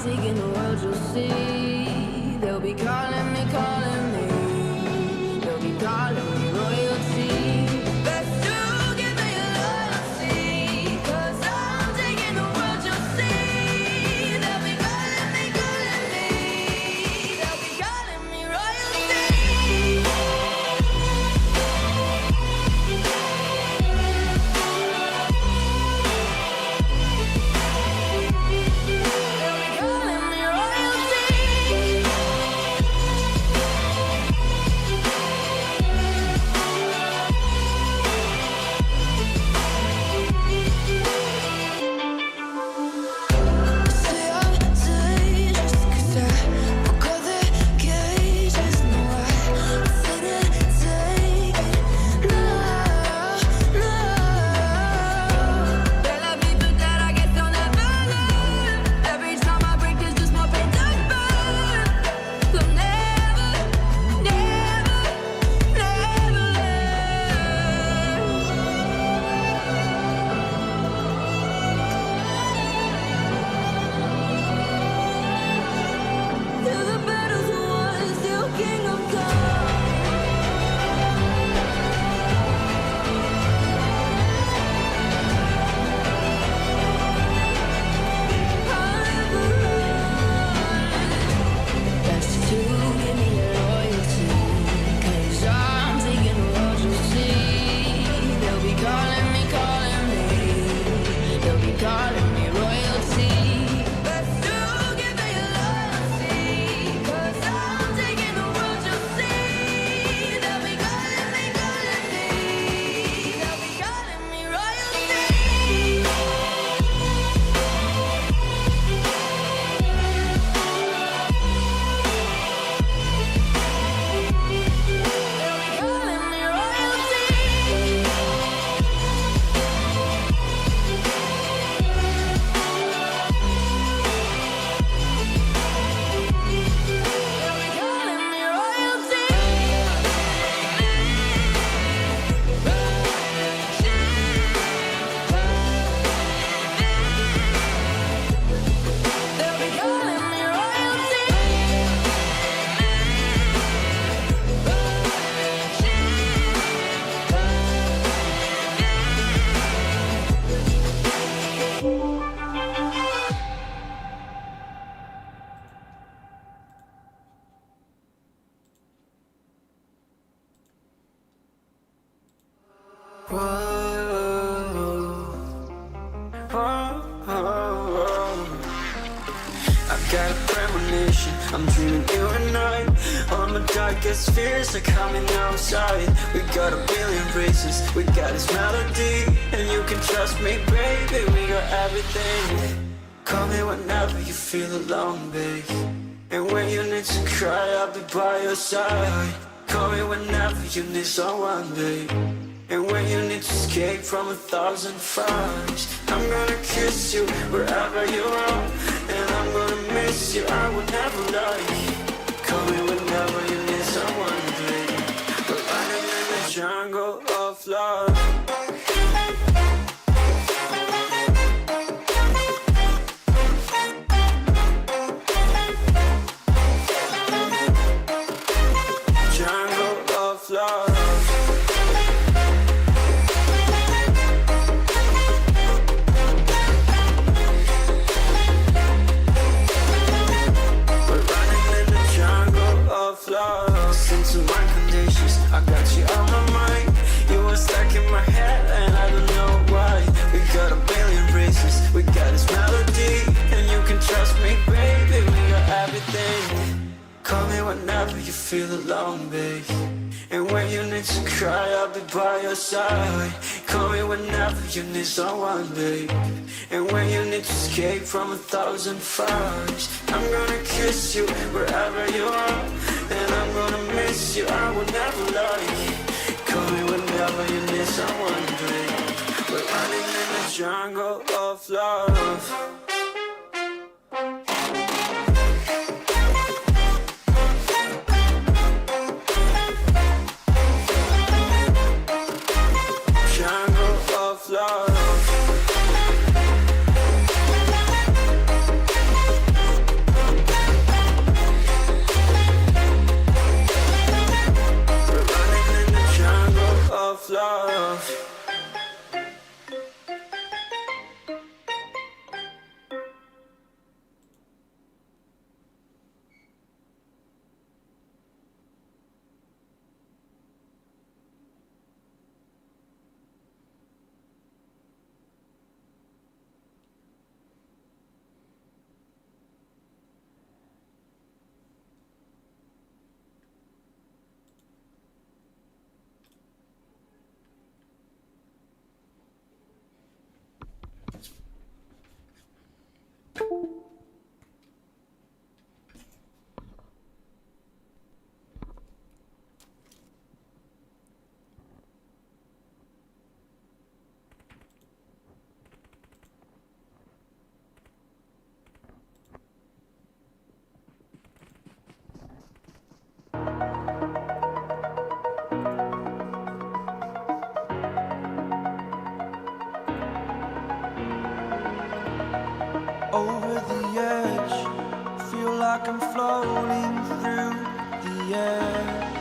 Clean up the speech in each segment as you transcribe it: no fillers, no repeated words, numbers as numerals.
taking the world, you'll see. They'll be calling me, calling me. They'll be calling me royalty. Best to give me loyalty, 'cause I'm taking the world, you'll see. They'll be calling me, calling me. They'll be calling me royalty. I've got a premonition, I'm dreaming you and I. All my darkest fears are coming outside. We got a billion races, we got this melody. And you can trust me, baby, we got everything. Call me whenever you feel alone, babe. And when you need to cry, I'll be by your side. Call me whenever you need someone, babe. And when you need to escape from 1,000 fires, I'm gonna kiss you wherever you are. And I'm gonna miss you, I will never lie. Call me whenever you need someone, babe. We're running in the jungle of love. Love. We're running in the jungle of love. Listen to my conditions, I got you on my mind. You were stuck in my head and I don't know why. We got a billion races, we got this melody. And you can trust me, baby, we got everything. Call me whenever you feel alone, babe. And when you need to cry, I'll be by your side. Call me whenever you need someone, babe. And when you need to escape from 1,000 fires, I'm gonna kiss you wherever you are. And I'm gonna miss you, I will never lie. Call me whenever you need someone, babe. We're running in the jungle of love. Love. like I'm floating through the air.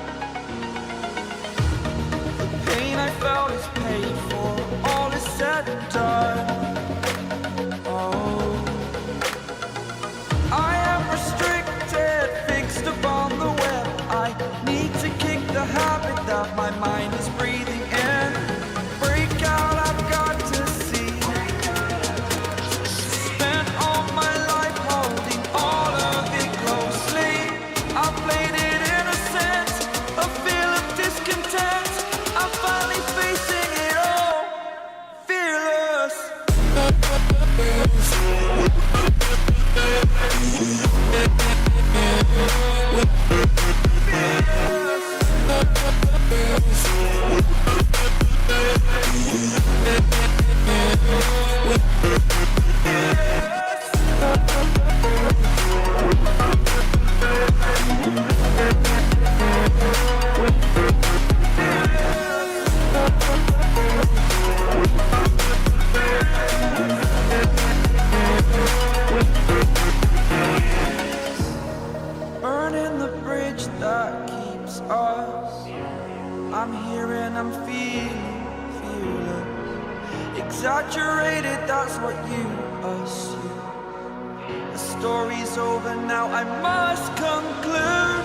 The pain I felt is paid for, all is said and done. Oh, I am restricted, fixed upon the web. I need to kick the habit that my mind is breathing in. Break out, I've got to see. Spent all my life holding all of it closely. I played it innocent, a feel of discontent. I'm finally facing it all, fearless. Burning the bridge that keeps us. I'm here and I'm feeling fearless. Exaggerated, that's what you assume. The story's over now, I must conclude.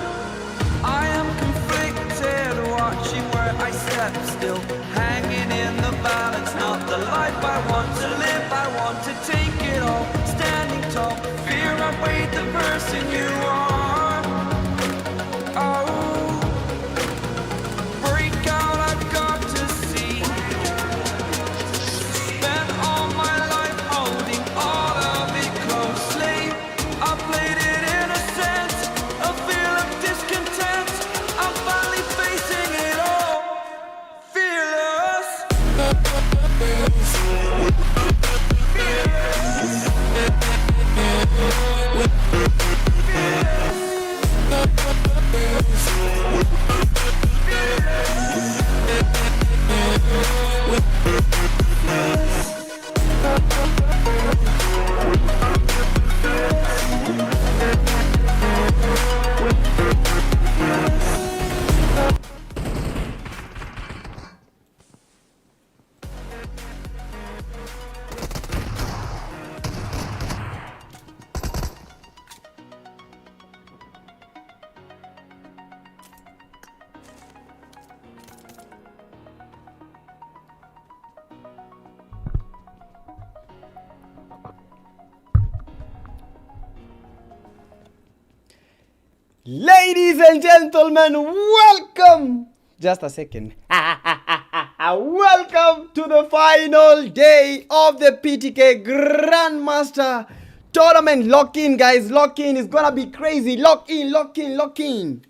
I am conflicted, watching where I step still, hanging in the balance. Not the life I want to live, I want to take it all. Standing tall, fear outweighed the person you are. Oh, break out, I've got to see. Spent all my life holding all of it closely. I played it innocent, a feel of discontent. I'm finally facing it all, fearless. Ladies and gentlemen, welcome. Just a second. Welcome to the final day of the PTK Grandmaster tournament. Lock in, guys. Lock in. It's gonna be crazy. Lock in, lock in, lock in.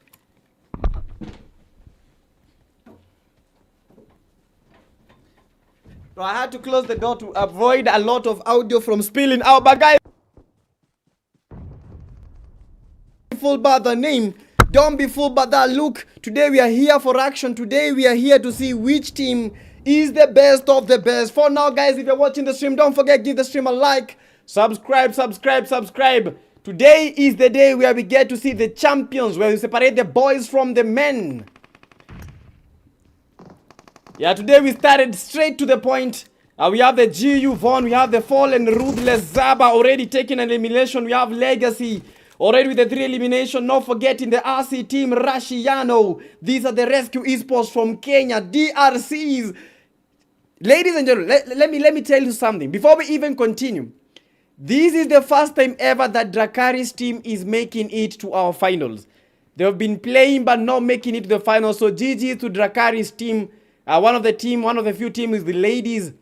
So I had to close the door to avoid a lot of audio from spilling out. But guys, fooled by the name, don't be fooled by that look. Today we are here for action. Today we are here to see which team is the best of the best. For now, guys, if you're watching the stream, don't forget, give the stream a like, subscribe. Today is the day where we get to see the champions, where we separate the boys from the men. Yeah, today we started straight to the point. We have the GU Von, we have the Fallen Ruthless Zaba already taking an elimination. We have Legacy already with the 3 elimination. Not forgetting the RC team, Rashiano. These are the Rescue Esports from Kenya, DRCs. Ladies and gentlemen, let me tell you something. Before we even continue, this is the first time ever that Drakari's team is making it to our finals. They have been playing but not making it to the finals. So GG to Drakari's team. One of the few teams is the ladies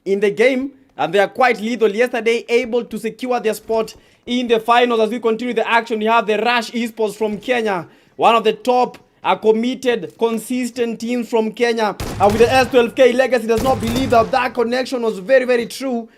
in the game, and they are quite lethal. Yesterday, able to secure their spot in the finals. As we continue the action, we have the Rush Esports from Kenya, one of the top committed, consistent teams from Kenya. With the S12K Legacy does not believe that connection was very, very true.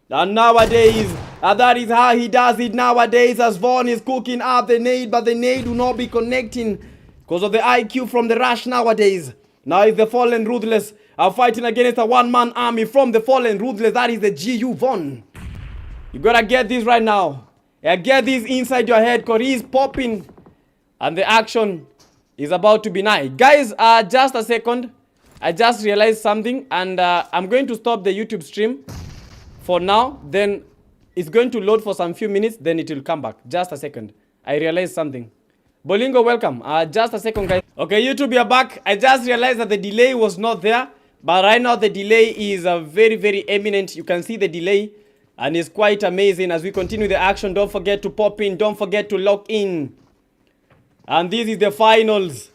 And nowadays, that is how he does it nowadays, as Vaughn is cooking up the nade, but the nade will not be connecting because of the IQ from the Rush nowadays. Now it's the Fallen Ruthless fighting against a one-man army from the Fallen Ruthless. That is the GU Von. You gotta get this right now. Get this inside your head, because he's popping and the action is about to be nice. Guys, just a second. I just realized something, and I'm going to stop the YouTube stream for now. Then it's going to load for some few minutes, then it will come back. Just a second. I realized something. Bolingo, welcome. Just a second, guys. Okay, YouTube, you're back. I just realized that the delay was not there, but right now the delay is very, very eminent. You can see the delay, and it's quite amazing. As we continue the action, don't forget to pop in. Don't forget to lock in. And this is the finals.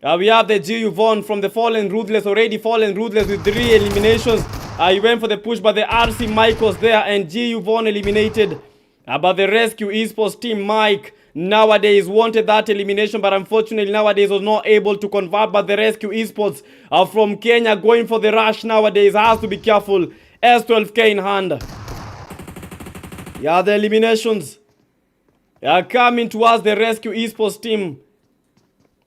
We have the GU Von from the Fallen Ruthless, already Fallen Ruthless with 3 eliminations. He went for the push, but the RC Mike was there, and GU Von eliminated. But the Rescue Esports team, Mike, nowadays wanted that elimination, but unfortunately nowadays was not able to convert. But the Rescue Esports from Kenya going for the rush nowadays has to be careful. S12K in hand. Yeah, the eliminations are coming towards the Rescue Esports team.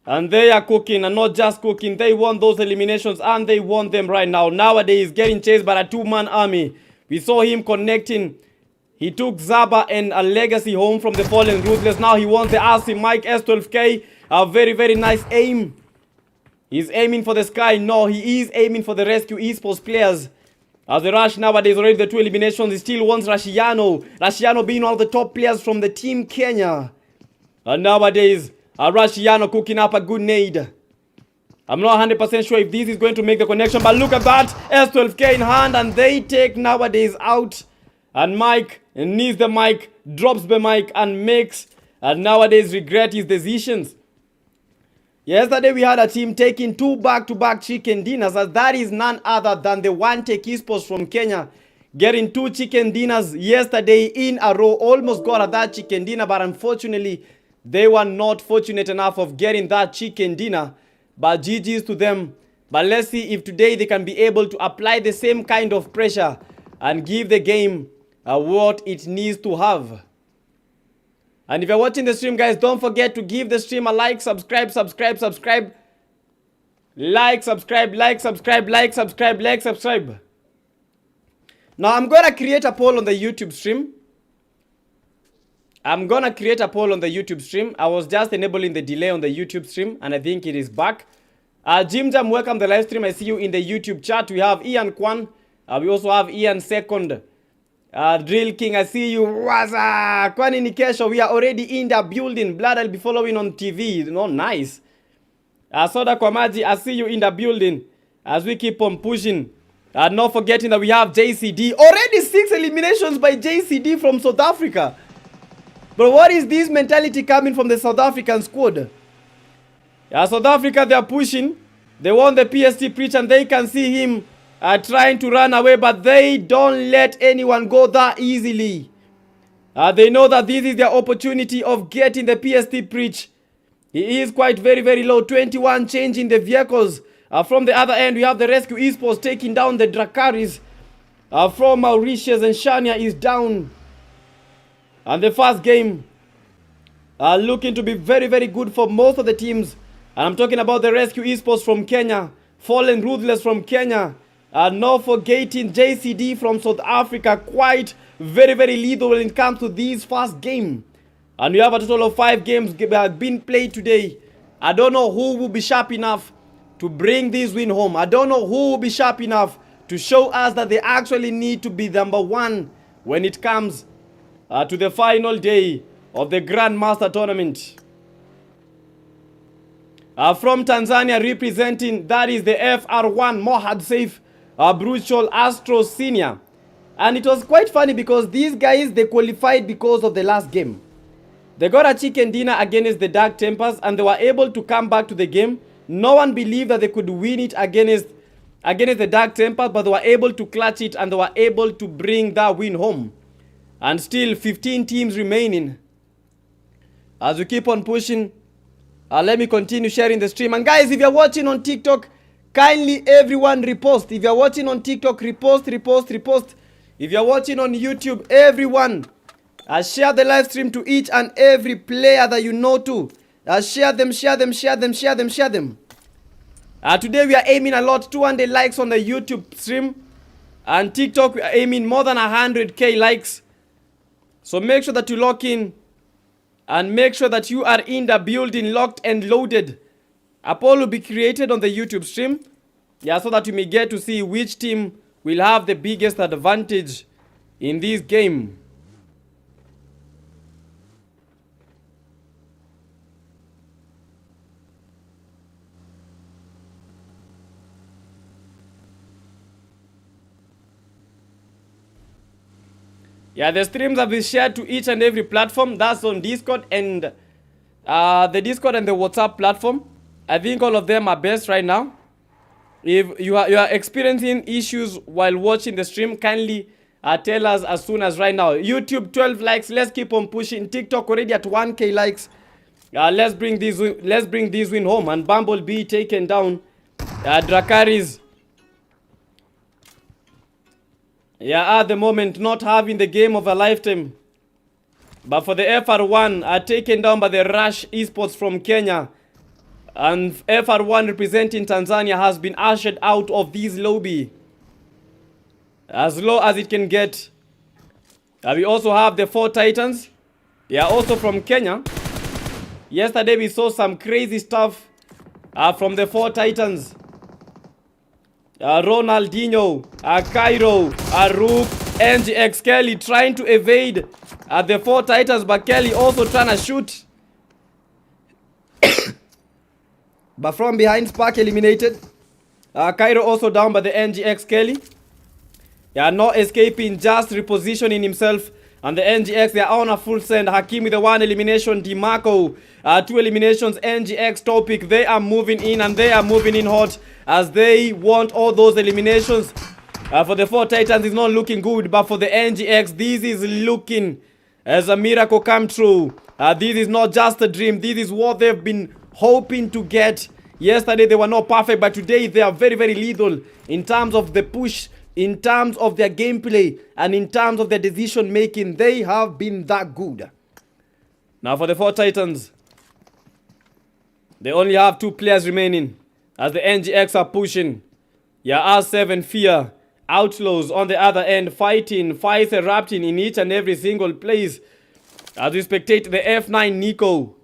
And they are cooking, and not just cooking. They won those eliminations, and they won them right now. Nowadays, getting chased by a 2-man army. We saw him connecting. He took Zaba and a legacy home from the Fallen Ruthless. Now he wants the RC Mike S12K. A very, very nice aim. He's aiming for the sky. No, he is aiming for the Rescue Esports players. As the Rush nowadays, already the 2 eliminations. He still wants Rashiano. Rashiano being one of the top players from the team Kenya. And nowadays, Rashiano cooking up a good nade. I'm not 100% sure if this is going to make the connection, but look at that. S12K in hand, and they take nowadays out. And Mike needs the mic, drops the mic, and makes nowadays regret his decisions. Yesterday we had a team taking 2 back-to-back chicken dinners, as that is none other than the One Take Esports from Kenya. Getting 2 chicken dinners yesterday in a row. Almost got at that chicken dinner, but unfortunately they were not fortunate enough of getting that chicken dinner. But GG's to them. But let's see if today they can be able to apply the same kind of pressure and give the game what it needs to have. And if you're watching the stream, guys, don't forget to give the stream a like, subscribe. Like, subscribe. Now I'm gonna create a poll on the YouTube stream. I was just enabling the delay on the YouTube stream, and I think it is back. Jim Jam, welcome to the live stream. I see you in the YouTube chat. We have Ian Kwan. We also have Ian Second. Drill King, I see you. Waza Kwani Nikesho, we are already in the building. Blood, I'll be following on TV. No, nice. Soda Kwamaji, I see you in the building. As we keep on pushing. Not forgetting that we have JCD. Already 6 eliminations by JCD from South Africa. But what is this mentality coming from the South African squad? South Africa, they are pushing. They want the PST preach, and they can see him trying to run away, but they don't let anyone go that easily. They know that this is their opportunity of getting the PST preach. He is quite very, very low. 21 changing the vehicles. From the other end, we have the Rescue Esports taking down the Drakaris. From Mauritius, and Shania is down. And the first game looking to be very, very good for most of the teams. And I'm talking about the Rescue Esports from Kenya. Fallen Ruthless from Kenya. Not forgetting JCD from South Africa. Quite very, very lethal when it comes to this first game. And we have a total of 5 games being played today. I don't know who will be sharp enough to bring this win home. I don't know who will be sharp enough to show us that they actually need to be number 1 when it comes to the final day of the Grandmaster tournament. From Tanzania representing, that is the FR1 Mohad Saif Bruchol Astro Senior. And it was quite funny because these guys, they qualified because of the last game. They got a chicken dinner against the Dark Tempers, and they were able to come back to the game. No one believed that they could win it against the Dark Tempers, but they were able to clutch it, and they were able to bring that win home. And still 15 teams remaining. As we keep on pushing, let me continue sharing the stream. And guys, if you're watching on TikTok, kindly everyone repost. If you're watching on TikTok, repost. If you're watching on YouTube, everyone share the live stream to each and every player that you know to. Share them. Today we are aiming a lot, 200 likes on the YouTube stream. And TikTok, we are aiming more than 100k likes. So make sure that you lock in and make sure that you are in the building, locked and loaded. A poll will be created on the YouTube stream, yeah, so that you may get to see which team will have the biggest advantage in this game. Yeah, the streams have been shared to each and every platform. That's on Discord and the Discord and the WhatsApp platform. I think all of them are best right now. If you are experiencing issues while watching the stream, kindly tell us as soon as right now. YouTube 12 likes. Let's keep on pushing. TikTok already at 1K likes. Let's bring this win home. And Bumblebee taken down. Dracarys. Yeah, at the moment not having the game of a lifetime. But for the FR1 are taken down by the Rush Esports from Kenya. And FR1 representing Tanzania has been ushered out of this lobby. As low as it can get. We also have the 4 Titans. They are also from Kenya. Yesterday we saw some crazy stuff from the 4 Titans. Ronaldinho, Cairo, Rook, NGX Kelly trying to evade the 4 Titans, but Kelly also trying to shoot. But from behind, Spark eliminated. Cairo also down by the NGX Kelly. Yeah, not escaping, just repositioning himself. And the NGX, they are on a full send. Hakim with the 1 elimination. DeMarco, 2 eliminations. NGX Topic, they are moving in and they are moving in hot as they want all those eliminations. For the 4 Titans, it's not looking good. But for the NGX, this is looking as a miracle come true. This is not just a dream. This is what they've been hoping to get. Yesterday, they were not perfect. But today, they are very, very lethal in terms of the push, in terms of their gameplay, and in terms of their decision making. They have been that good. Now for the 4 Titans, they only have 2 players remaining as the NGX are pushing. Yeah, R7 Fear, Outlaws on the other end, fights erupting in each and every single place. As we spectate the F9 Nico.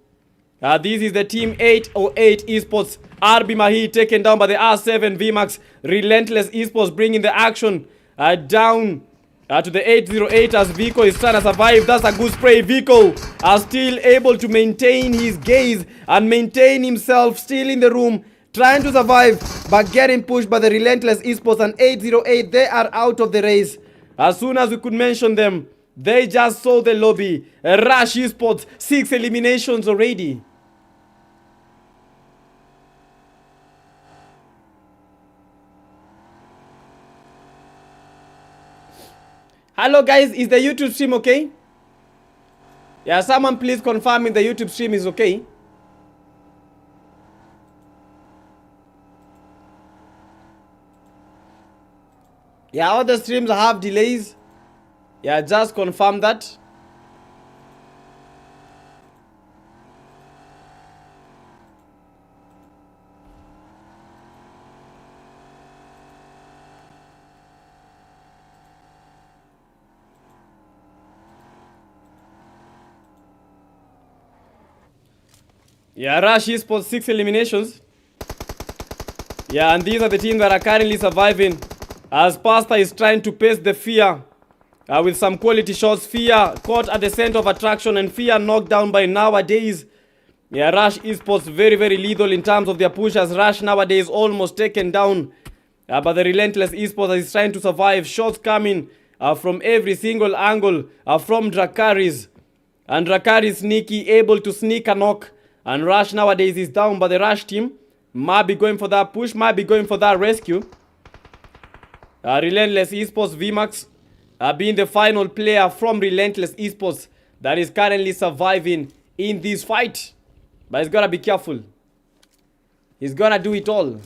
This is the team 808 Esports. RB Mahi taken down by the R7 VMAX. Relentless Esports bringing the action down to the 808 as Vico is trying to survive. That's a good spray. Vico are still able to maintain his gaze and maintain himself still in the room, trying to survive, but getting pushed by the Relentless Esports and 808. They are out of the race. As soon as we could mention them, they just saw the lobby. Rush Esports, 6 eliminations already. Hello guys, is the YouTube stream okay? Yeah, someone please confirm if the YouTube stream is okay. Yeah, all the streams have delays. Yeah, just confirm that. Yeah, Rush Esports 6 eliminations. Yeah, and these are the teams that are currently surviving. As Pasta is trying to pace the Fear with some quality shots. Fear caught at the center of attraction and Fear knocked down by Nowadays. Yeah, Rush Esports very, very lethal in terms of their push as Rush Nowadays almost taken down by the Relentless Esports as he's trying to survive. Shots coming from every single angle from Dracarys. And Dracarys sneaky, able to sneak a knock. And Rush Nowadays is down by the Rush team. Might be going for that push, might be going for that rescue. Relentless Esports VMAX being the final player from Relentless Esports that is currently surviving in this fight. But he's gotta be careful. He's gonna do it all.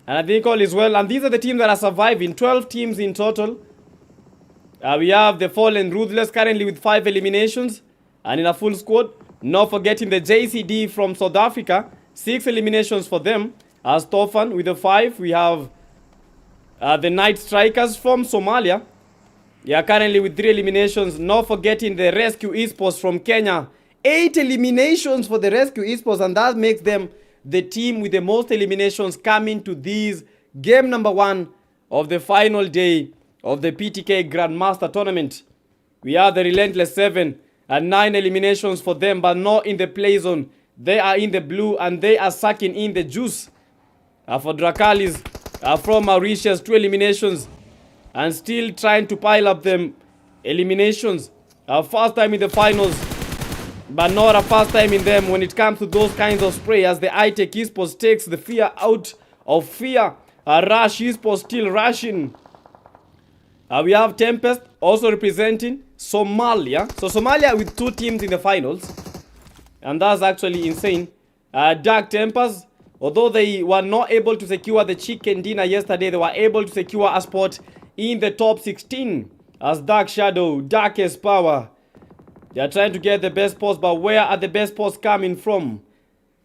And I think all is well. And these are the teams that are surviving. 12 teams in total. We have the Fallen Ruthless currently with 5 eliminations. And in a full squad. Not forgetting the JCD from South Africa. 6 eliminations for them. As Tofan with the 5. We have the Night Strikers from Somalia. Currently with 3 eliminations. Not forgetting the Rescue Esports from Kenya. 8 eliminations for the Rescue Esports. And that makes them the team with the most eliminations coming to this game number 1 of the final day of the PTK Grandmaster tournament. We have the Relentless 7 and 9 eliminations for them, but not in the play zone. They are in the blue and they are sucking in the juice. For Drakalis from Mauritius, 2 eliminations and still trying to pile up them eliminations. First time in the finals, but not a first time in them when it comes to those kinds of spray, as the iTech Esports takes the fear out of fear. Rush Esports still rushing. We have Tempest also representing Somalia. So Somalia with 2 teams in the finals. And that's actually insane. Dark Tempers, although they were not able to secure the chicken dinner yesterday, they were able to secure a spot in the top 16. As Dark Shadow, Darkest Power, they are trying to get the best posts, but where are the best posts coming from?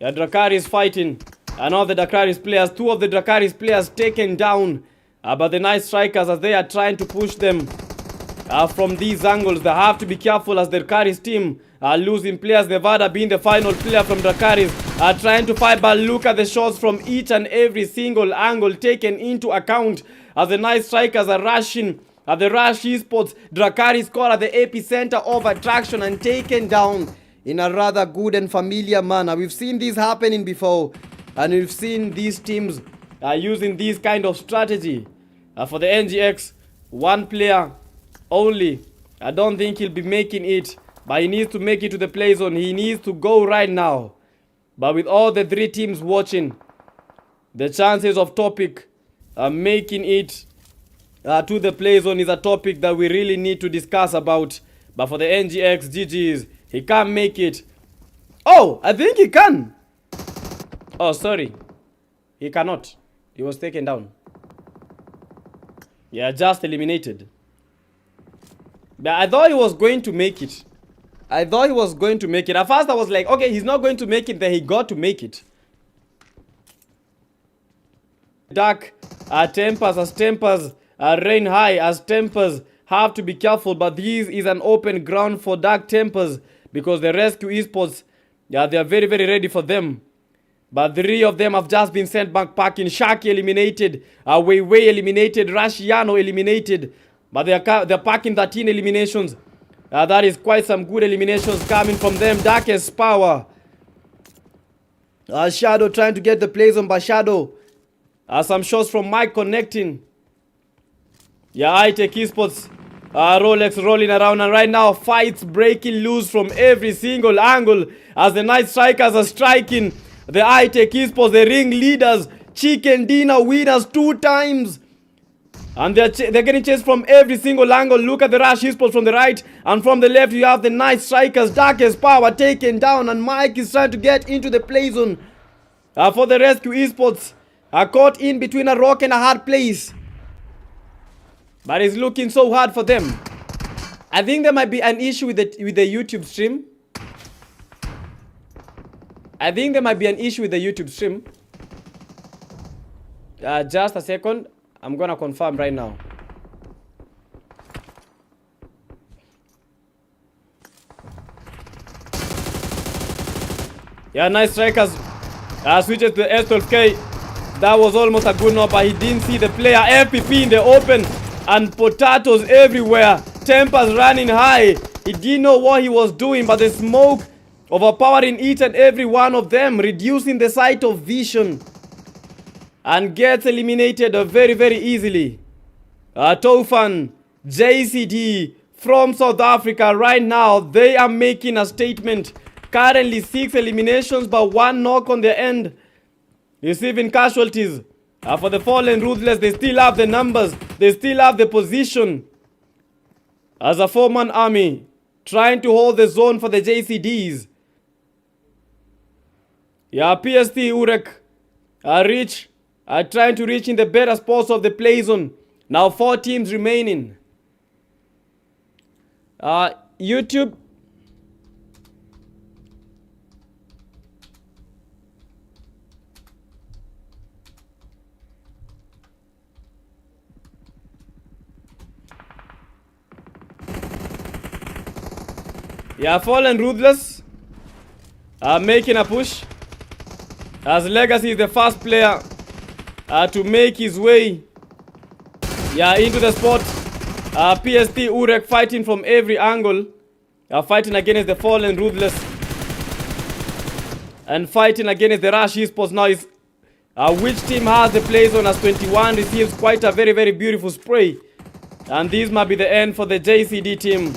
Drakaris fighting. And all the Drakaris players, 2 of the Drakaris players taken down. But the Night Strikers, as they are trying to push them from these angles. They have to be careful as the Drakaris team are losing players. Nevada being the final player from Drakaris are trying to fight, but look at the shots from each and every single angle taken into account as the Night Strikers are rushing. At the Rush Esports, Drakaris caught at the epicenter of attraction and taken down in a rather good and familiar manner. We've seen this happening before, and we've seen these teams using this kind of strategy. For the NGX, 1 player only. I don't think he'll be making it, but he needs to make it to the play zone. He needs to go right now. But with all the 3 teams watching, the chances of Topic making it to the play zone is a topic that we really need to discuss about. But for the NGX, GG's, he can't make it. Oh, I think he can. Oh, sorry. He cannot. He was taken down. Yeah, just eliminated. But I thought he was going to make it. At first I was like, okay, he's not going to make it. Then he got to make it. Dark Tempers as Tempers reign high, as Tempers have to be careful. But this is an open ground for Dark Tempers because the Rescue Esports, they are very, very ready for them. But 3 of them have just been sent back packing. Shaki eliminated. Weiwei eliminated. Rashiano eliminated. But they're packing 13 eliminations. That is quite some good eliminations coming from them. Darkest Power. Shadow trying to get the plays on by Shadow. Some shots from Mike connecting. iTech Esports. Rolex rolling around, and right now fights breaking loose from every single angle as the Night Strikers are striking. The iTech Esports, the ring leaders, chicken dinner winners 2 times. And they're getting chased from every single angle. Look at the Rush Esports from the right, and from the left you have the Night Strikers. Darkest Power taken down, and Mike is trying to get into the play zone. For the Rescue Esports, caught in between a rock and a hard place. But it's looking so hard for them. I think there might be an issue with the YouTube stream. Just a second. I'm gonna confirm right now. Nice Strikers switches to the S12K. That was almost a good knock, but he didn't see the player. FPP in the open and potatoes everywhere. Tempers running high. He didn't know what he was doing, but the smoke overpowering each and every one of them, reducing the sight of vision, and gets eliminated very, very easily. Tofan, JCD from South Africa right now, they are making a statement. Currently 6 eliminations, but 1 knock on their end. Receiving casualties. For the Fallen Ruthless, they still have the numbers. They still have the position. As a 4-man army, trying to hold the zone for the JCDs. PST Urek, Rich, are trying to reach in the better spots of the play zone. Now 4 teams remaining. YouTube. Yeah, Fallen Ruthless making a push. As Legacy is the first player to make his way into the spot. PST Urek fighting from every angle. Fighting against the Fallen Ruthless. And fighting against the Rush Esports now is which team has the play zone as 21 receives quite a very, very beautiful spray. And this might be the end for the JCD team.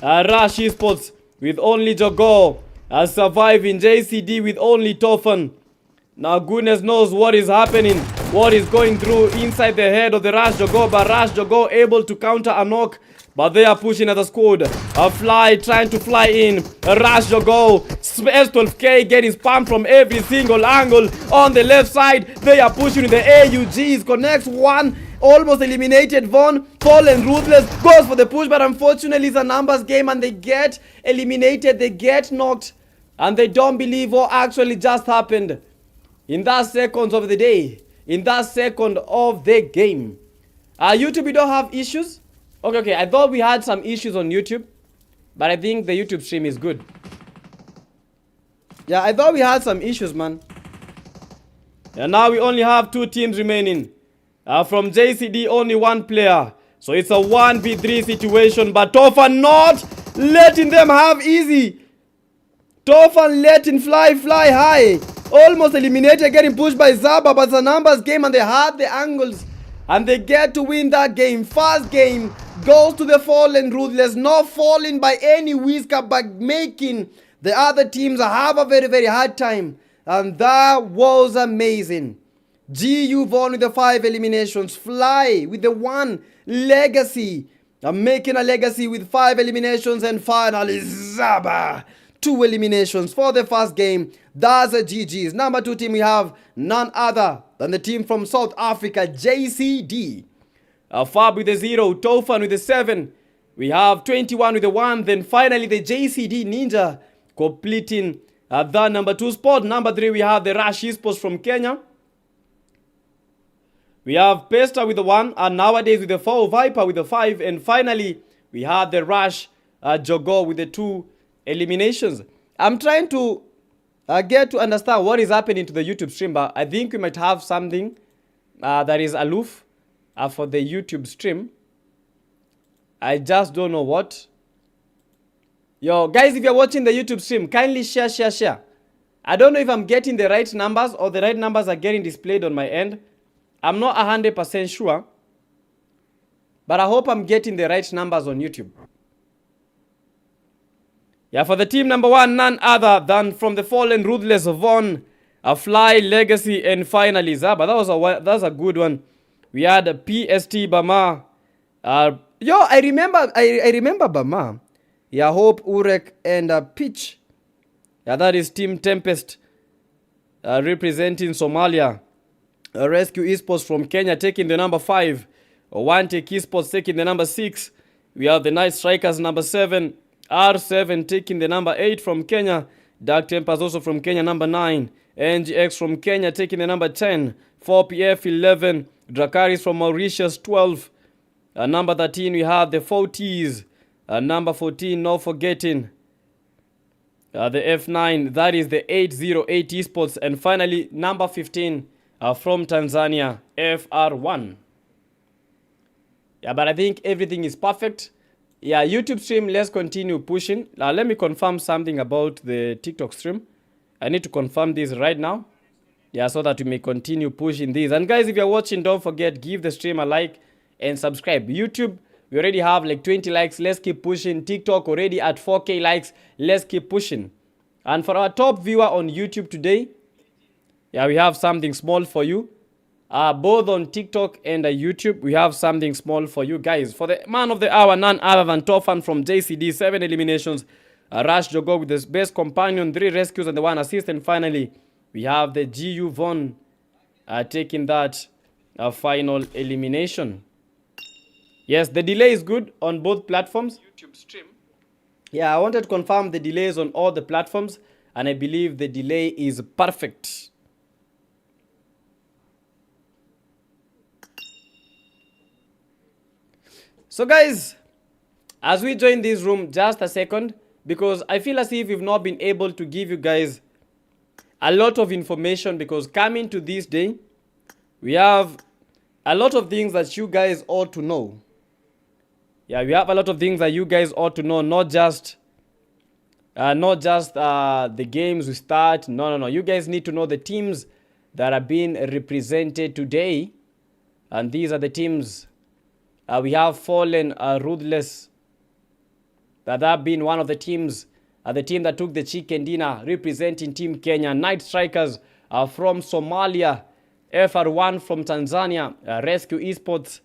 Rush Esports with only Jogo surviving. JCD with only Tofan. Now goodness knows what is happening, what is going through inside the head of the Rush Jogo. But Rush Jogo able to counter a knock, but they are pushing at the squad. A Fly trying to fly in. Rush Jogo. S12K getting spammed from every single angle. On the left side, they are pushing with the AUGs. Connects one. Almost eliminated Von. Fallen Ruthless goes for the push, but unfortunately it's a numbers game and they get eliminated. They get knocked and they don't believe what actually just happened. In that seconds of the day, in that second of the game. YouTube, we don't have issues. Okay, I thought we had some issues on YouTube, but I think the YouTube stream is good. Yeah, I thought we had some issues, man. And now we only have 2 teams remaining. From JCD, only 1 player. So it's a 1v3 situation, but Tofan not letting them have easy. Tofan letting fly high. Almost eliminated, getting pushed by Zaba, but it's a numbers game and they had the angles. And they get to win that game. First game goes to the Fallen Ruthless. Not falling by any whisker, but making the other teams have a very, very hard time. And that was amazing. GU Von with the 5 eliminations. Fly with the 1 legacy. Making a legacy with 5 eliminations. And finally Zaba. 2 eliminations for the first game. That's a GG's. Number 2 team, we have none other than the team from South Africa, JCD. Fab with the 0, Tofan with the 7. We have 21 with the 1. Then finally the JCD Ninja completing the number 2 spot. Number 3, we have the Rush Esports from Kenya. We have Pesta with the 1. And nowadays with the 4, Viper with the 5. And finally, we have the Rush Jogo with the 2 eliminations. I'm trying to get to understand what is happening to the YouTube stream, but I think we might have something that is aloof for the YouTube stream. I just don't know what. Yo, guys, if you're watching the YouTube stream, kindly share. I don't know if I'm getting the right numbers or the right numbers are getting displayed on my end. I'm not 100% sure, but I hope I'm getting the right numbers on YouTube. Yeah, for the team number 1, none other than from the Fallen Ruthless Von, a Fly, Legacy, and finally Zaba. That was a good one. We had a PST Bama. Yo, I remember Bama. Yeah, Hope, Urek, and Pitch. Yeah, that is Team Tempest representing Somalia. Rescue Esports from Kenya taking the number 5. One Take Esports taking the number 6. We have the Night Strikers number 7. R7 taking the number 8 from Kenya. Dark Tempers also from Kenya, number 9. NGX from Kenya taking the number 10. 4PF 11. Dracaris from Mauritius 12. Number 13 we have the 40s. Number 14, not forgetting the F9. That is the 808 Esports. And finally number 15 from Tanzania, FR1. Yeah, but I think everything is perfect. Yeah, YouTube stream, let's continue pushing. Now, let me confirm something about the TikTok stream. I need to confirm this right now. Yeah, so that we may continue pushing this. And guys, if you're watching, don't forget, give the stream a like and subscribe. YouTube, we already have like 20 likes. Let's keep pushing. TikTok already at 4K likes. Let's keep pushing. And for our top viewer on YouTube today, yeah, we have something small for you. Both on TikTok and YouTube, we have something small for you guys. For the man of the hour, none other than Tofan from JCD, 7 eliminations. Rush Jogo with his best companion, 3 rescues and the 1 assist. And finally, we have the GU Von taking that final elimination. Yes, the delay is good on both platforms. YouTube stream. Yeah, I wanted to confirm the delays on all the platforms, and I believe the delay is perfect. So guys, as we join this room, just a second, because I feel as if we've not been able to give you guys a lot of information, because coming to this day, we have a lot of things that you guys ought to know. Yeah, we have a lot of things that you guys ought to know, not just the games we start. No. You guys need to know the teams that are being represented today. And these are the teams. We have Fallen Ruthless. That have been one of the teams. The team that took the chicken dinner, representing Team Kenya. Night Strikers from Somalia. FR1 from Tanzania. Rescue Esports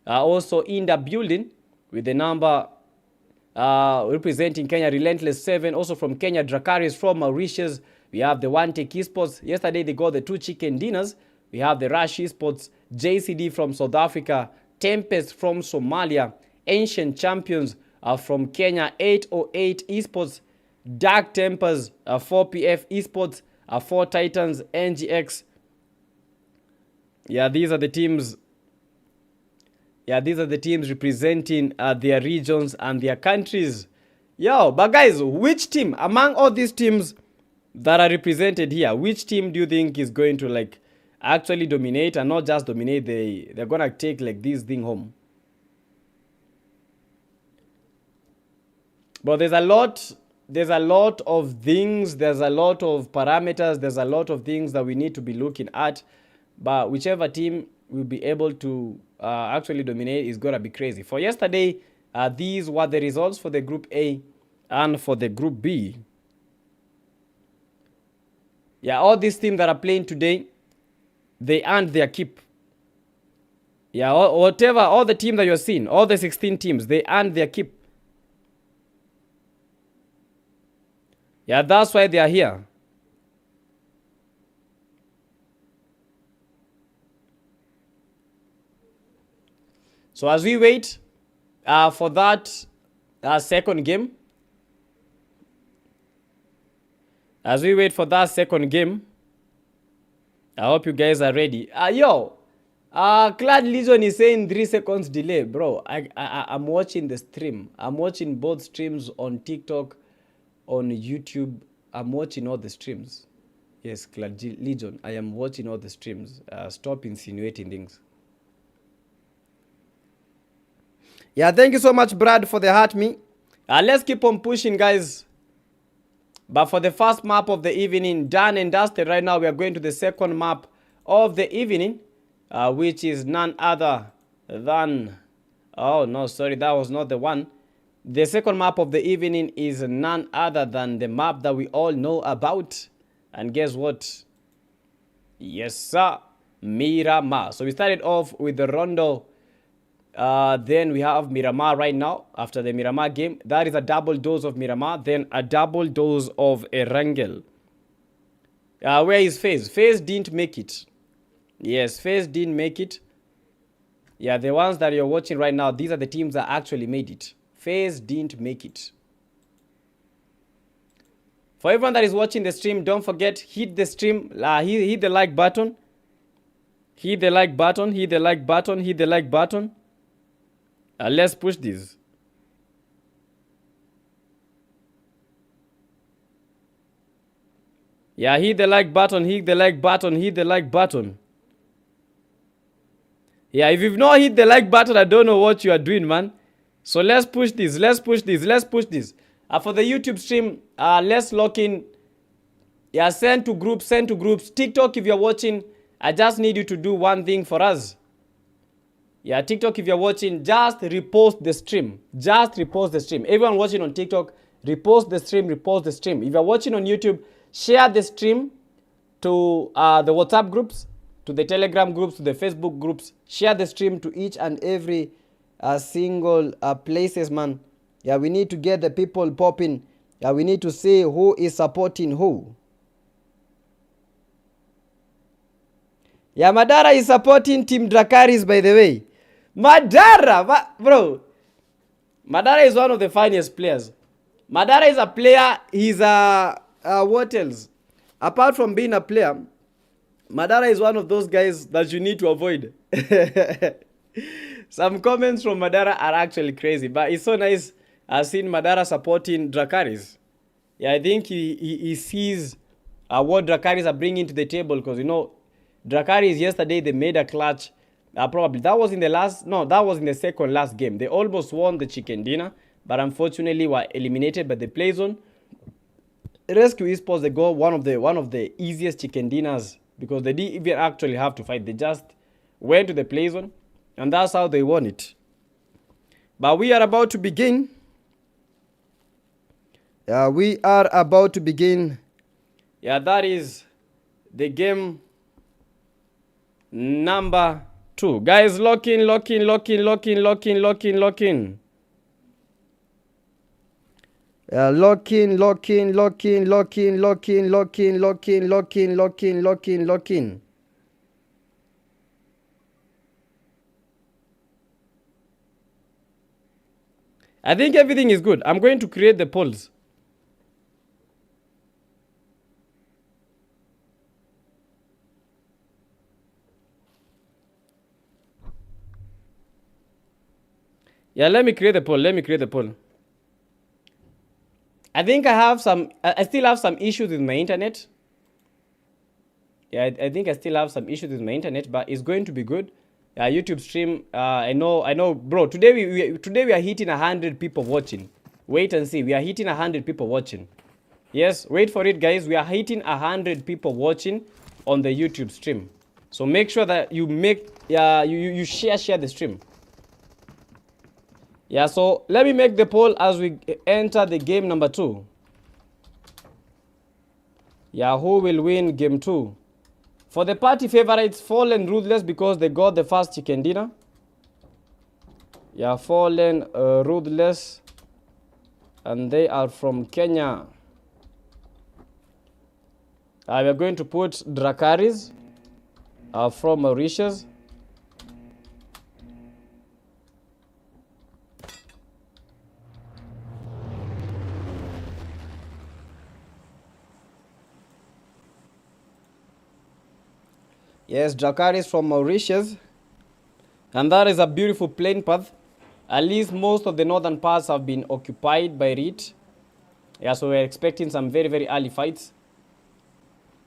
also in the building with the number representing Kenya. Relentless 7 also from Kenya. Dracaris from Mauritius. We have the One Take Esports. Yesterday they got the 2 chicken dinners. We have the Rush Esports. JCD from South Africa. Tempest from Somalia. Ancient Champions from Kenya. 808 Esports. Dark Tempers 4PF Esports. 4 Titans NGX. Yeah, these are the teams. Yeah, these are the teams representing their regions and their countries. Yo, but guys, which team among all these teams that are represented here, which team do you think is going to like actually dominate, and not just dominate, they're gonna take like this thing home? But there's a lot of things, there's a lot of parameters, there's a lot of things that we need to be looking at. But whichever team will be able to actually dominate is going to be crazy. For yesterday, these were the results for the Group A and for the Group B. Yeah, all these teams that are playing today, they earned their keep. Yeah, whatever, all the teams that you're seeing, all the 16 teams, they earned their keep. Yeah, that's why they are here. So as we wait for that second game, I hope you guys are ready. Clad Legion is saying 3 seconds delay, bro. I'm watching the stream. I'm watching both streams on TikTok, on YouTube. I'm watching all the streams. Yes, Clad Legion, I am watching all the streams. Stop insinuating things. Yeah, thank you so much, Brad, for the heart me. Let's keep on pushing, guys. But for the first map of the evening, done and dusted. Right now, we are going to the second map of the evening, which is none other than... Oh, no, sorry, that was not the one. The second map of the evening is none other than the map that we all know about. And guess what? Yes, sir. Miramar. So we started off with the Rondo. Then we have Miramar right now. After the Miramar game, that is a double dose of Miramar. Then a double dose of Erangel. Where is FaZe? FaZe didn't make it. Yes, FaZe didn't make it. Yeah, the ones that you're watching right now, these are the teams that actually made it. FaZe didn't make it. For everyone that is watching the stream, don't forget, hit the stream, hit the like button. Hit the like button, hit the like button, hit the like button. Let's push this. Yeah, hit the like button, hit the like button, hit the like button. Yeah, if you've not hit the like button, I don't know what you are doing, man. So let's push this, let's push this, let's push this. For the YouTube stream, let's lock in. Yeah, send to groups, send to groups. TikTok, if you're watching, I just need you to do one thing for us. Yeah, TikTok, if you're watching, just repost the stream. Just repost the stream. Everyone watching on TikTok, repost the stream, repost the stream. If you're watching on YouTube, share the stream to the WhatsApp groups, to the Telegram groups, to the Facebook groups. Share the stream to each and every single places, man. Yeah, we need to get the people popping. Yeah, we need to see who is supporting who. Yeah, Madara is supporting Team Dracarys, by the way. Madara, bro. Madara is one of the funniest players. Madara is a player. He's what else? Apart from being a player, Madara is one of those guys that you need to avoid. Some comments from Madara are actually crazy, but it's so nice seeing Madara supporting Dracarys. Yeah, I think he sees what Dracarys are bringing to the table, because you know Dracarys yesterday they made a clutch. Probably that was in the second last game. They almost won the chicken dinner, but unfortunately were eliminated by the play zone. Rescue Esports, they got one of the easiest chicken dinners, because they didn't even actually have to fight. They just went to the play zone, and that's how they won it. But we are about to begin. We are about to begin. Yeah, that is the game number 2. Guys, lock in. Lock in. Lock in. Lock in. Lock in. Lock in. Lock in. Lock in. Lock in. Lock in. Lock in. Lock in. Lock in. Lock in. Lock in. Lock in. Lock in. Lock in. I think everything is good. I'm going to create the polls. Yeah, let me create the poll. Let me create the poll. I think I still have some issues with my internet. Yeah, I think I still have some issues with my internet, but it's going to be good. YouTube stream, I know, bro. Today we are hitting 100 people watching. Wait and see. We are hitting 100 people watching. Yes, wait for it, guys. We are hitting 100 people watching on the YouTube stream. So make sure that you share the stream. Yeah, so let me make the poll as we enter the game number 2. Yeah, who will win game 2? For the party favorites, Fallen Ruthless, because they got the first chicken dinner. Yeah, Fallen Ruthless, and they are from Kenya. We are going to put Dracarys from Mauritius. Yes, Dracarys from Mauritius. And that is a beautiful plain path. At least most of the northern parts have been occupied by it. Yeah, so we're expecting some very, very early fights.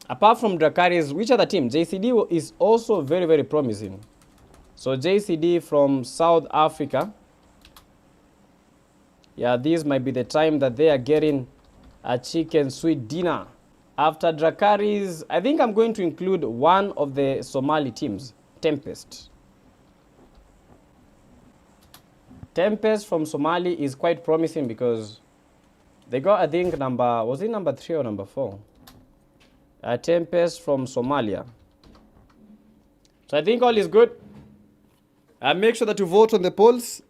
Apart from Dracarys, which other team? JCD is also very, very promising. So JCD from South Africa. Yeah, this might be the time that they are getting a chicken sweet dinner. After Dracarys, I think I'm going to include one of the Somali teams, Tempest. Tempest from Somali is quite promising because they got, I think, was it number 3 or number 4? Tempest from Somalia. So I think all is good. Make sure that you vote on the polls.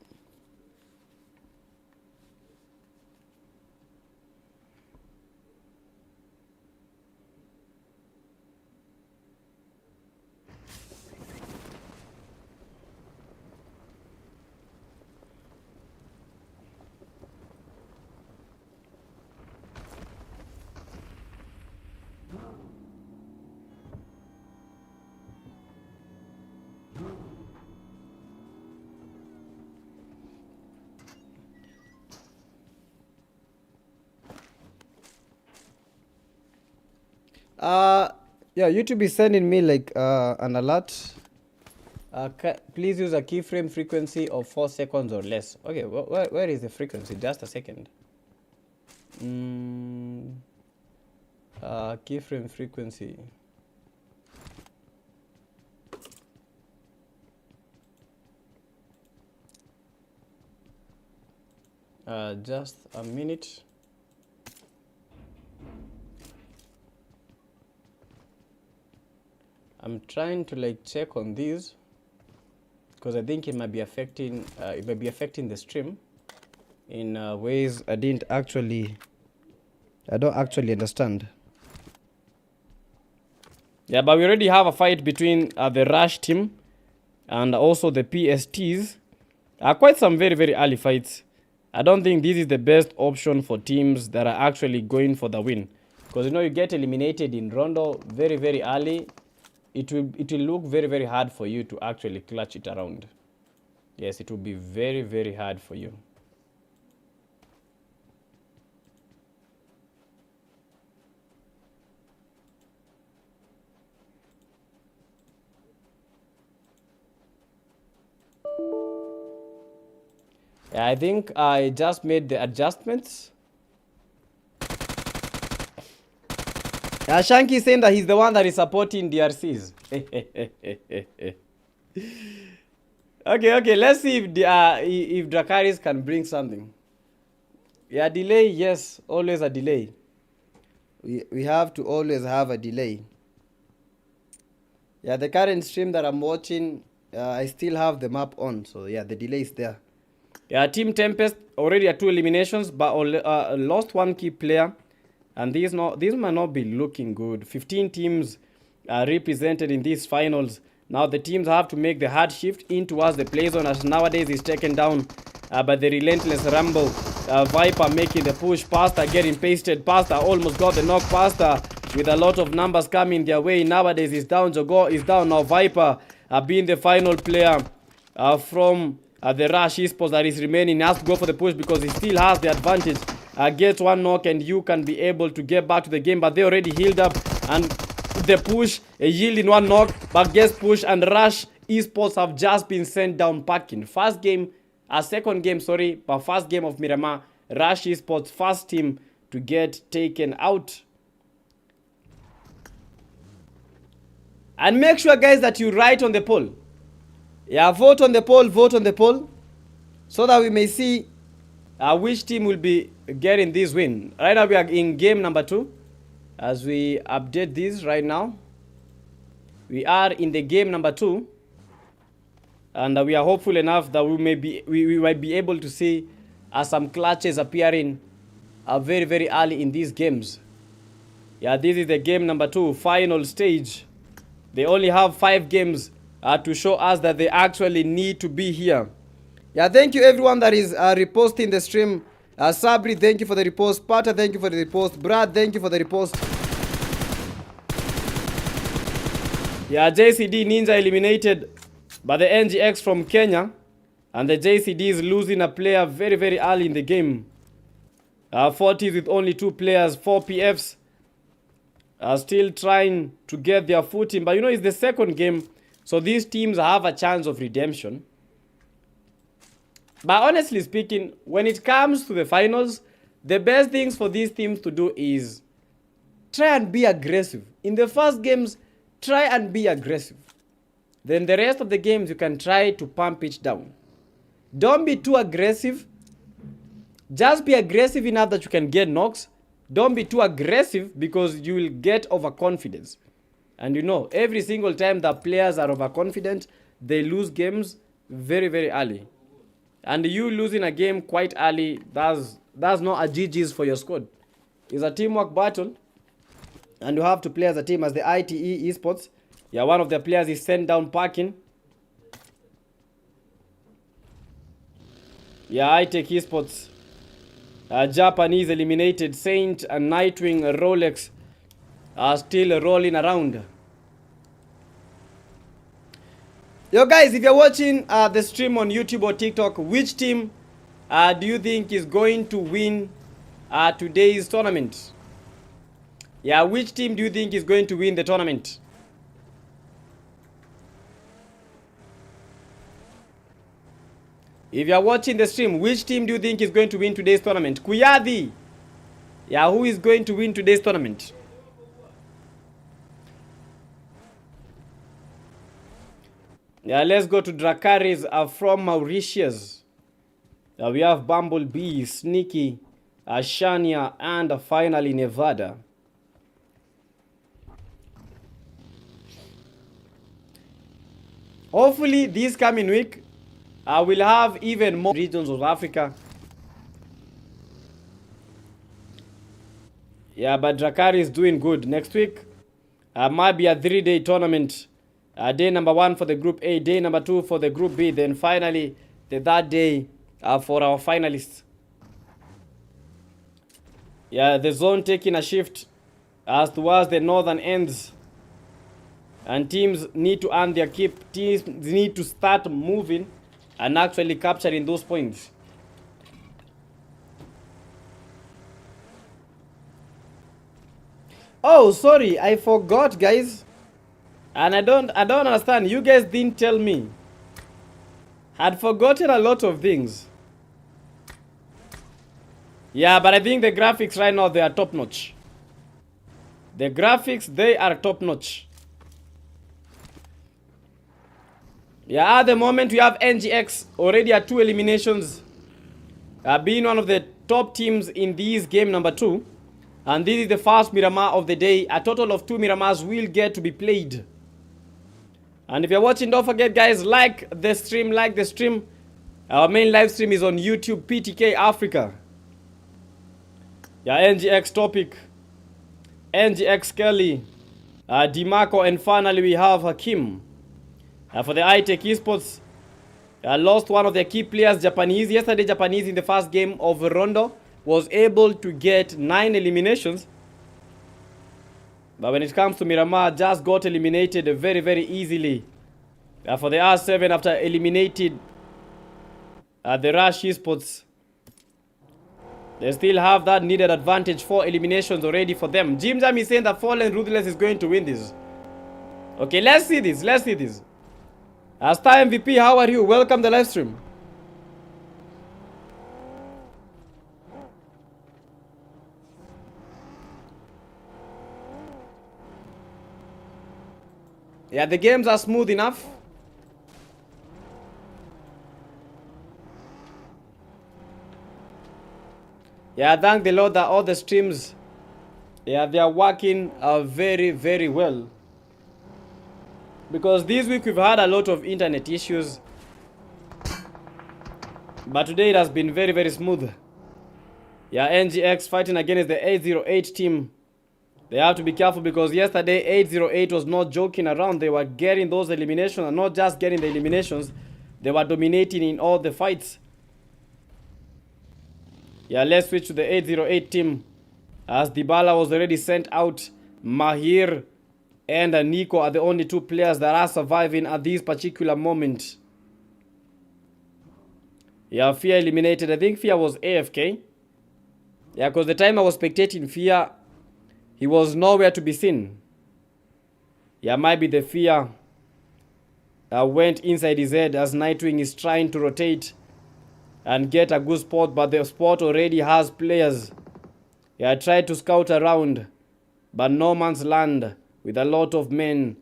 Yeah, YouTube is sending me like an alert. Please use a keyframe frequency of 4 seconds or less. Okay, where is the frequency? Just a second. Keyframe frequency. Just a minute. I'm trying to like check on these because I think it might be affecting the stream in ways I don't actually understand. Yeah, but we already have a fight between the Rush team and also the PSTs. Quite some very, very early fights. I don't think this is the best option for teams that are actually going for the win. Because, you get eliminated in Rondo very, very early. It will look very, very hard for you to actually clutch it around. Yes, it will be very, very hard for you. Yeah, I think I just made the adjustments. Shanky is saying that he's the one that is supporting DRCs. Okay. Let's see if Dracarys can bring something. Yeah, delay. Yes, always a delay. We have to always have a delay. Yeah, the current stream that I'm watching, I still have the map on. So yeah, the delay is there. Yeah, Team Tempest already at 2 eliminations, but lost 1 key player. And these might not be looking good. 15 teams are represented in these finals. Now the teams have to make the hard shift in towards the play zone, as nowadays is taken down by the relentless Rumble. Viper making the push. Pasta getting pasted. Pasta almost got the knock. Pasta with a lot of numbers coming their way. Nowadays is down. Jogo is down. Now Viper being the final player from the Rush Esports that is remaining. He has to go for the push because he still has the advantage. Gets 1 knock and you can be able to get back to the game, but they already healed up, and the push yielding 1 knock, but gets pushed, and Rush Esports have just been sent down packing. Second game, but first game of Miramar, Rush Esports first team to get taken out. And make sure, guys, that you write on the poll. Yeah, vote on the poll, so that we may see which team will be getting this win. Right now we are in game number 2. As we update this right now, we are in the game number 2, and we are hopeful enough that we might be able to see some clutches appearing very, very early in these games. Yeah, this is the game number 2, final stage. They only have 5 games to show us that they actually need to be here. Yeah, thank you everyone that is reposting the stream. Sabri, thank you for the repost. Pata, thank you for the repost. Brad, thank you for the repost. Yeah, JCD Ninja eliminated by the NGX from Kenya. And the JCD is losing a player very, very early in the game. 40s with only 2 players, 4 PFs. Are still trying to get their footing. But it's the second game, so these teams have a chance of redemption. But honestly speaking, when it comes to the finals, the best things for these teams to do is try and be aggressive. In the first games, try and be aggressive. Then the rest of the games, you can try to pump it down. Don't be too aggressive. Just be aggressive enough that you can get knocks. Don't be too aggressive because you will get overconfidence. And every single time that players are overconfident, they lose games very, very early. And you losing a game quite early, that's not a GG's for your squad. It's a teamwork battle. And you have to play as a team, as the ITE Esports. Yeah, one of the players is sent down parking. Yeah, ITech Esports. Japanese eliminated. Saint and Nightwing Rolex are still rolling around. Yo guys, if you're watching the stream on YouTube or TikTok, which team do you think is going to win today's tournament? Yeah, which team do you think is going to win the tournament? If you're watching the stream, which team do you think is going to win today's tournament? Kuyadi! Yeah, who is going to win today's tournament? Yeah, let's go to Dracarys from Mauritius. We have Bumblebee, Sneaky, Shania, and finally Nevada. Hopefully this coming week, we'll have even more regions of Africa. Yeah, but Dracarys is doing good. Next week, Might be a 3-day tournament. Day number 1 for the Group A, day number 2 for the Group B, then finally the third day for our finalists. Yeah, the zone taking a shift as towards the northern ends. And teams need to earn their keep. Teams need to start moving and actually capturing those points. Oh, sorry, I forgot, guys. And I don't understand. You guys didn't tell me. I'd forgotten a lot of things. Yeah, but I think the graphics right now, they are top notch. The graphics, they are top notch. Yeah, at the moment we have NGX already at 2 eliminations. Being one of the top teams in this game number 2. And this is the first Miramar of the day. A total of 2 Miramars will get to be played. And if you're watching, don't forget, guys, like the stream. Our main live stream is on YouTube, PTK Africa. Yeah, NGX Topic, NGX Kelly, DiMarco, and finally we have Hakim. For the iTech Esports, lost one of their key players, Japanese. Yesterday, Japanese in the first game of Rondo was able to get 9 eliminations. But when it comes to Miramar, just got eliminated very, very easily. For the R7 after eliminated the Rush Esports. They still have that needed advantage. 4 eliminations already for them. Jim Jam is saying that Fallen Ruthless is going to win this. Okay, let's see this. Let's see this. Star MVP, how are you? Welcome to the live stream. Yeah, the games are smooth enough. Yeah, thank the Lord that all the streams, yeah, they are working very, very well. Because this week we've had a lot of internet issues. But today it has been very, very smooth. Yeah, NGX fighting against the 808 team. They have to be careful because yesterday 808 was not joking around. They were getting those eliminations, and not just getting the eliminations, they were dominating in all the fights. Yeah, let's switch to the 808 team. As Dybala was already sent out, Mahir and Nico are the only 2 players that are surviving at this particular moment. Yeah, Fia eliminated. I think Fia was AFK. Yeah, because the time I was spectating Fia, he was nowhere to be seen. Yeah, might be the Fia went inside his head as Nightwing is trying to rotate and get a good spot, but the spot already has players. Yeah, I tried to scout around, but no man's land with a lot of men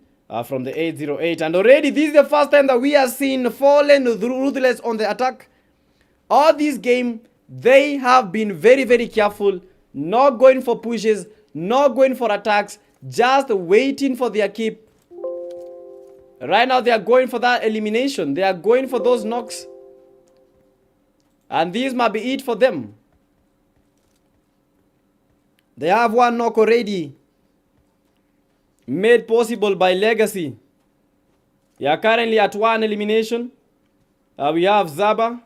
from the 808. And already this is the first time that we are seeing Fallen Ruthless on the attack. All this game, they have been very, very careful, not going for pushes, not going for attacks, just waiting for their keep. Right now they are going for that elimination. They are going for those knocks. And this might be it for them. They have 1 knock already, made possible by Legacy. They are currently at 1 elimination. We have Zaba,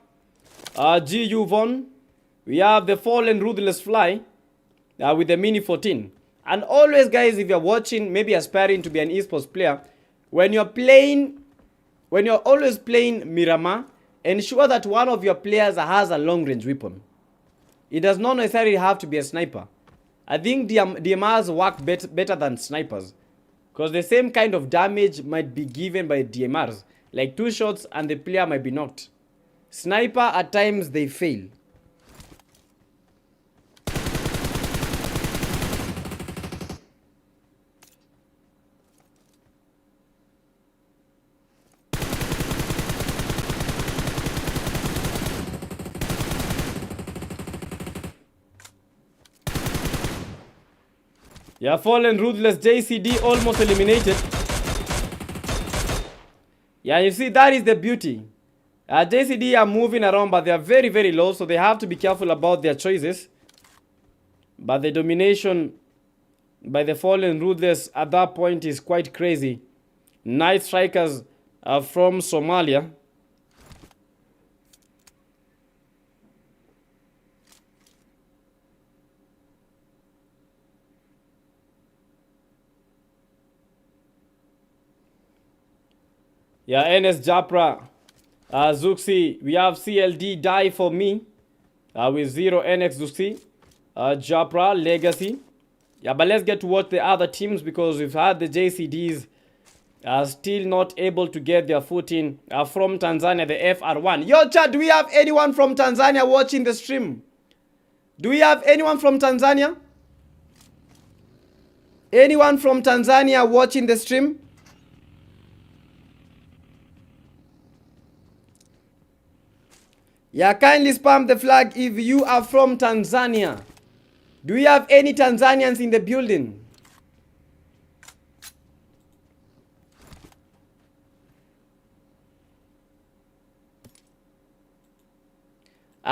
GU Von. We have the Fallen Ruthless Fly with the Mini 14. And always, guys, if you're watching, maybe aspiring to be an esports player, when you're always playing Miramar, ensure that one of your players has a long-range weapon. It does not necessarily have to be a sniper. I think DMRs work better than snipers, because the same kind of damage might be given by DMRs. Like 2 shots and the player might be knocked. Sniper, at times, they fail. Yeah, Fallen Ruthless JCD almost eliminated. Yeah, you see, that is the beauty. JCD are moving around, but they are very, very low, so they have to be careful about their choices. But the domination by the fallen ruthless at that point is quite crazy. Night strikers are from Somalia. Yeah, NS Japra, Zuxi, we have CLD Die For Me with 0 NX Zuxi, Japra, Legacy. Yeah, but let's get to watch the other teams because we've had the JCDs still not able to get their footing from Tanzania, the FR1. Yo, chat, do we have anyone from Tanzania watching the stream? Do we have anyone from Tanzania? Anyone from Tanzania watching the stream? Yeah, kindly spam the flag if you are from Tanzania. Do we have any Tanzanians in the building?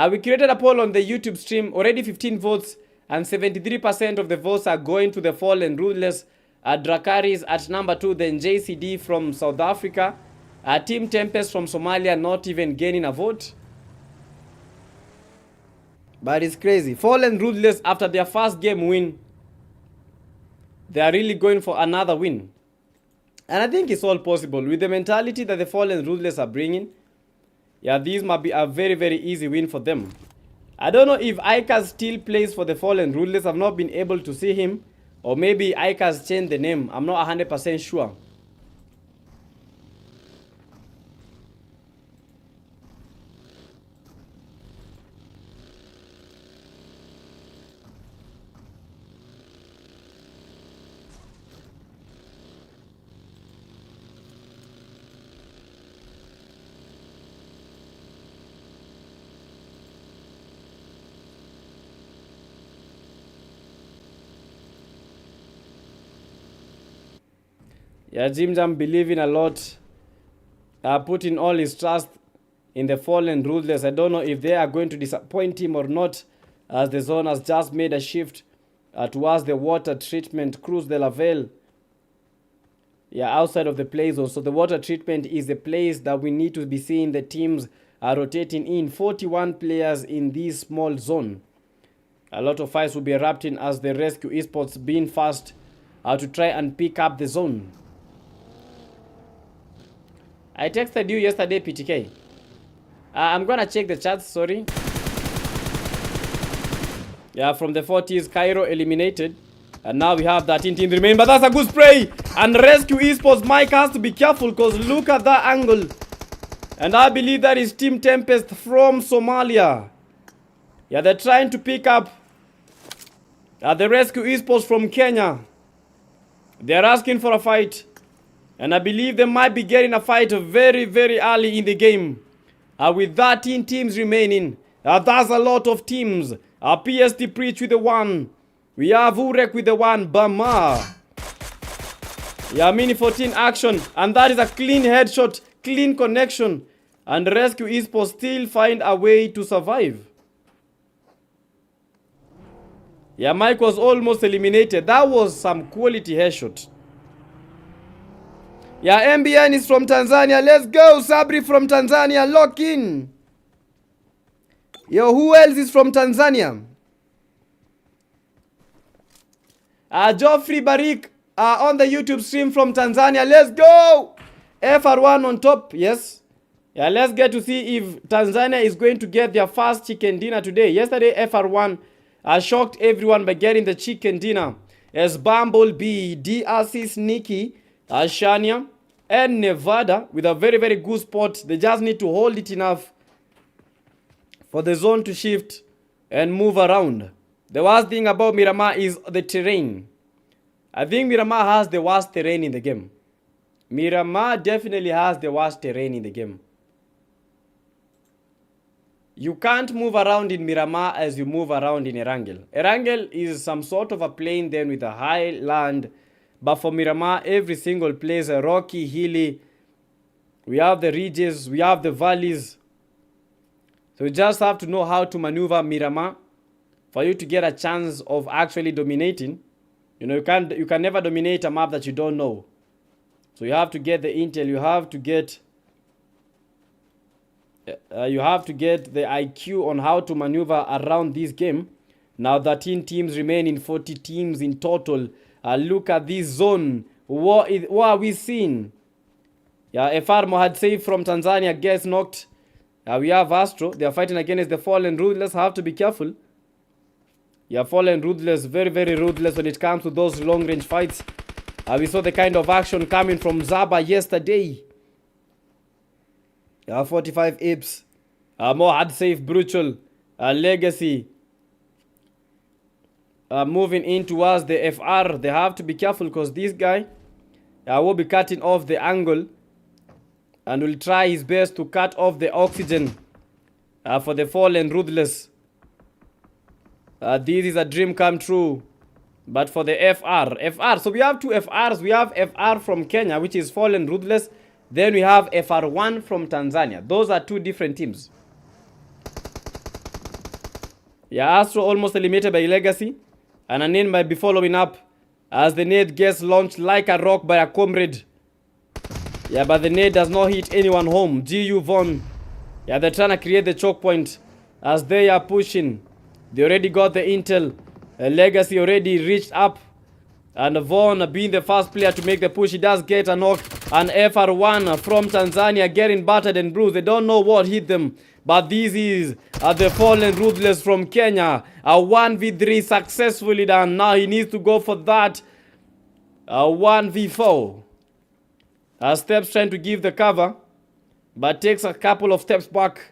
We created a poll on the YouTube stream, already 15 votes, and 73% of the votes are going to the fallen ruthless. Drakaris at number 2, then JCD from South Africa. Team Tempest from Somalia not even gaining a vote. But it's crazy. Fallen ruthless, after their first game win, they are really going for another win. And I think it's all possible. With the mentality that the fallen ruthless are bringing, yeah, these might be a very, very easy win for them. I don't know if Ika still plays for the fallen ruthless. I've not been able to see him. Or maybe Ika's changed the name. I'm not 100% sure. Yeah, Jim Jam believing a lot, putting all his trust in the fallen ruthless. I don't know if they are going to disappoint him or not, as the zone has just made a shift towards the water treatment, Cruz de la Velle. Yeah, outside of the play zone. So the water treatment is the place that we need to be seeing the teams are rotating in. 41 players in this small zone. A lot of fights will be erupting as the rescue esports being fast to try and pick up the zone. I texted you yesterday, PTK. I'm gonna check the chats, sorry. Yeah, from the 40s, Cairo eliminated. And now we have 13 teams remain. But that's a good spray. And rescue esports, Mike has to be careful because look at that angle. And I believe that is Team Tempest from Somalia. Yeah, they're trying to pick up the rescue esports from Kenya. They're asking for a fight. And I believe they might be getting a fight very, very early in the game. With 13 teams remaining. That's a lot of teams. PST Preach with the 1. We have Urek with the 1. Bama. Yeah, Mini 14 action. And that is a clean headshot. Clean connection. And Rescue Esports still find a way to survive. Yeah, Mike was almost eliminated. That was some quality headshot. Yeah, MBN is from Tanzania. Let's go. Sabri from Tanzania. Lock in. Yo, who else is from Tanzania? Geoffrey Barik on the YouTube stream from Tanzania. Let's go. FR1 on top. Yes. Yeah, let's get to see if Tanzania is going to get their first chicken dinner today. Yesterday, FR1 shocked everyone by getting the chicken dinner. As Bumblebee, DRC Sneaky, Shania, and Nevada with a very, very good spot. They just need to hold it enough for the zone to shift and move around. The worst thing about Miramar is the terrain. I think Miramar has the worst terrain in the game. Miramar definitely has the worst terrain in the game. You can't move around in Miramar as you move around in Erangel. Erangel is some sort of a plain then with a high land. But for Miramar, every single place, a rocky, hilly. We have the ridges, we have the valleys. So you just have to know how to maneuver Miramar for you to get a chance of actually dominating. You know, you can never dominate a map that you don't know. So you have to get the intel, you have to get the IQ on how to maneuver around this game. Now 13 teams remain in 40 teams in total. Look at this zone. What are we seeing? Yeah, FR Mohad Saif from Tanzania gets knocked. We have Astro. They are fighting against the Fallen Ruthless. Have to be careful. Yeah, Fallen Ruthless, very, very ruthless when it comes to those long-range fights. We saw the kind of action coming from Zaba yesterday. 45 Ips. Mohad Saif, Brutal. Legacy. Moving in towards the FR. They have to be careful because this guy will be cutting off the angle and will try his best to cut off the oxygen for the Fallen Ruthless. This is a dream come true. But for the FR, so we have two FRs. We have FR from Kenya, which is Fallen Ruthless. Then we have FR1 from Tanzania. Those are two different teams. Yeah, Astro almost eliminated by Legacy. And a nade might be following up as the nade gets launched like a rock by a comrade. Yeah, but the nade does not hit anyone home. GU Von. Yeah, they're trying to create the choke point as they are pushing. They already got the intel. Legacy already reached up. And Von being the first player to make the push, he does get a knock. And FR1 from Tanzania getting battered and bruised. They don't know what hit them. But this is the Fallen Ruthless from Kenya. A 1v3 successfully done. Now he needs to go for that 1v4. Steps trying to give the cover. But takes a couple of steps back.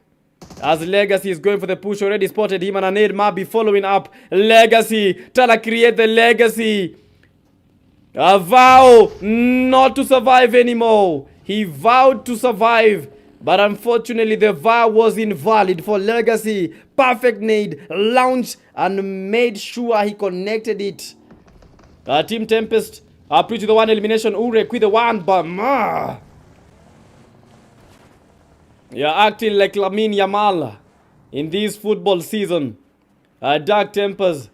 As Legacy is going for the push. Already spotted him and a nade might be following up. Legacy trying to create the legacy. A vow not to survive anymore. He vowed to survive. But unfortunately, the vow was invalid for Legacy. Perfect nade, launched and made sure he connected it. Team Tempest pre to the one elimination. Urek with the one, but yeah, acting like Lamine Yamal in this football season. Dark Tempers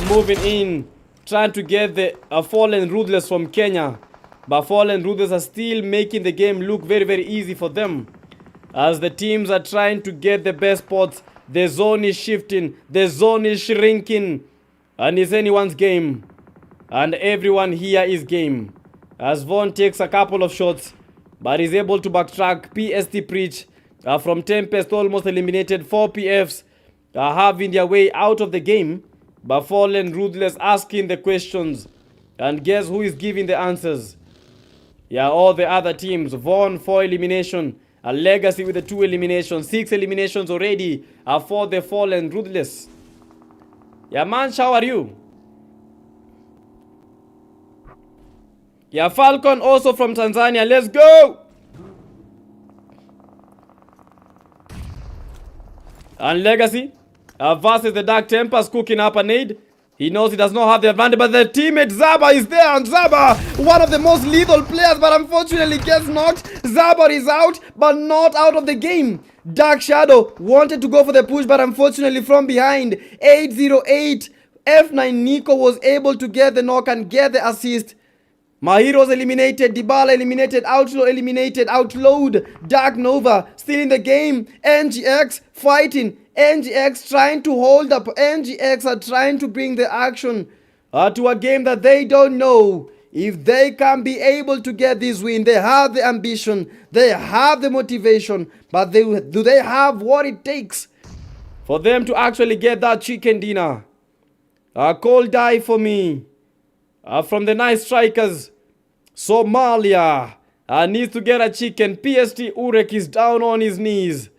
moving in, trying to get the Fallen Ruthless from Kenya. But Fallen Ruthless are still making the game look very, very easy for them. As the teams are trying to get the best spots, the zone is shifting, the zone is shrinking, and it's anyone's game. And everyone here is game. As Von takes a couple of shots, but is able to backtrack. PST Preach from Tempest almost eliminated. 4 PFs are having their way out of the game. But Fallen Ruthless asking the questions. And guess who is giving the answers? Yeah, all the other teams. Von 4 elimination. A Legacy with the 2 eliminations. 6 eliminations already for the Fallen Ruthless. Yeah, man, how are you? Yeah, Falcon also from Tanzania. Let's go! And Legacy versus the Dark Tempers, cooking up a nade. He knows he does not have the advantage, but the teammate Zaba is there, and Zaba, one of the most lethal players, but unfortunately gets knocked. Zaba is out, but not out of the game. Dark Shadow wanted to go for the push, but unfortunately from behind, 808, F9 Nico was able to get the knock and get the assist. Mahiro's eliminated, Dybala eliminated, Outlaw eliminated, Outlawed, Dark Nova still in the game, NGX fighting, NGX trying to hold up, NGX are trying to bring the action to a game that they don't know. If they can be able to get this win, they have the ambition, they have the motivation, but do they have what it takes for them to actually get that chicken dinner? A cold die for me from the nice strikers. Somalia needs to get a chicken. PST Urek is down on his knees.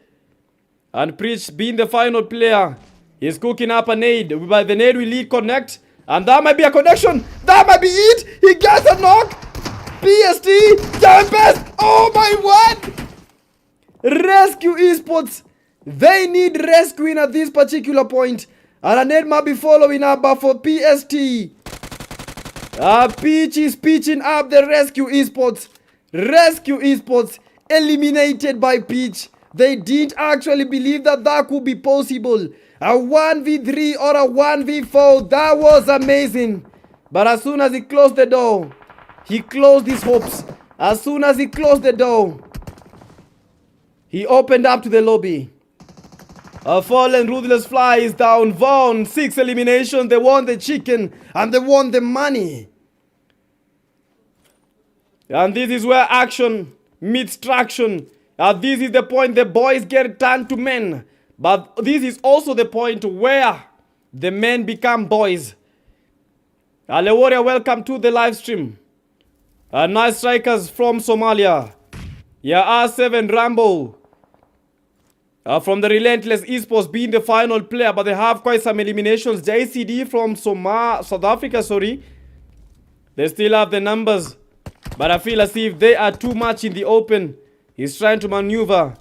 And Preach being the final player, he's cooking up a nade. By the nade will lead connect. And that might be a connection. That might be it. He gets a knock. PST Tempest. Oh my word. Rescue Esports. They need rescuing at this particular point. And a nade might be following up, but for PST, Peach is pitching up the Rescue Esports. Rescue Esports eliminated by Peach. They didn't actually believe that that could be possible. A 1v3 or a 1v4. That was amazing. But as soon as he closed the door, he closed his hopes. As soon as he closed the door, he opened up to the lobby. A fallen ruthless fly is down. Vaughn, 6 eliminations. They won the chicken and they won the money. And this is where action meets traction. This is the point the boys get turned to men. But this is also the point where the men become boys. Ale Warrior, welcome to the live stream. Nice strikers from Somalia. Yeah, R7 Rambo. From the Relentless Esports being the final player, but they have quite some eliminations. JCD from South Africa, sorry. They still have the numbers, but I feel as if they are too much in the open. He's trying to maneuver.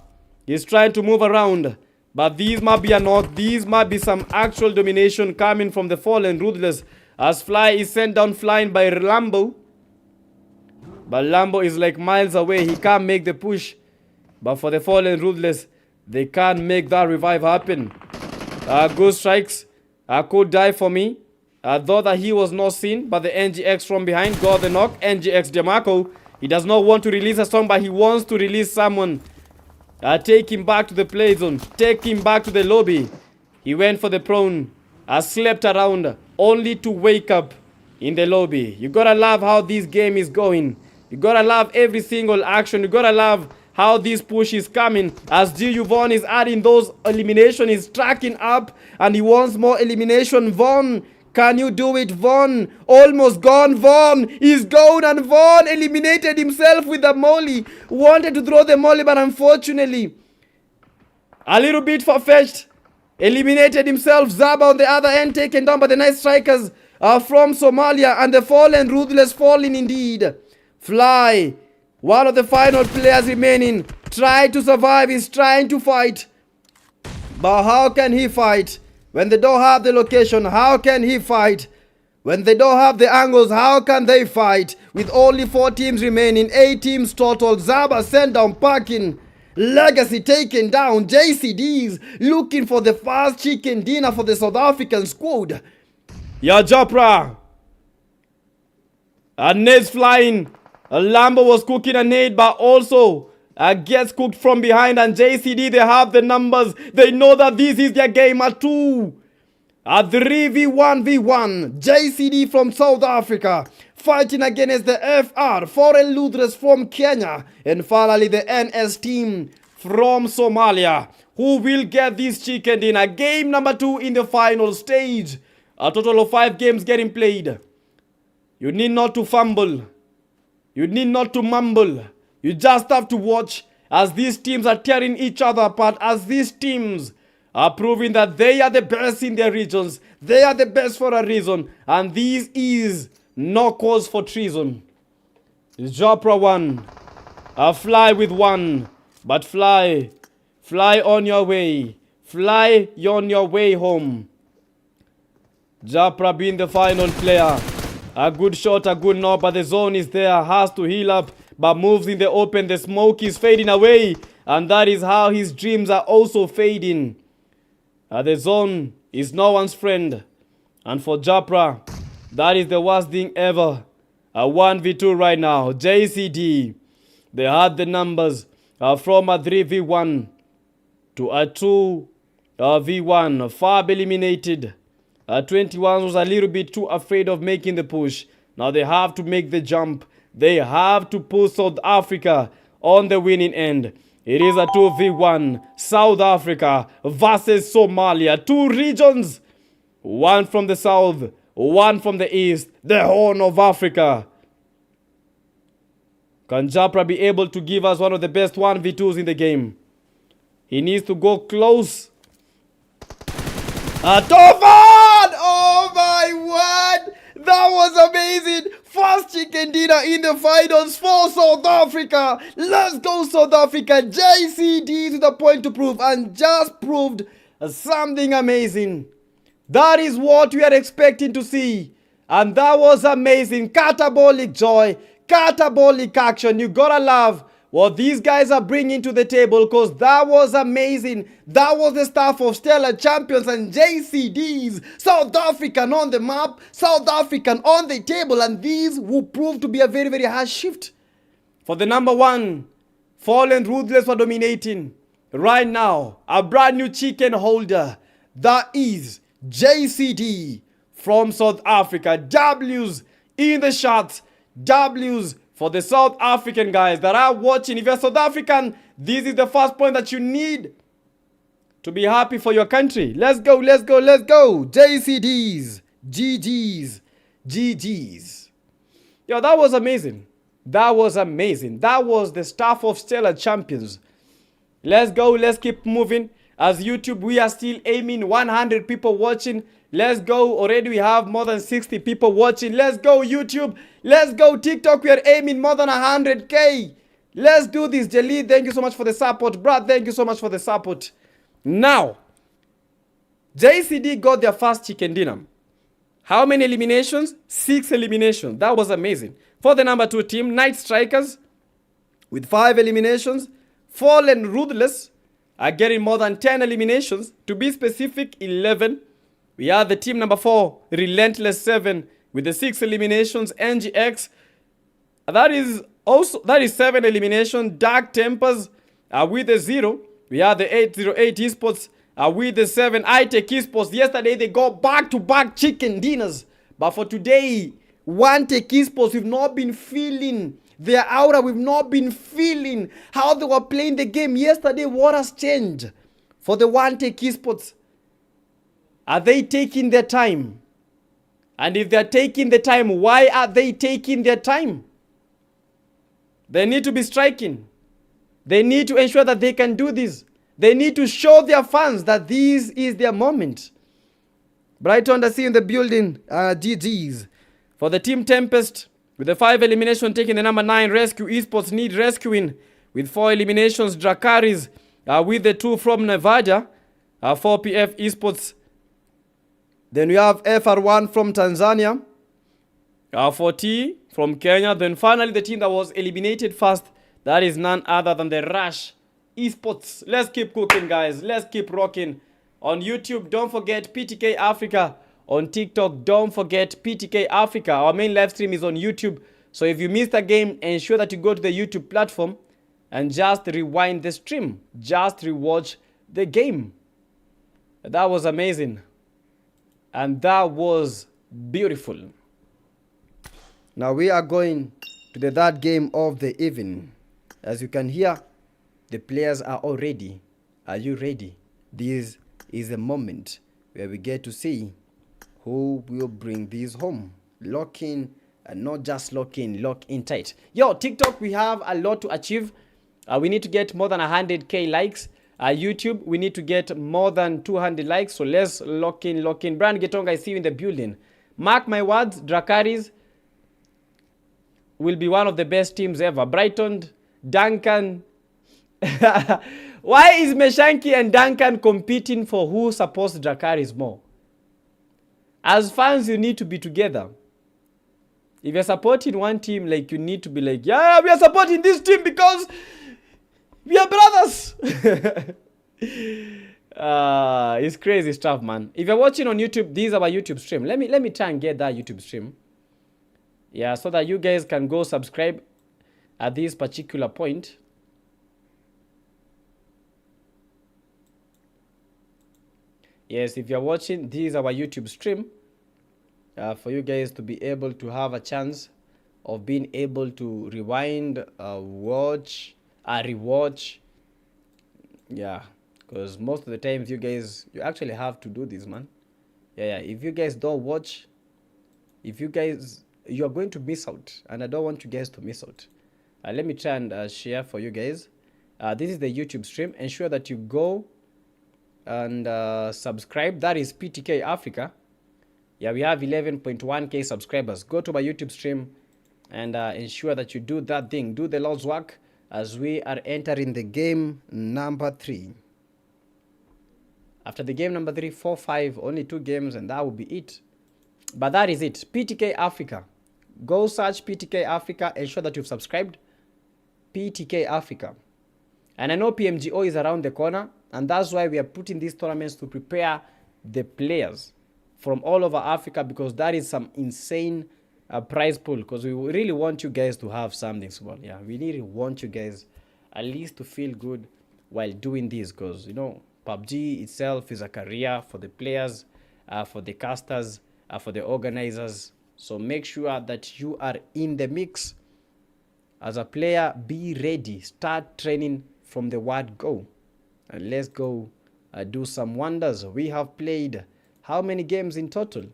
He's trying to move around. But these might be not. These might be some actual domination coming from the fallen ruthless. As Fly is sent down flying by Lambo. But Lambo is like miles away. He can't make the push. But for the fallen ruthless, they can't make that revive happen. Good strikes. Could die for me. I thought that he was not seen, but the NGX from behind got the knock. NGX Demarco. He does not want to release a song, but he wants to release someone. Take him back to the play zone. Take him back to the lobby. He went for the prone. Slept around only to wake up in the lobby. You gotta love how this game is going. You gotta love every single action. You gotta love how this push is coming. As GU Vaughn is adding those eliminations, he's tracking up and he wants more elimination. Vaughn, can you do it, Vaughn? Almost gone. Vaughn is gone, and Vaughn eliminated himself with the molly. Wanted to throw the molly, but unfortunately, a little bit far-fetched. Eliminated himself. Zaba on the other end, taken down by the nice strikers from Somalia, and the fallen ruthless falling indeed. Fly, one of the final players remaining, try to survive. He's trying to fight, but how can he fight when they don't have the location? How can he fight when they don't have the angles? How can they fight with only 4 teams remaining? 8 teams total. Zaba sent down Parkin. Legacy taken down. JCDs looking for the first chicken dinner for the South African squad. Yeah, Japra. A nades flying. A Lambo was cooking a nade, but also gets cooked from behind. And JCD, they have the numbers. They know that this is their game at 2. A 3v1v1. JCD from South Africa fighting against the FR, Foreign Luthers from Kenya, and finally the NS team from Somalia, who will get this chicken dinner. Game number 2 in the final stage. A total of 5 games getting played. You need not to fumble. You need not to mumble. You just have to watch as these teams are tearing each other apart, as these teams are proving that they are the best in their regions. They are the best for a reason, and this is no cause for treason. Jopra 1. A Fly with 1. But Fly on your way. Fly on your way home. Japra being the final player. A good shot, a good knock, but the zone is there. Has to heal up, but moves in the open. The smoke is fading away, and that is how his dreams are also fading. The zone is no one's friend. And for Japra, that is the worst thing ever. A 1v2 right now. JCD, they had the numbers from a 3v1 to a 2v1. Fab eliminated. 21 was a little bit too afraid of making the push. Now they have to make the jump. They have to push South Africa on the winning end. It is a 2v1. South Africa versus Somalia. 2 regions. One from the south, one from the east. The Horn of Africa. Can Japra be able to give us one of the best 1v2s in the game? He needs to go close. Tofan! Oh my word! That was amazing! First chicken dinner in the finals for South Africa. Let's go South Africa. JCD to the point to prove, and just proved something amazing. That is what we are expecting to see. And that was amazing. Catabolic joy. Catabolic action. You gotta love what these guys are bringing to the table, because that was amazing. That was the stuff of Stellar Champions and JCDs. South African on the map, South African on the table, and these will prove to be a very, very hard shift for the number one. Fallen Ruthless for dominating. Right now, a brand new chicken holder. That is JCD from South Africa. W's in the shots. W's for the South African guys that are watching. If you're South African, this is the first point that you need to be happy for your country. Let's go, let's go, let's go. JCDs, GGs, GGs. Yo, that was amazing. That was amazing. That was the stuff of Stellar Champions. Let's go. Let's keep moving. As YouTube, we are still aiming 100 people watching. Let's go. Already we have more than 60 people watching. Let's go, YouTube. Let's go, TikTok. We are aiming more than 100K. Let's do this. Jelly, thank you so much for the support. Brad, thank you so much for the support. Now, JCD got their first chicken dinner. How many eliminations? 6 eliminations. That was amazing. For the number 2 team, Night Strikers with 5 eliminations. Fallen Ruthless are getting more than 10 eliminations. To be specific, 11. We have the team number 4, Relentless 7 with the 6 eliminations. NGX, that is 7 eliminations. Dark Tempers with the 0. We have the 808 Esports with the 7. iTech Esports. Yesterday they got back-to-back chicken dinners. But for today, One Tech Esports, we've not been feeling their aura. We've not been feeling how they were playing the game yesterday. What has changed for the One Tech Esports? Are they taking their time? And if they're taking the time, why are they taking their time? They need to be striking. They need to ensure that they can do this. They need to show their fans that this is their moment. Brighton, I see in the building. GGs. For the team Tempest, with the 5 elimination taking the number 9, Rescue Esports need rescuing with 4 eliminations. Drakaris with the 2 from Nevada, 4PF Esports. Then we have FR1 from Tanzania, 4T from Kenya. Then finally the team that was eliminated first, that is none other than the Rush Esports. Let's keep cooking, guys. Let's keep rocking. On YouTube, don't forget PTK Africa. On TikTok, don't forget PTK Africa. Our main live stream is on YouTube. So if you missed a game, ensure that you go to the YouTube platform and just rewind the stream. Just rewatch the game. That was amazing. And that was beautiful. Now we are going to the third game of the evening. As you can hear, the players are all ready. Are you ready? This is a moment where we get to see who will bring this home. Lock in, and not just lock in tight. Yo, TikTok, we have a lot to achieve. We need to get more than 100K likes. YouTube, we need to get more than 200 likes. So let's lock in. Brand Getonga, I see you in the building. Mark my words, Drakaris will be one of the best teams ever. Brighton, Duncan. Why is Meshanki and Duncan competing for who supports Drakaris more? As fans, you need to be together. If you're supporting one team, like, you need to be like, yeah, we are supporting this team because we are brothers. It's crazy stuff, man. If you're watching on YouTube, this is our YouTube stream. Let me try and get that YouTube stream. Yeah, so that you guys can go subscribe at this particular point. Yes, if you're watching, this is our YouTube stream. For you guys to be able to have a chance of being able to rewind, watch, rewatch. Yeah, because most of the times you actually have to do this, man. Yeah, if you guys don't watch, you're going to miss out, and I don't want you guys to miss out. Let me try and share for you guys. This is the YouTube stream. Ensure that you go and subscribe. That is PTK Africa. Yeah, we have 11.1K subscribers. Go to my YouTube stream and ensure that you do that thing. Do the Lord's work as we are entering the game number 3. After the game number 3, 4, 5, only 2 games, and that will be it. But that is it. PTK Africa. Go search PTK Africa. Ensure that you've subscribed. PTK Africa. And I know PMGO is around the corner, and that's why we are putting these tournaments to prepare the players from all over Africa, because that is some insane prize pool, because we really want you guys to have something small. Yeah, we really want you guys at least to feel good while doing this, because, you know, PUBG itself is a career for the players, for the casters, for the organizers. So make sure that you are in the mix. As a player, be ready. Start training from the word go. And let's go do some wonders. We have played how many games in total?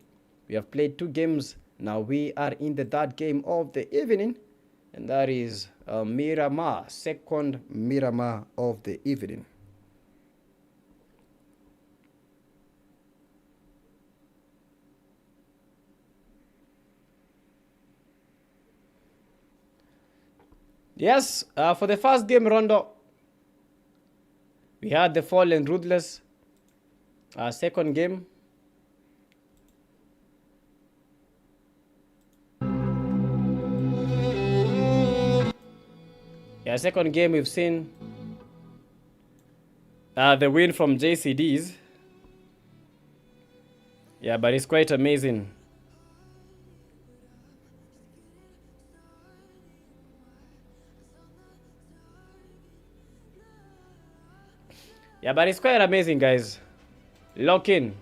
We have played 2 games. Now we are in the 3rd game of the evening. And that is Miramar. 2nd Miramar of the evening. Yes, for the first game, Rondo, we had the Fall and Ruthless. Second game, second game we've seen the win from JCDs. Yeah, but it's quite amazing. Yeah, but it's quite amazing, guys. Lock in.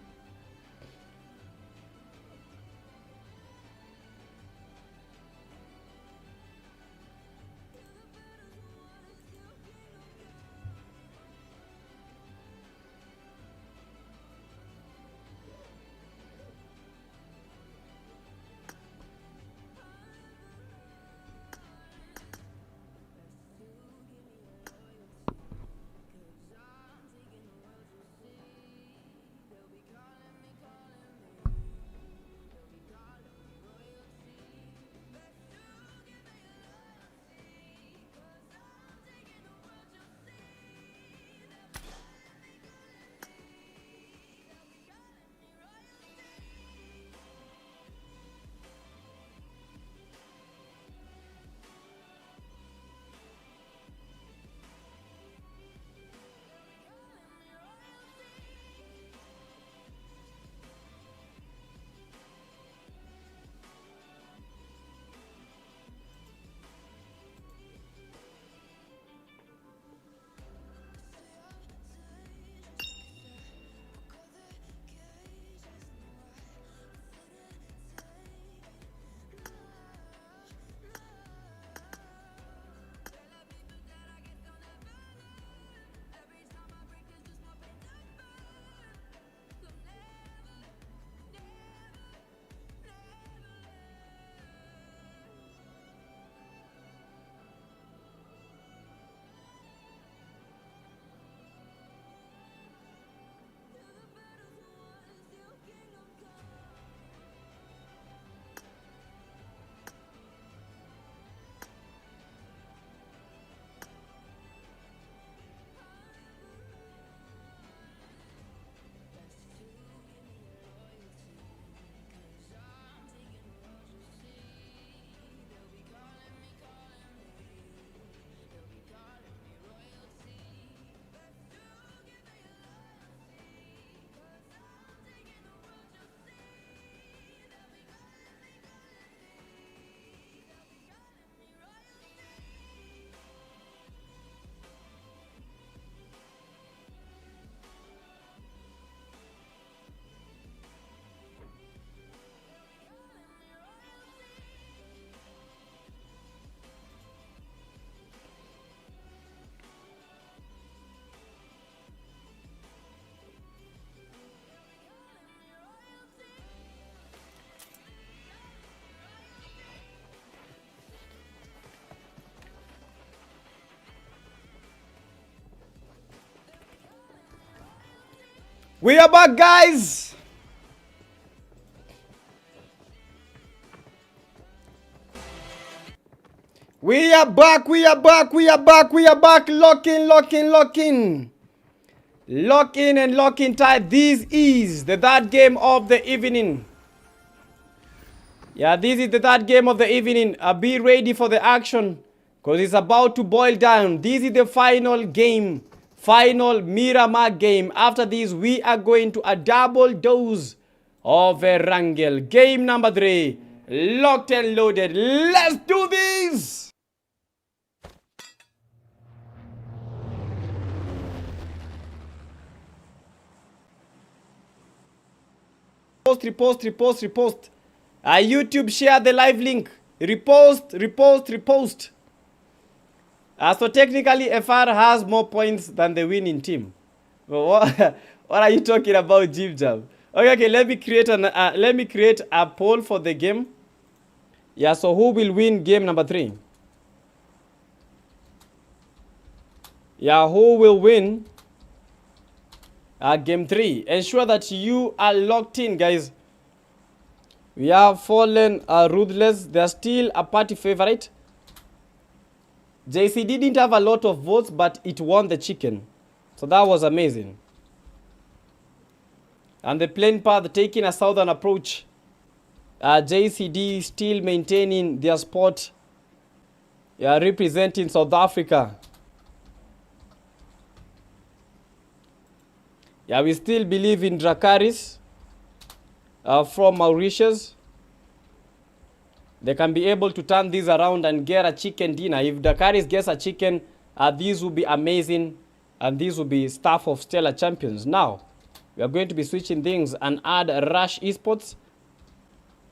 We are back, guys. We are back. Lock in. Lock in and lock in tight. This is the 3rd game of the evening. Yeah, this is the 3rd game of the evening. Be ready for the action. Because it's about to boil down. This is the final game. Final Miramar game. After this, we are going to a double dose of a wrangle. Game number 3. Locked and loaded. Let's do this! Repost. YouTube, share the live link. Repost. So technically, FR has more points than the winning team. But what are you talking about, Jib Jab? Okay. Let me create a poll for the game. Yeah. So who will win game number 3? Yeah. Who will win game 3? Ensure that you are locked in, guys. We have Fallen Ruthless. They're still a party favorite. JC didn't have a lot of votes, but it won the chicken. So that was amazing. And the plain path taking a southern approach. JCD still maintaining their spot. Representing South Africa. We still believe in Dracaris from Mauritius. They can be able to turn this around and get a chicken dinner. If Dracaris gets a chicken, these will be amazing. And these will be staff of Stellar Champions. Now, we are going to be switching things and add Rush Esports.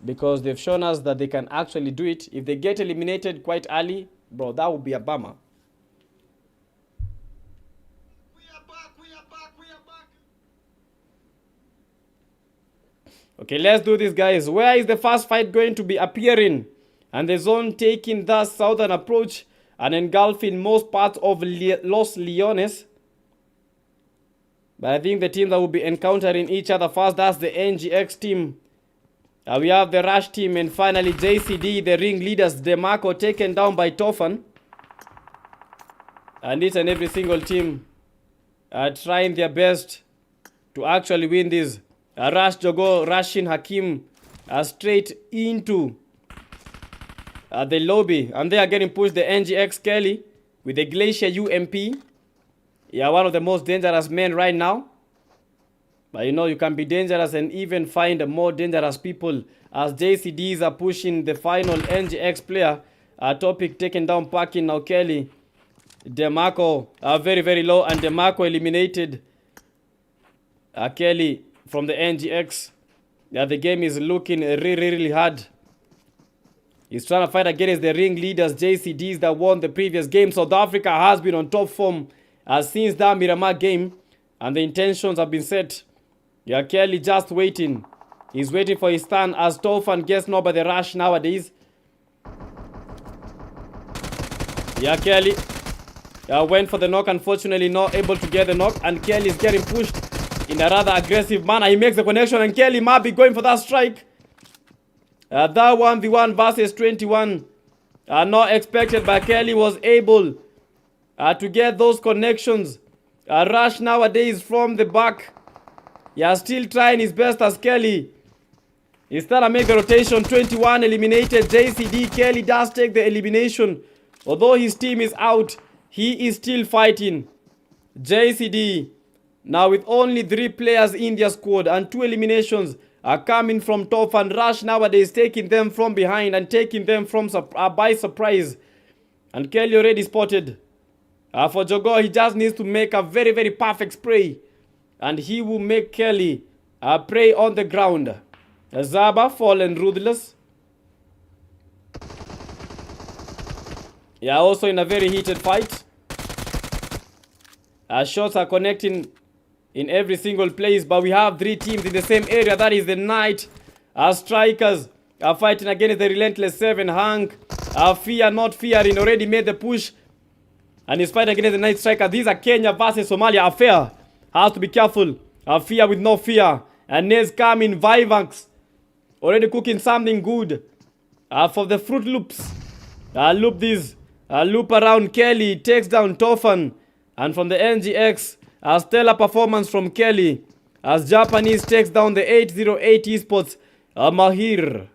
Because they've shown us that they can actually do it. If they get eliminated quite early, bro, that would be a bummer. Okay, let's do this, guys. Where is the first fight going to be appearing? And the zone taking the southern approach and engulfing most parts of Los Leones. But I think the team that will be encountering each other first, that's the NGX team. We have the Rush team, and finally JCD, the ring leaders, DeMarco, taken down by Tofan. And each and every single team are trying their best to actually win this. Rush Jogo, Rashin Hakim straight into the lobby. And they are getting pushed, the NGX Kelly with the Glacier UMP. One of the most dangerous men right now. But you know, you can be dangerous and even find more dangerous people as JCDs are pushing the final NGX player. Topic taken down, parking now Kelly. DeMarco very, very low, and DeMarco eliminated Kelly from the NGX. The game is looking really hard. He's trying to fight against the ring leaders, JCDs, that won the previous game. South Africa has been on top form since that Miramar game, and the intentions have been set. Kelly just waiting. He's waiting for his turn as Tofan gets knocked by the Rush nowadays. Kelly went for the knock, unfortunately not able to get the knock, and Kelly is getting pushed in a rather aggressive manner. He makes the connection, and Kelly might be going for that strike. That 1v1 versus 21. Not expected, but Kelly was able to get those connections. Rush nowadays from the back. Still trying his best as Kelly. He's trying to make the rotation. 21 eliminated. JCD. Kelly does take the elimination. Although his team is out, he is still fighting. JCD. Now with only 3 players in their squad and 2 eliminations are coming from top, and Rush nowadays taking them from behind and taking them from by surprise. And Kelly already spotted. For Jogo, he just needs to make a very perfect spray, and he will make Kelly prey on the ground. Zaba, Fallen Ruthless. Also in a very heated fight. Shots are connecting in every single place, but we have 3 teams in the same area. That is the Knight. Strikers are fighting against the Relentless 7. Hank, Fear not fearing, already made the push, and he's fighting against the Night Striker. These are Kenya versus Somalia. Affair has to be careful. Fear with no fear. And Nez coming, Vivax already cooking something good for the Fruit Loops. Loop this. Loop around. Kelly takes down Tofan. And from the NGX, a stellar performance from Kelly as Japanese takes down the 808 Esports Mahir.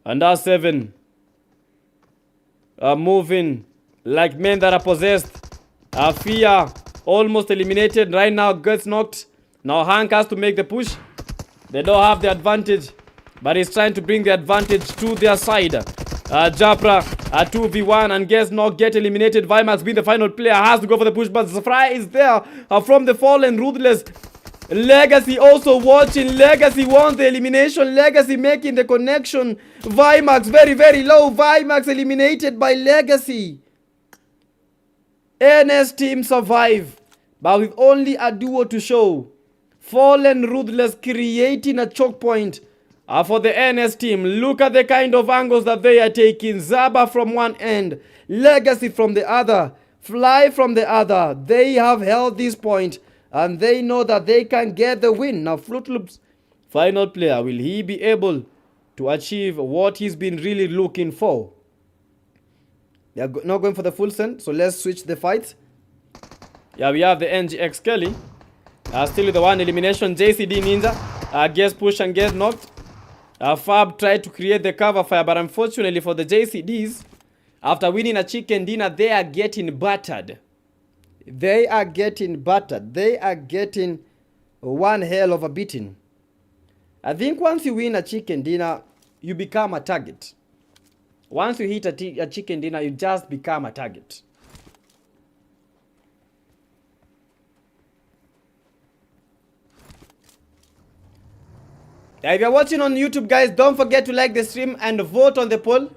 And R7. moving like men that are possessed. Fear almost eliminated. Right now gets knocked. Now Hank has to make the push. They don't have the advantage, but he's trying to bring the advantage to their side. Japra 2v1 and gets knocked, get eliminated. Vimax being the final player has to go for the push, but Zafrai is there from the fallen ruthless. Legacy also watching. Legacy wants the elimination. Legacy making the connection. Vimax very, very low. Vimax eliminated by Legacy. NS team survive, but with only a duo to show. Fallen Ruthless creating a choke point for the NS team. Look at the kind of angles that they are taking. Zaba from one end, Legacy from the other, Fly from the other. They have held this point and they know that they can get the win. Now Fruit Loops, final player, will he be able to achieve what he's been really looking for? They are not going for the full send, so let's switch the fight. Yeah, we have the NGX Kelly. Still with the one elimination. JCD Ninja gets pushed and gets knocked. Fab tried to create the cover fire, but unfortunately for the JCDs, after winning a chicken dinner, they are getting battered. They are getting battered. They are getting one hell of a beating. I think once you win a chicken dinner, you become a target. Once you hit a chicken dinner, you just become a target. If you're watching on YouTube, guys, don't forget to like the stream and vote on the poll.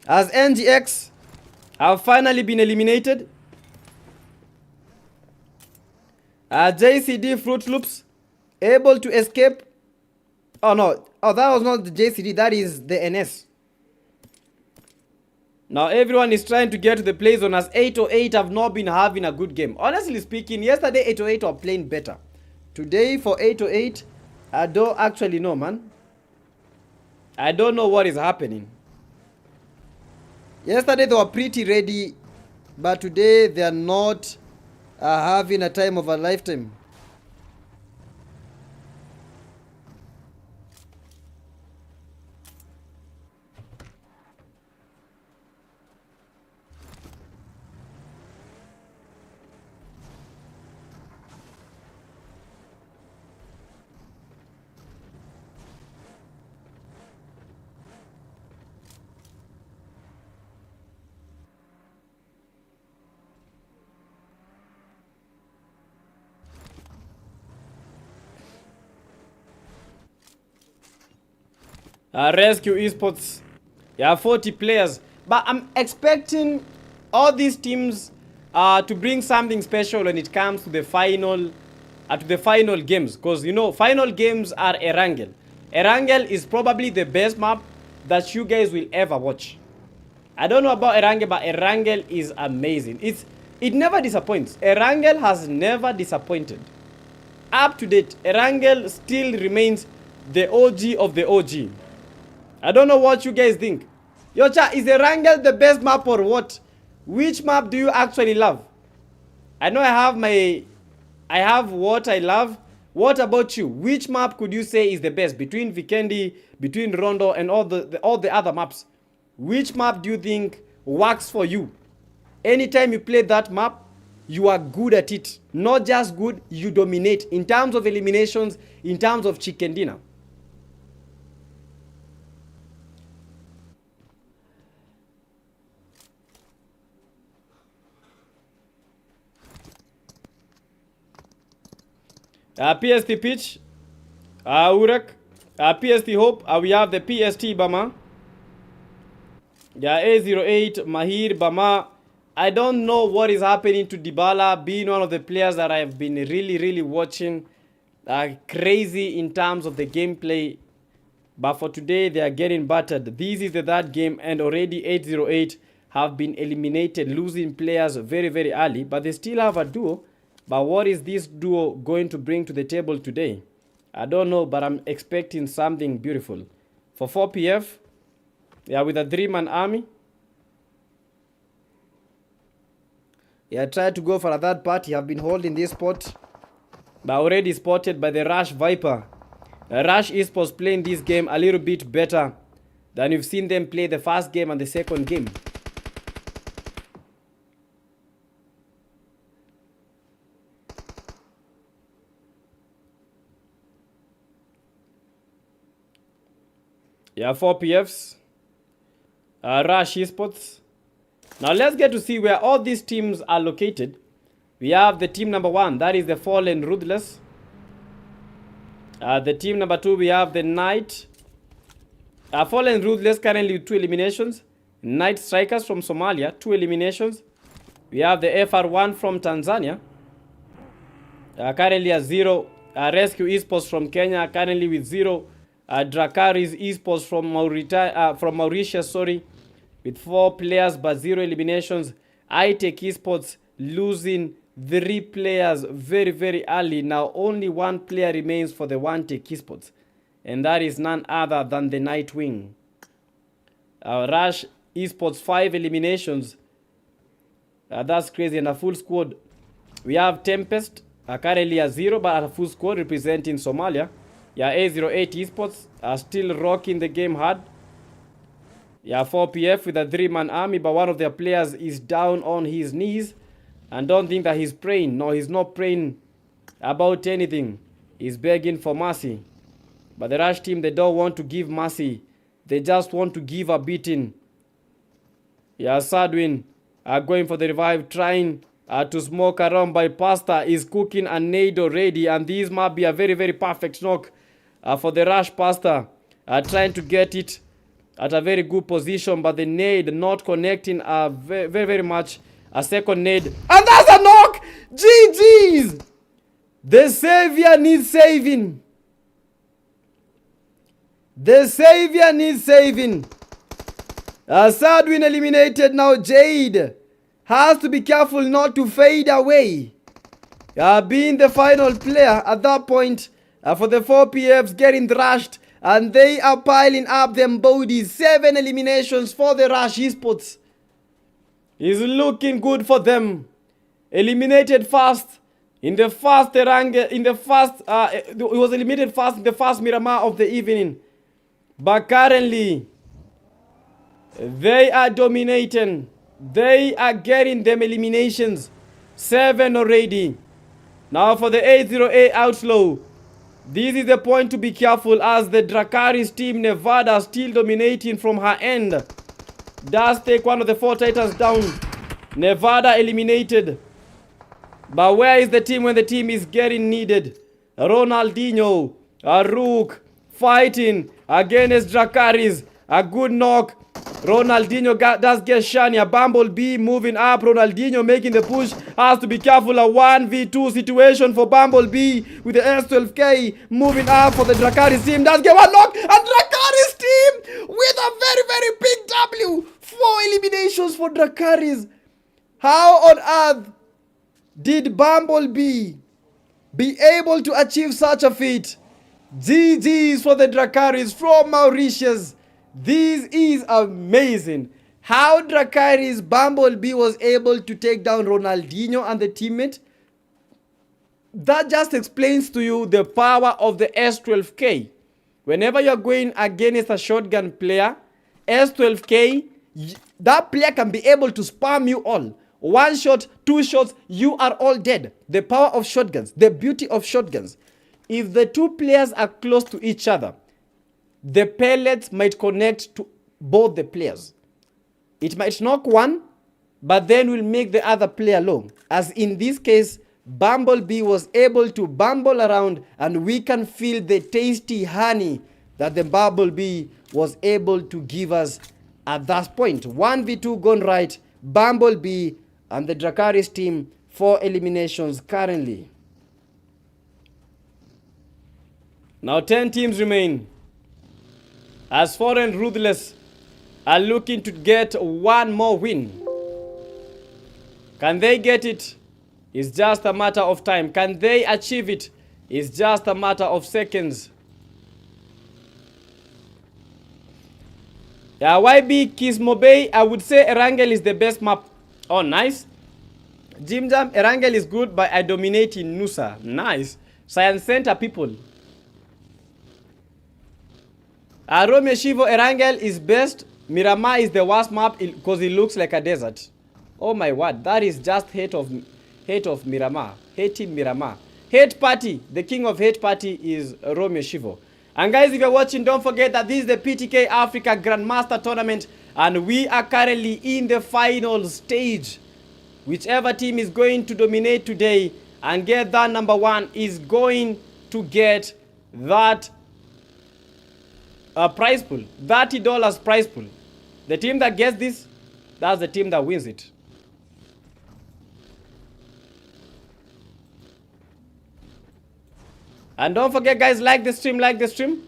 As NGX have finally been eliminated. JCD Fruit Loops able to escape. Oh no, oh, that was not the JCD, that is the NS. Now everyone is trying to get to the play zone as 808 have not been having a good game. Honestly speaking, yesterday 808 were playing better. Today for 808, I don't actually know, man. I don't know what is happening. Yesterday they were pretty ready, but today they are not having a time of a lifetime. Rescue Esports, yeah, 40 players. But I'm expecting all these teams to bring something special when it comes to the final games. Because, you know, final games are Erangel. Erangel is probably the best map that you guys will ever watch. I don't know about Erangel, but Erangel is amazing. It never disappoints. Erangel has never disappointed. Up to date, Erangel still remains the OG of the OG. I don't know what you guys think. Yo, cha, is Erangel the best map or what? Which map do you actually love? I know I have what I love. What about you? Which map could you say is the best between Vikendi, between Rondo, and all the other maps? Which map do you think works for you? Anytime you play that map, you are good at it. Not just good, you dominate in terms of eliminations, in terms of chicken dinner. PST Pitch, Urek, PST Hope, we have the PST Bama. Yeah, A08, Mahir, Bama. I don't know what is happening to Dybala, being one of the players that I've been really watching. Crazy in terms of the gameplay. But for today, they are getting battered. This is the third game, and already 808 have been eliminated, losing players very early. But they still have a duo. But what is this duo going to bring to the table today? I don't know, but I'm expecting something beautiful. For 4PF, yeah, with a 3-man army. Yeah, try to go for a third party. Have been holding this spot, but already spotted by the Rush Viper. Rush Esports playing this game a little bit better than you've seen them play the first game and the second game. Yeah, 4 PFs. Rush Esports. Now let's get to see where all these teams are located. We have the team number 1, that is the Fallen Ruthless. The team number 2, we have the Knight. Fallen Ruthless currently with 2 eliminations. Knight Strikers from Somalia, 2 eliminations. We have the FR1 from Tanzania. Currently at 0. Rescue Esports from Kenya, currently with 0. Dracaris Esports from Mauritius, with 4 players but 0 eliminations. iTech Esports losing 3 players very, very early. Now only 1 player remains for the OneTech Esports, and that is none other than the Nightwing. Rush Esports 5 eliminations. That's crazy. And a full squad. We have Tempest, currently at 0 but at a full squad representing Somalia. Yeah, A08 Esports are still rocking the game hard. Yeah, 4PF with a 3-man army, but one of their players is down on his knees. And don't think that he's praying. No, he's not praying about anything. He's begging for mercy. But the Rush team, they don't want to give mercy. They just want to give a beating. Yeah, Sadwin are going for the revive, trying to smoke around, by Pasta is cooking a nade already. And this might be a very, very perfect knock for the Rush. Pasta trying to get it at a very good position, but the nade not connecting very, very, very much. A second nade, and that's a knock. GG's. The savior needs saving. The savior needs saving. Sadwin eliminated. Now Jade has to be careful not to fade away. Being the final player at that point for the 4 PFs getting thrashed. And they are piling up them bodies. 7 eliminations for the Rush Esports. Is looking good for them. Eliminated fast in the first it was eliminated fast in the first Miramar of the evening. But currently, they are dominating. They are getting them eliminations. 7 already. Now for the 808 Outlaw. This is the point to be careful, as the Dracaris team, Nevada, still dominating from her end. Does take one of the 4 Titans down. Nevada eliminated. But where is the team when the team is getting needed? Ronaldinho, a Rook, fighting against Dracaris. A good knock. Ronaldinho does get shiny. A Bumblebee moving up. Ronaldinho making the push. Has to be careful. A 1v2 situation for Bumblebee with the S12K moving up for the Dracaris team. Does get one knock. And Dracaris team with a very, very big W. 4 eliminations for Dracaris. How on earth did Bumblebee be able to achieve such a feat? GG's for the Dracaris from Mauritius. This is amazing. How Dracaris Bumblebee was able to take down Ronaldinho and the teammate. That just explains to you the power of the S12K. Whenever you're going against a shotgun player, S12K, that player can be able to spam you all. 1 shot, 2 shots, you are all dead. The power of shotguns, the beauty of shotguns. If the 2 players are close to each other, the pellets might connect to both the players. It might knock one, but then will make the other player low. As in this case, Bumblebee was able to bumble around, and we can feel the tasty honey that the Bumblebee was able to give us at that point. 1v2 gone right. Bumblebee and the Dracaris team 4 eliminations currently. Now 10 teams remain. As Foreign Ruthless are looking to get 1 more win. Can they get it? It's just a matter of time. Can they achieve it? It's just a matter of seconds. YB Kismobe, I would say Erangel is the best map. Oh, nice. Jim Jam, Erangel is good, but I dominate in Nusa. Nice. Science Center people. Romeo Shivo Erangel is best. Miramar is the worst map because it looks like a desert. Oh my word, that is just hate of Miramar. Hating Miramar. Hate party. The king of hate party is Romeo Shivo. And guys, if you're watching, don't forget that this is the PTK Africa Grandmaster Tournament. And we are currently in the final stage. Whichever team is going to dominate today and get that number 1 is going to get that prize pool. $30 prize pool. The team that gets this, that's the team that wins it. And don't forget, guys, like the stream, like the stream.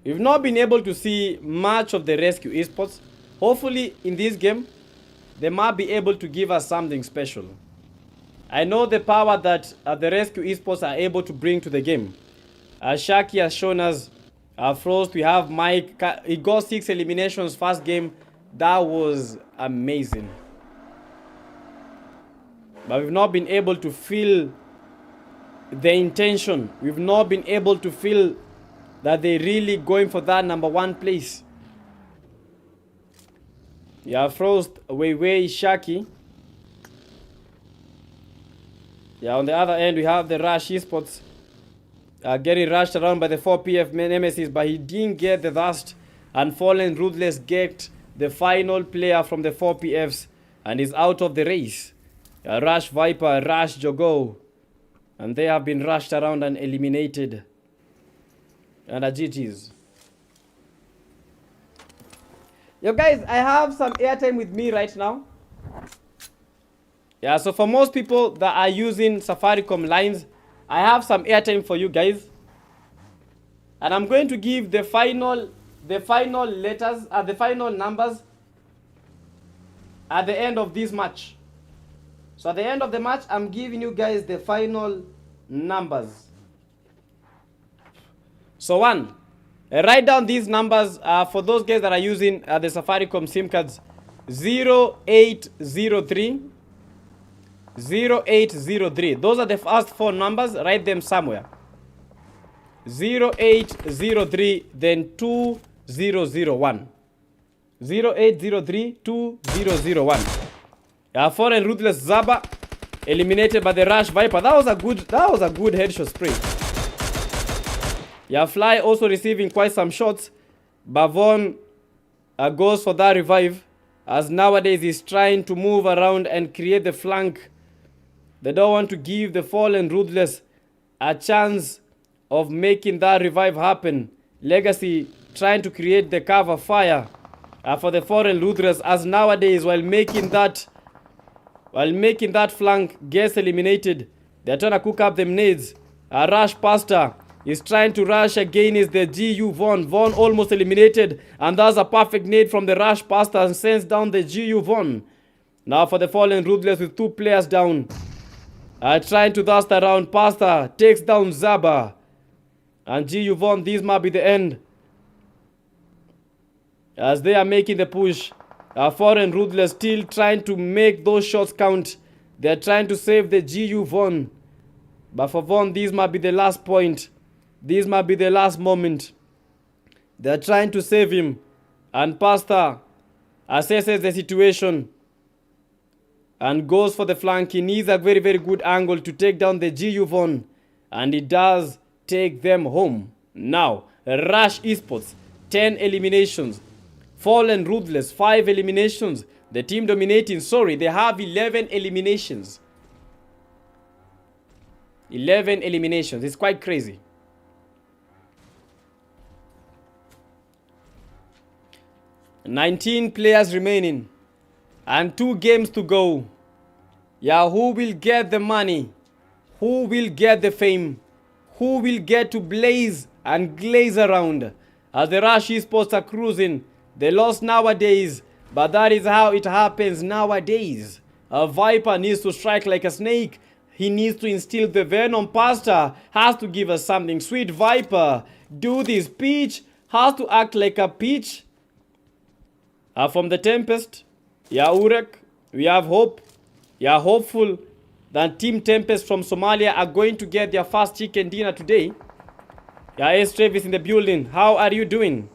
We've not been able to see much of the rescue esports. Hopefully, in this game, they might be able to give us something special. I know the power that the rescue esports are able to bring to the game. Shaki has shown us Frost. We have Mike. He got 6 eliminations first game. That was amazing. But we've not been able to feel the intention. We've not been able to feel that they're really going for that number 1 place. Yeah, Frost, Weiwei, Shaki. Yeah, on the other end, we have the Rush Esports getting rushed around by the 4PF Nemesis, but he didn't get the dust. And Fallen Ruthless get the final player from the 4PFs and is out of the race. Rush Viper, Rush Jogo. And they have been rushed around and eliminated. And GG's. Yo guys, I have some airtime with me right now. Yeah, so for most people that are using Safaricom lines, I have some airtime for you guys. And I'm going to give the final letters, the final numbers at the end of this match. So at the end of the match, I'm giving you guys the final numbers. So write down these numbers for those guys that are using the Safaricom SIM cards. 0803. 0803. Those are the first 4 numbers. Write them somewhere. 0803, then 2001. 0803 2001. Foreign Ruthless Zaba eliminated by the Rush Viper. That was a good headshot spray. Yeah, Fly also receiving quite some shots. Bavon goes for that revive, as nowadays he's trying to move around and create the flank. They don't want to give the Fallen Ruthless a chance of making that revive happen. Legacy trying to create the cover fire for the Fallen Ruthless, as nowadays while making that flank gets eliminated, they're trying to cook up them nades. Rush Pastor is trying to rush against the GU Von. Von almost eliminated, and that's a perfect nade from the Rush Pastor and sends down the GU Von. Now for the Fallen Ruthless with 2 players down. Trying to dust around. Pastor takes down Zaba. And GU Von, this might be the end. As they are making the push. Foreign Ruthless still trying to make those shots count. They're trying to save the GU Von. But for Von, this might be the last point. This might be the last moment. They're trying to save him. And Pastor assesses the situation and goes for the flank. He needs a very, very good angle to take down the GU Von. And he does take them home. Now, Rush Esports, 10 eliminations. Fallen Ruthless, 5 eliminations. The team dominating, they have 11 eliminations. 11 eliminations. It's quite crazy. $19 players remaining and 2 games to go. Yeah, who will get the money? Who will get the fame? Who will get to blaze and glaze around? As the Rush Esports are cruising, they lost nowadays, but that is how it happens nowadays. A Viper needs to strike like a snake. He needs to instill the venom. Pastor has to give us something. Sweet Viper, do this. Peach has to act like a peach. From the Tempest, yeah, Urek, we have Hope, yeah, Hopeful, that Team Tempest from Somalia are going to get their first chicken dinner today. Yeah, Ace Travis in the building. How are you doing?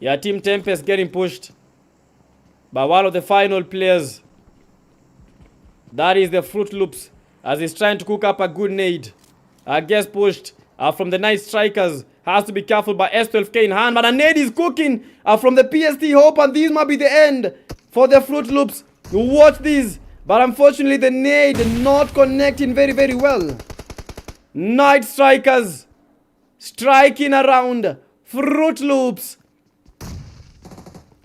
Yeah, Team Tempest getting pushed by one of the final players. That is the Fruit Loops, as he's trying to cook up a good nade. Gets pushed from the Night Strikers. Has to be careful by S12K in hand, but a nade is cooking from the PST Hope, and this might be the end for the Fruit Loops. Watch this, but unfortunately the nade not connecting very well. Night Strikers striking around Fruit Loops.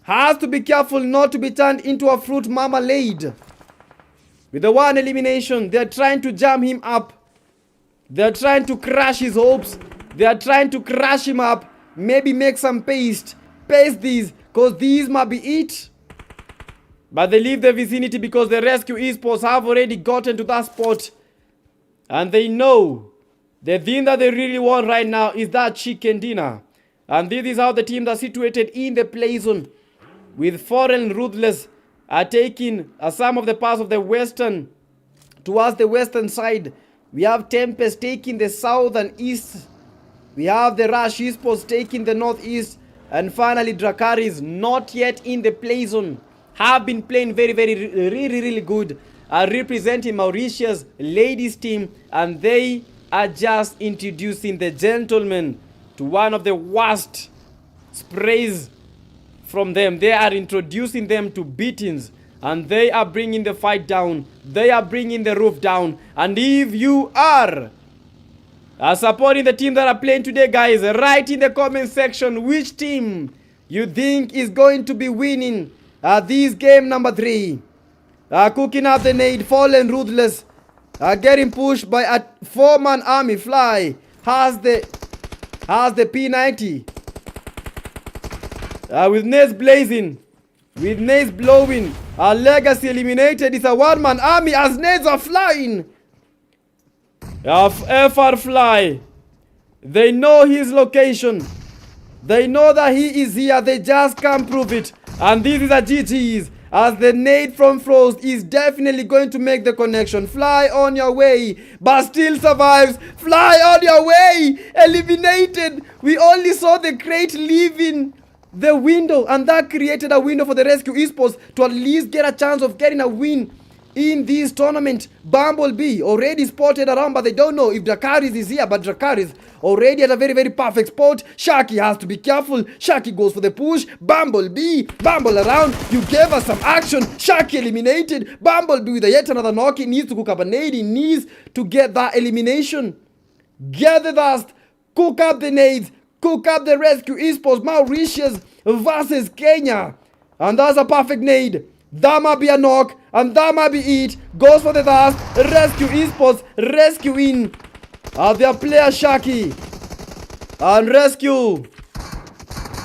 Has to be careful not to be turned into a fruit marmalade. With the one elimination, they're trying to jam him up. They're trying to crash his hopes. They're trying to crash him up. Maybe make some paste. Paste these, because these might be it. But they leave the vicinity because the Rescue Esports have already gotten to that spot. And they know the thing that they really want right now is that chicken dinner. And this is how the teams are situated in the play zone. With Foreign Ruthless are taking some of the parts of the western, towards the western side. We have Tempest taking the southern east. We have the Rush Esports taking the northeast. And finally Dracaris, not yet in the play zone, have been playing really good. Are representing Mauritius ladies team, and they are just introducing the gentlemen to one of the worst sprays from them. They are introducing them to beatings, and they are bringing the fight down. They are bringing the roof down. And if you are supporting the team that are playing today, guys, write in the comment section which team you think is going to be winning this game number 3. Cooking up the nade, Fallen Ruthless, getting pushed by a 4-man army. Fly has the P90. With nades blazing, with nades blowing, our Legacy eliminated. It's a 1-man army as nades are flying. FR Fly, they know his location. They know that he is here. They just can't prove it. And this is a GG's, as the nade from Frost is definitely going to make the connection. Fly on your way, but still survives. Fly on your way, eliminated. We only saw the crate leaving the window, and that created a window for the Rescue Esports to at least get a chance of getting a win in this tournament. Bumblebee already spotted around, but they don't know if Dracaris is here. But Dracaris already at a very perfect spot. Shaki has to be careful. Shaki goes for the push. Bumblebee, Bumble around. You gave us some action. Shaki eliminated. Bumblebee with yet another knock. He needs to cook up a nade. He needs to get that elimination. Get the dust. Cook up the nades. Cook up the Rescue Esports. Mauritius versus Kenya. And that's a perfect nade. That might be a knock, and that might be it. Goes for the dust. Rescue Esports rescuing their player Shaki. And Rescue,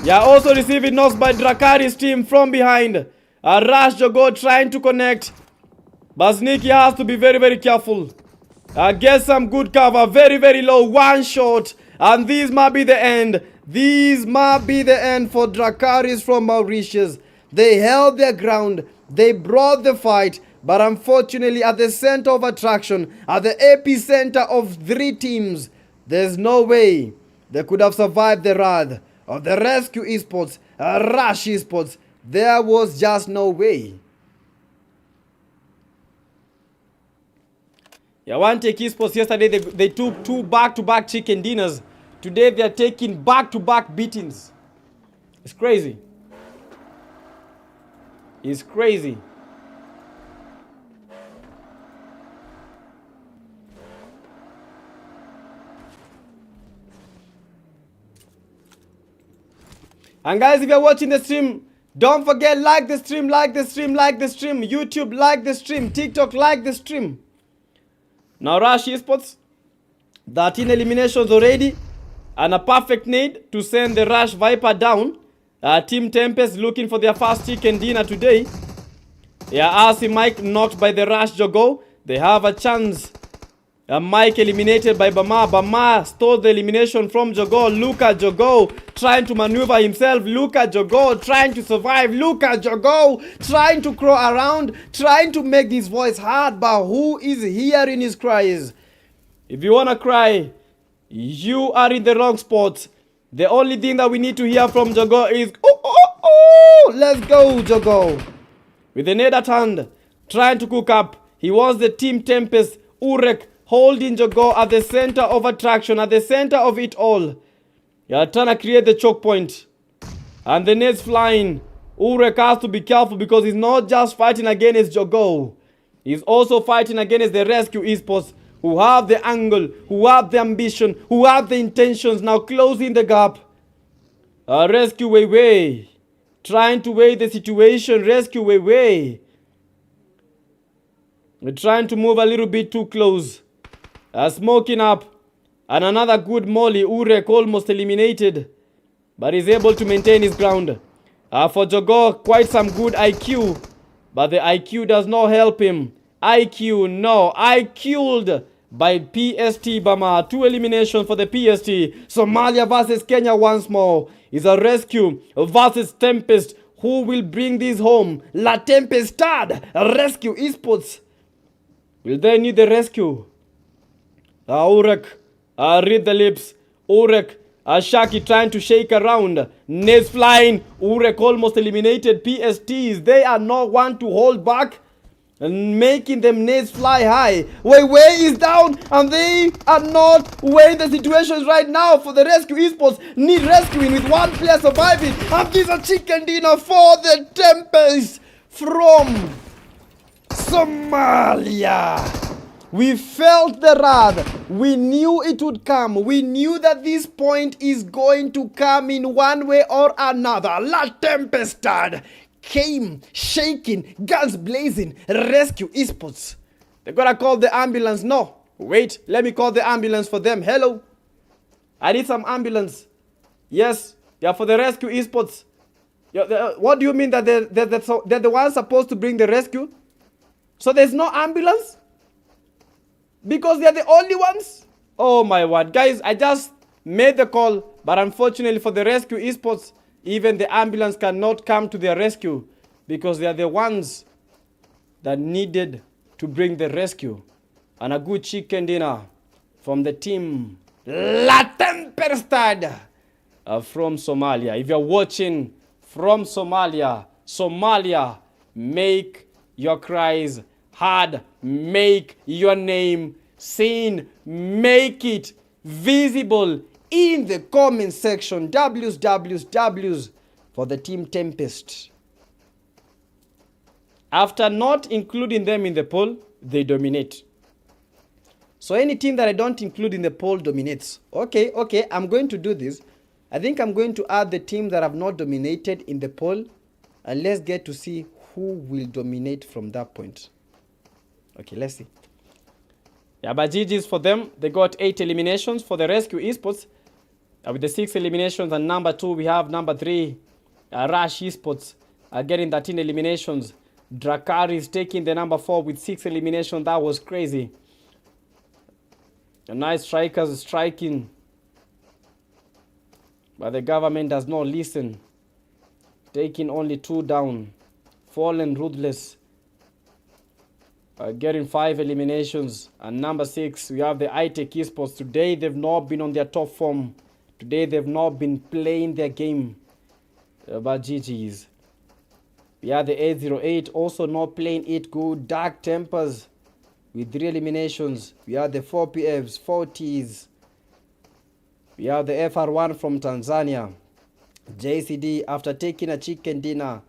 yeah, also receiving knocks by Dracaris team from behind. Rush Jogo trying to connect, but Sneaky has to be very careful. Get some good cover. Very low. One shot, and this might be the end. This might be the end for Dracaris from Mauritius. They held their ground. They brought the fight. But unfortunately, at the center of attraction, at the epicenter of 3 teams, there's no way they could have survived the wrath of the Rescue Esports, Rush Esports. There was just no way. Yeah, One Take Esports yesterday, they took 2 back-to-back chicken dinners. Today, they are taking back-to-back beatings. It's crazy. It's crazy. And guys, if you're watching the stream, don't forget, like the stream, like the stream, like the stream. YouTube, like the stream. TikTok, like the stream. Now Rush Esports, 13 eliminations already, and a perfect nade to send the Rush Viper down. Team Tempest looking for their first chicken dinner today. Yeah, RC Mike knocked by the Rush Jogo. They have a chance Mike eliminated by Bama. Bama stole the elimination from Jogo. Look at Jogo trying to maneuver himself. Look at Jogo trying to survive. Look at Jogo trying to crawl around, trying to make his voice heard. But who is hearing his cries? If you want to cry, you are in the wrong spot. The only thing that we need to hear from Jogo is, oh, oh, oh, let's go, Jogo. With the net at hand, trying to cook up. He wants the Team Tempest. Urek holding Jogo at the center of attraction, at the center of it all. You're trying to create the choke point. And the net's flying. Urek has to be careful because he's not just fighting against Jogo. He's also fighting against the rescue esports who have the angle, who have the ambition, who have the intentions, now closing the gap. Rescue Weiwei. Trying to weigh the situation. Rescue Weiwei. We're trying to move a little bit too close. Smoking up. And another good molly. Urek almost eliminated. But he's able to maintain his ground. For Jogo, quite some good IQ. But the IQ does not help him. IQ, no. IQ'd by PST Bama. 2 eliminations for the PST. Somalia versus Kenya once more. Is a rescue versus Tempest. Who will bring this home? La Tempestad. Rescue esports. Will they need the rescue? Urek. Read the lips. Urek. Shaki trying to shake around. Nades flying. Urek almost eliminated PSTs. They are not one to hold back. And making them nades fly high. Weiwei is down. And they are not weighing the situations right now for the rescue esports. Need rescuing with one player surviving. And this is a chicken dinner for the Tempest from Somalia. We felt the wrath. We knew it would come. We knew that this point is going to come in one way or another. La Tempestad came shaking, guns blazing, rescue esports. They're gonna call the ambulance. No, wait, let me call the ambulance for them. Hello, I need some ambulance. Yes, they are for the rescue esports. What do you mean that they're the ones supposed to bring the rescue? So there's no ambulance? Because they're the only ones? Oh my word. Guys, I just made the call, but unfortunately for the rescue esports, even the ambulance cannot come to their rescue because they are the ones that needed to bring the rescue. And a good chicken dinner from the team La Tempestad from Somalia. If you're watching from Somalia, Somalia, make your cries heard, make your name seen, make it visible in the comment section. W's for the Team Tempest. After not including them in the poll, they dominate. So any team that I don't include in the poll dominates. Okay, I'm going to do this. I think I'm going to add the team that have not dominated in the poll, and let's get to see who will dominate from that point. Okay, let's see. Yeah, but GG's for them. They got 8 eliminations for the rescue esports. With the 6 eliminations, and number 2, we have number 3, Rush Esports, getting 13 eliminations. Drakari is taking the number 4 with 6 eliminations. That was crazy. The nice strikers striking. But the government does not listen. Taking only 2 down. Fallen Ruthless. Getting 5 eliminations. And number 6, we have the iTech Esports. Today, they've not been on their top form. Today, they've not been playing their game. But GG's. We have the 808 also not playing it good. Dark Tempers with 3 eliminations. We have the 4PFs, 4Ts. We have the FR1 from Tanzania. JCD, after taking a chicken dinner,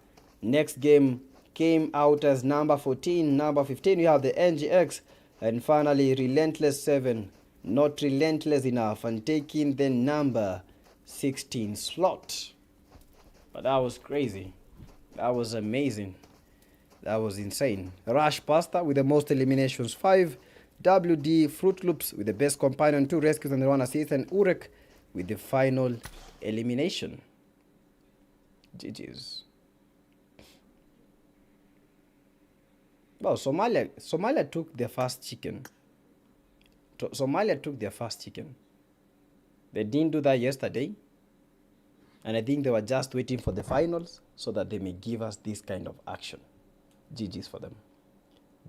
next game came out as number 14. Number 15, we have the NGX. And finally, Relentless 7. Not relentless enough and taking the number 16 slot. But that was crazy. That was amazing. That was insane. Rush Pasta with the most eliminations, 5. WD Fruit Loops with the best companion, 2 rescues and 1 assist. And Urek with the final elimination. GG's. Well, Somalia took their first chicken. It Somalia took their first chicken. They didn't do that yesterday. And I think they were just waiting for the finals so that they may give us this kind of action. GG's for them.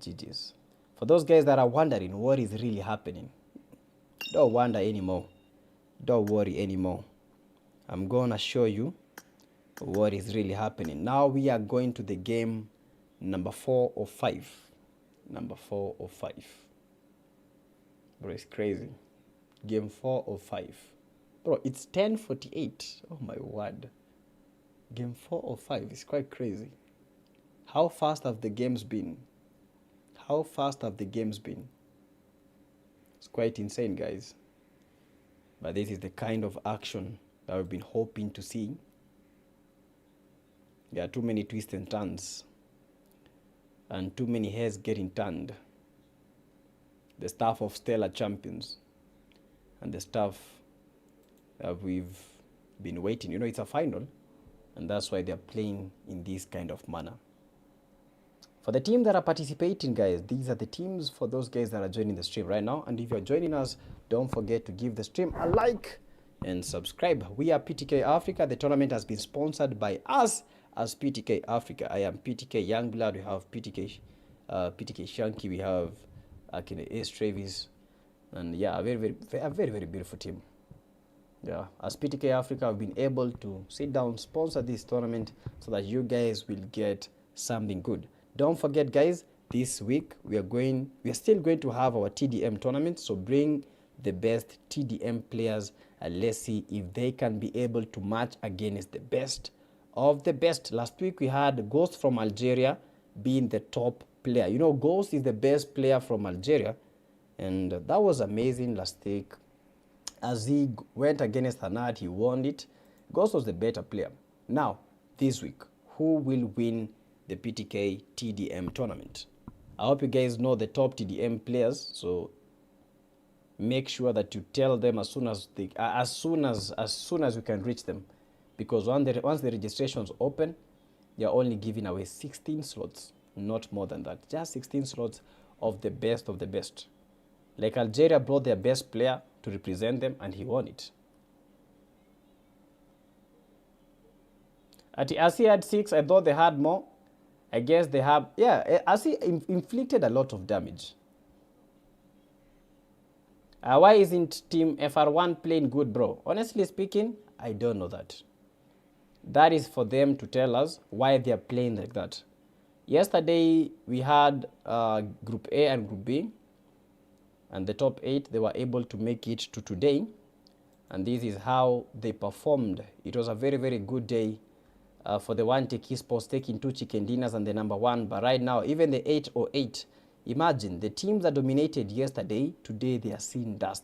GG's. For those guys that are wondering what is really happening, don't wonder anymore. Don't worry anymore. I'm gonna show you what is really happening. Now we are going to the game number 4 or 5. Number 4 or 5. Bro, it's crazy. Game 4 or 5. Bro, it's 10:48. Oh my word. Game 4 or 5 is quite crazy. How fast have the games been? How fast have the games been? It's quite insane, guys. But this is the kind of action that we've been hoping to see. There are too many twists and turns. And too many heads getting turned. The stuff of stellar champions. And the stuff that we've been waiting. You know, it's a final. And that's why they're playing in this kind of manner. For the team that are participating, guys, these are the teams for those guys that are joining the stream right now. And if you're joining us, don't forget to give the stream a like and subscribe. We are PTK Africa. The tournament has been sponsored by us as PTK Africa. I am PTK Youngblood. We have PTK Shanky. We have Ace Travis. And yeah, a very beautiful team. Yeah, as PTK Africa, we've been able to sit down, sponsor this tournament so that you guys will get something good. Don't forget, guys, this week we are still going to have our TDM tournament. So bring the best TDM players and let's see if they can be able to match against the best of the best. Last week we had Ghost from Algeria being the top player. You know, Ghost is the best player from Algeria, and that was amazing last week. As he went against Hanad, he won it. Ghost was the better player. Now, this week, who will win the PTK TDM tournament? I hope you guys know the top TDM players, so make sure that you tell them as soon as we can reach them, because once the registrations open, they are only giving away 16 slots, not more than that. Just 16 slots of the best of the best. Like Algeria brought their best player to represent them, and he won it. At RC had 6, I thought they had more. I guess they have, yeah, RC inflicted a lot of damage. Why isn't Team FR1 playing good, bro? Honestly speaking, I don't know that. That is for them to tell us why they are playing like that. Yesterday, we had Group A and Group B. And the top 8, they were able to make it to today. And this is how they performed. It was a very good day for the One Take Esports, taking 2 chicken dinners and the number 1. But right now, even the 808, imagine the teams that dominated yesterday, today they are seeing dust.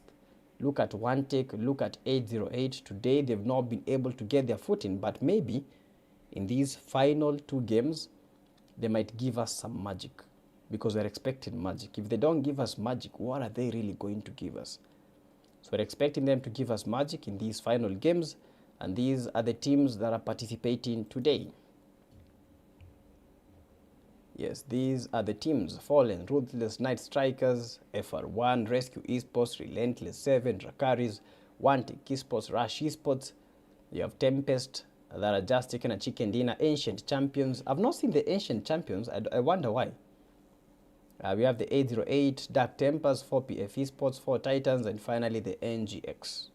Look at One Take, look at 808. Today they've not been able to get their foot in, but maybe in these final 2 games, they might give us some magic. Because we're expecting magic. If they don't give us magic, what are they really going to give us? So we're expecting them to give us magic in these final games. And these are the teams that are participating today. Yes, these are the teams: Fallen, Ruthless, Night Strikers, FR1, Rescue Esports, Relentless 7, Drakaris, One Take Esports, Rush Esports. You have Tempest that are just taking a chicken dinner. Ancient Champions. I've not seen the Ancient Champions. I wonder why. We have the 808, Dark Tempers, 4PF Esports, 4 Titans, and finally the NGX.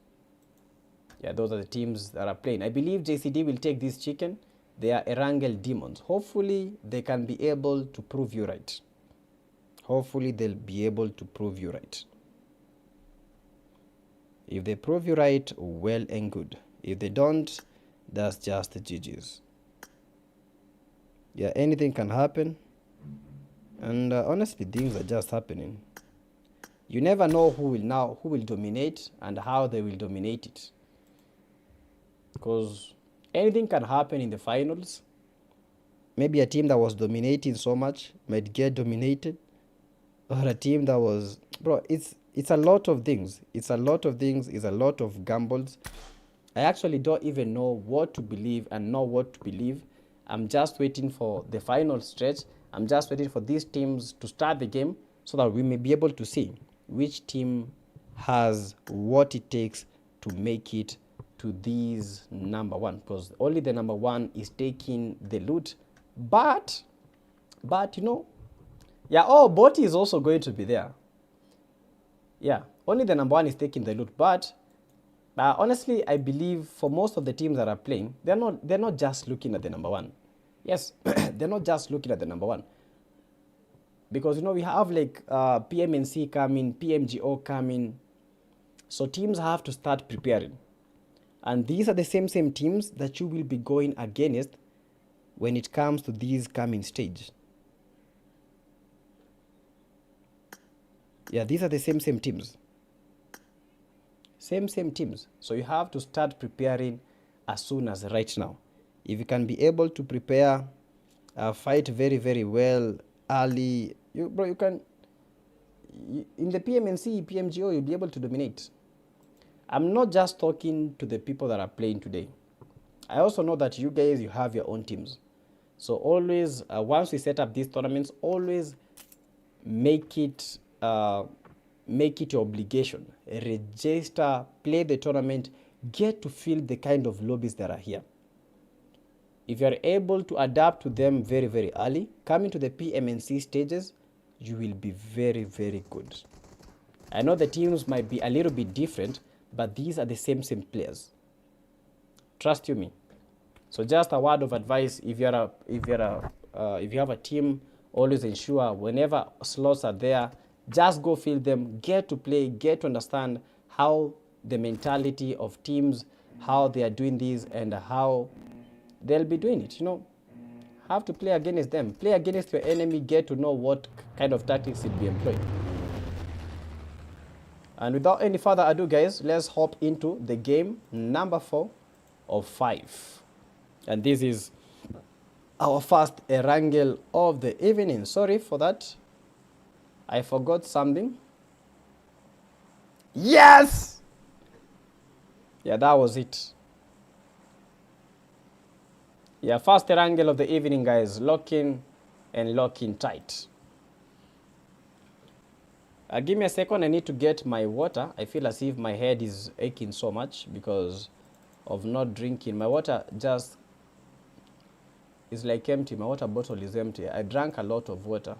Yeah, those are the teams that are playing. I believe JCD will take this chicken. They are Erangel Demons. Hopefully, they can be able to prove you right. Hopefully, they'll be able to prove you right. If they prove you right, well and good. If they don't, that's just the GG's. Yeah, anything can happen. And honestly, things are just happening. You never know who will dominate and how they will dominate it. Because anything can happen in the finals. Maybe a team that was dominating so much might get dominated. Or a team that was... Bro, it's a lot of things. It's a lot of things. It's a lot of gambles. I actually don't even know what to believe and not what to believe. I'm just waiting for the final stretch. I'm just waiting for these teams to start the game so that we may be able to see which team has what it takes to make it to these number one, because only the number one is taking the loot. But you know, yeah, oh, Boti is also going to be there. Yeah, only the number one is taking the loot. But honestly, I believe for most of the teams that are playing, they're not just looking at the number one. Yes, they're not just looking at the number one. Because, you know, we have like PMNC coming, PMGO coming. So teams have to start preparing. And these are the same teams that you will be going against when it comes to these coming stage. Yeah, these are the same teams. Same teams. So you have to start preparing as soon as right now. If you can be able to prepare, fight very well early, you can, in the PMNC, PMGO, you'll be able to dominate. I'm not just talking to the people that are playing today. I also know that you guys, you have your own teams. So always, once we set up these tournaments, always make it your obligation. Register, play the tournament, get to feel the kind of lobbies that are here. If you are able to adapt to them very early, coming to the PMNC stages, you will be very good. I know the teams might be a little bit different, but these are the same players. Trust you me. So just a word of advice: if you have a team, always ensure whenever slots are there, just go fill them, get to play, get to understand how the mentality of teams, how they are doing this, and how they'll be doing it. You know, have to play against them, play against your enemy, get to know what kind of tactics will be employed. And without any further ado, guys, let's hop into the game number 4 of 5. And this is our first wrangle of the evening. Sorry for that. I forgot something. Yes! Yeah, that was it. Yeah, first wrangle of the evening, guys. Lock in and lock in tight. Give me a second. I need to get my water. I feel as if my head is aching so much because of not drinking. My water just is like empty. My water bottle is empty. I drank a lot of water.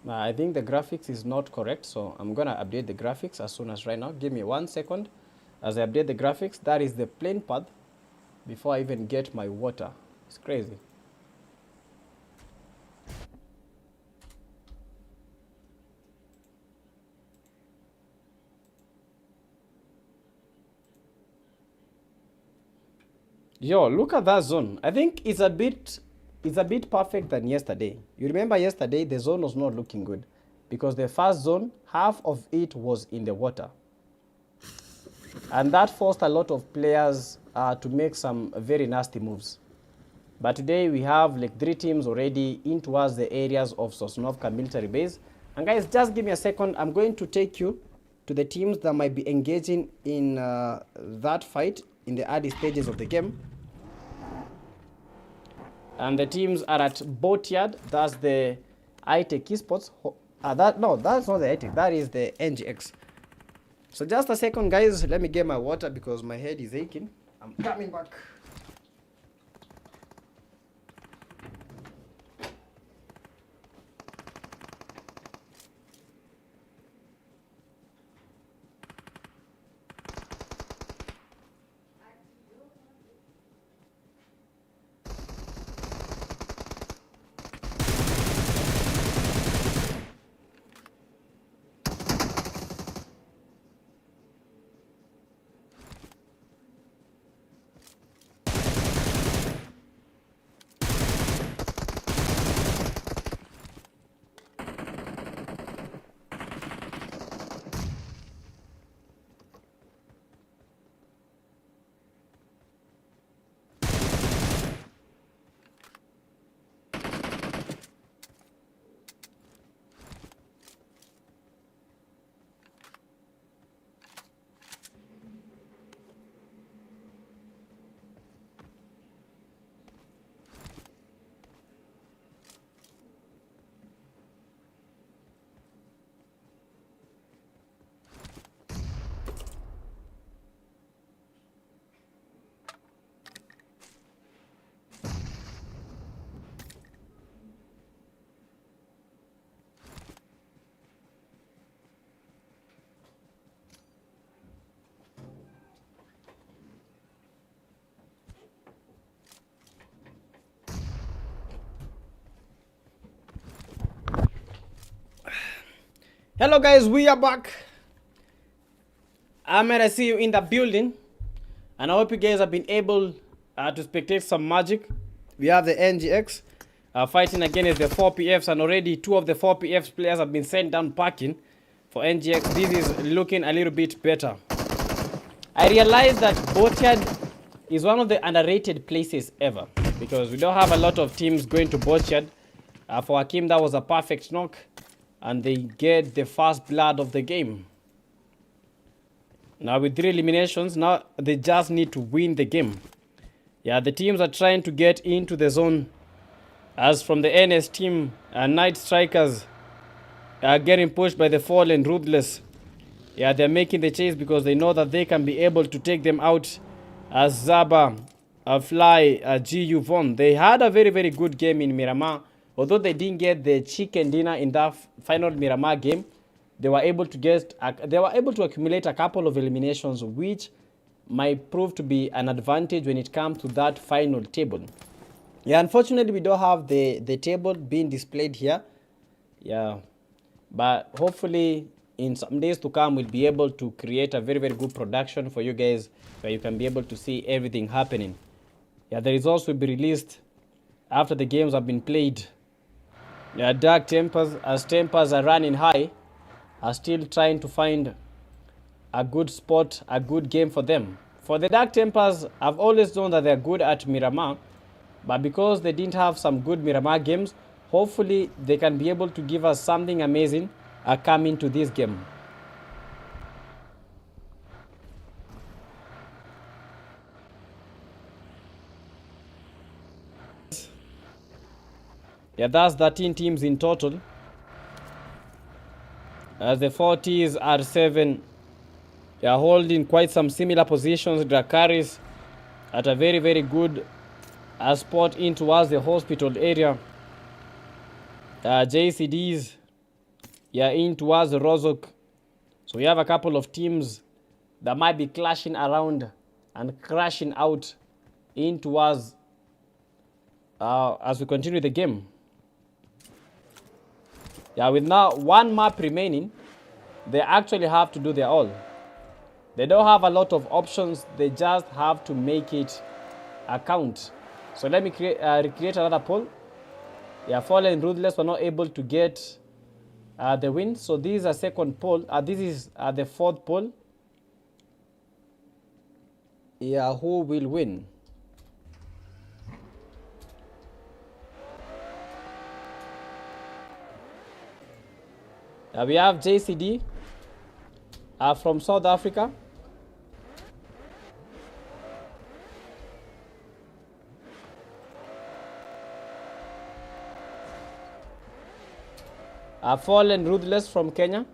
I think the graphics is not correct, so I'm gonna update the graphics as soon as right now. Give me 1 second. As I update the graphics, that is the plain path before I even get my water. It's crazy. Yo, look at that zone. I think it's a bit perfect than yesterday. You remember yesterday the zone was not looking good because the first zone, half of it was in the water. And that forced a lot of players to make some very nasty moves. But today we have like 3 teams already in towards the areas of Sosnovka military base. And guys, just give me a second. I'm going to take you to the teams that might be engaging in that fight in the early stages of the game. And the teams are at Boatyard. That's the iTech Esports. No, that's not the iTech. That is the NGX. So just a second, guys. Let me get my water because my head is aching. I'm coming back. Hello guys, we are back. I'm gonna see you in the building, and I hope you guys have been able to spectate some magic. We have the NGX fighting against the 4PFs, and already 2 of the 4PFs players have been sent down packing. For NGX, this is looking a little bit better. I realized that Botyard is one of the underrated places ever, because we don't have a lot of teams going to Botyard. For Hakim, that was a perfect knock, and they get the first blood of the game. Now with 3 eliminations, now they just need to win the game. Yeah, the teams are trying to get into the zone. As from the NS team, Night Strikers are getting pushed by the Fallen Ruthless. Yeah, they're making the chase because they know that they can be able to take them out. As Zaba, Fly, GU Von. They had a very, very good game in Miramar. Although they didn't get the chicken dinner in that final Miramar game, they were able to accumulate a couple of eliminations, which might prove to be an advantage when it comes to that final table. Yeah, unfortunately we don't have the table being displayed here. Yeah, but hopefully in some days to come we'll be able to create a very, very good production for you guys, where you can be able to see everything happening. Yeah, the results will be released after the games have been played. Yeah, Dark Tempers, as Tempers are running high, are still trying to find a good spot, a good game for them. For the Dark Tempers, I've always known that they're good at Miramar, but because they didn't have some good Miramar games, hopefully they can be able to give us something amazing coming to this game. Yeah, that's 13 teams in total. As the 40s are 7, they are holding quite some similar positions. Dracaris at a very, very good spot in towards the hospital area. JCDs, yeah, in towards Rozok. So we have a couple of teams that might be clashing around and crashing out in towards as we continue the game. Yeah, with now 1 map remaining, they actually have to do their all. They don't have a lot of options. They just have to make it count. So let me recreate another poll. Yeah, Fallen Ruthless were not able to get the win. So this is a second poll. This is the 4th poll. Yeah, who will win? We have JCD from South Africa. Fallen Ruthless from Kenya.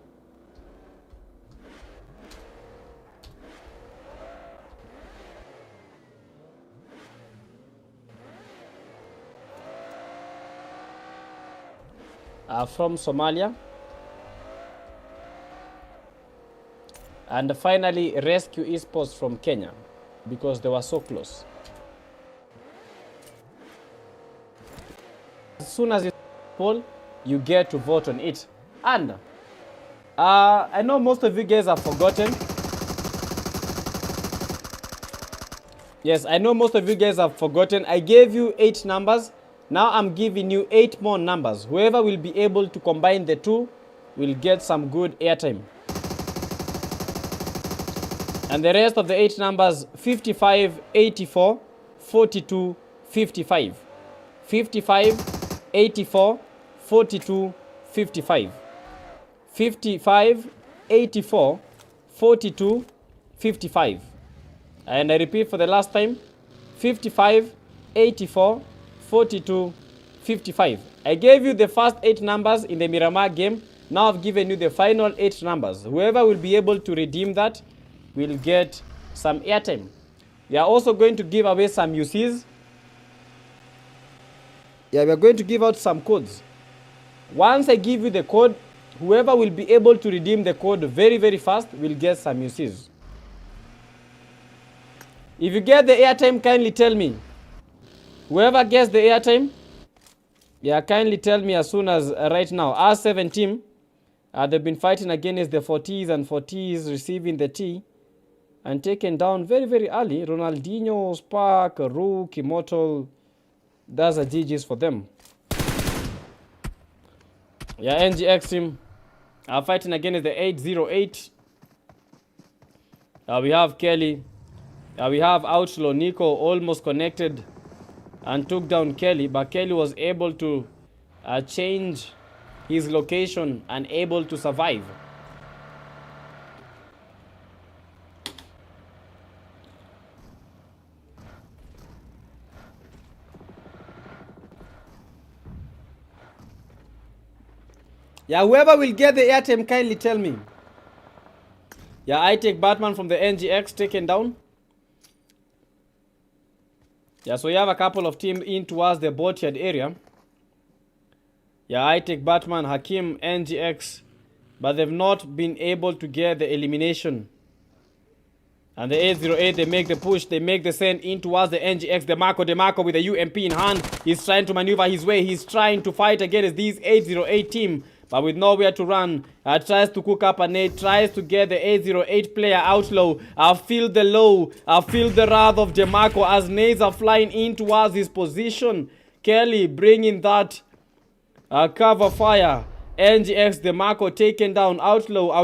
From Somalia. And finally, Rescue Esports from Kenya, because they were so close. As soon as you poll, you get to vote on it. And I know most of you guys have forgotten. Yes, I know most of you guys have forgotten. I gave you 8 numbers. Now I'm giving you 8 more numbers. Whoever will be able to combine the 2 will get some good airtime. And the rest of the 8 numbers: 55, 84, 42, 55. 55, 84, 42, 55. 55, 84, 42, 55. And I repeat for the last time: 55, 84, 42, 55. I gave you the first 8 numbers in the Miramar game. Now I've given you the final 8 numbers. Whoever will be able to redeem that will get some airtime. We are also going to give away some UCs. Yeah, we are going to give out some codes. Once I give you the code, whoever will be able to redeem the code very, very fast will get some UCs. If you get the airtime, kindly tell me. Whoever gets the airtime, yeah, kindly tell me as soon as right now. R7 team, They've been fighting against the 40s, and 40s receiving the T and taken down very, very early. Ronaldinho, Spark, Rook, Immortal. That's a GG's for them. Yeah, NGX team are fighting against the 808. We have Kelly. We have Outlaw. Nico almost connected and took down Kelly, but Kelly was able to change his location and able to survive. Yeah, whoever will get the airtime, kindly tell me. Yeah, I take Batman from the NGX, taken down. Yeah, so you have a couple of teams in towards the boatyard area. Yeah, I take Batman, Hakim, NGX, but they've not been able to get the elimination. And the 808, they make the push, they make the send in towards the NGX. DeMarco with the UMP in hand. He's trying to maneuver his way. He's trying to fight against this 808 team, but with nowhere to run. Tries to cook up a nade, tries to get the 808 player Outlaw. Feel the low, feel the wrath of DeMarco as nades are flying in towards his position. Kelly bringing that cover fire. NGX, DeMarco taken down. Outlaw.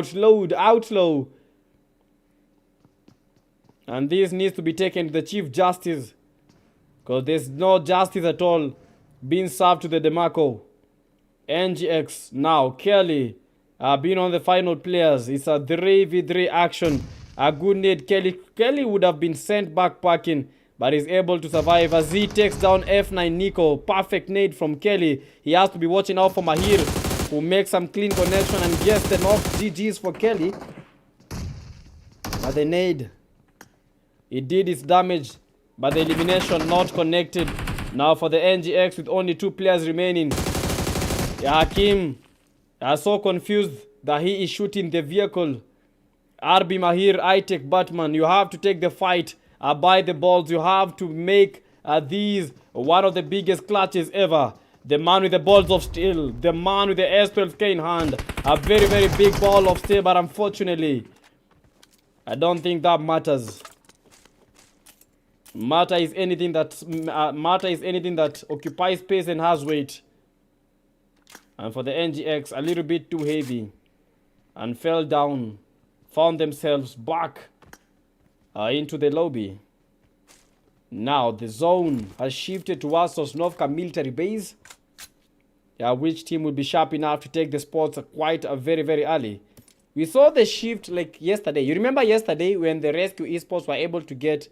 And this needs to be taken to the Chief Justice, because there's no justice at all being served to the DeMarco. NGX now, Kelly being on the final players. It's a 3v3 action. A good nade. Kelly would have been sent back packing, but is able to survive as he takes down F9 Nico. Perfect nade from Kelly. He has to be watching out for Mahir, who makes some clean connection and gets the knock. GG's for Kelly. But the nade, it did its damage, but the elimination not connected. Now for the NGX with only 2 players remaining. Yeah, Hakim so confused that he is shooting the vehicle. RB Mahir, I take Batman. You have to take the fight by the balls. You have to make these one of the biggest clutches ever. The man with the balls of steel. The man with the S12K in hand. A very, very big ball of steel, but unfortunately, I don't think that matters. Matter is anything that occupies space and has weight. And for the NGX, a little bit too heavy, and fell down, found themselves back into the lobby. Now the zone has shifted towards Sosnovka military base. Yeah, which team will be sharp enough to take the spots quite very, very early. We saw the shift like yesterday. You remember yesterday when the Rescue Esports were able to get,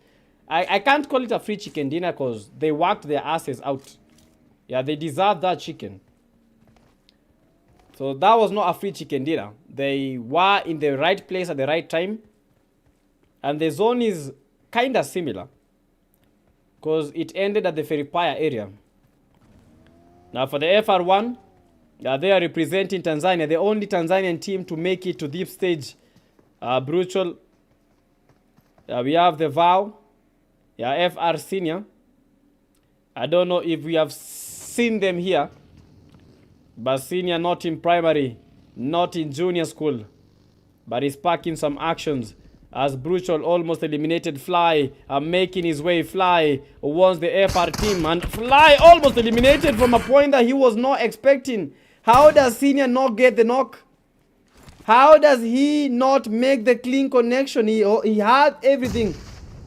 I can't call it a free chicken dinner because they worked their asses out. Yeah, they deserve that chicken. So that was not a free chicken dinner. They were in the right place at the right time. And the zone is kind of similar, because it ended at the Feripaya area. Now for the FR1, they are representing Tanzania, the only Tanzanian team to make it to deep stage. Brutal. We have the Vow. Yeah, FR Senior. I don't know if we have seen them here, but Senior not in primary, not in junior school, but he's packing some actions as Brutal almost eliminated Fly, making his way. Fly wants the FR team, and Fly almost eliminated from a point that he was not expecting. How does Senior not get the knock? How does he not make the clean connection? He had everything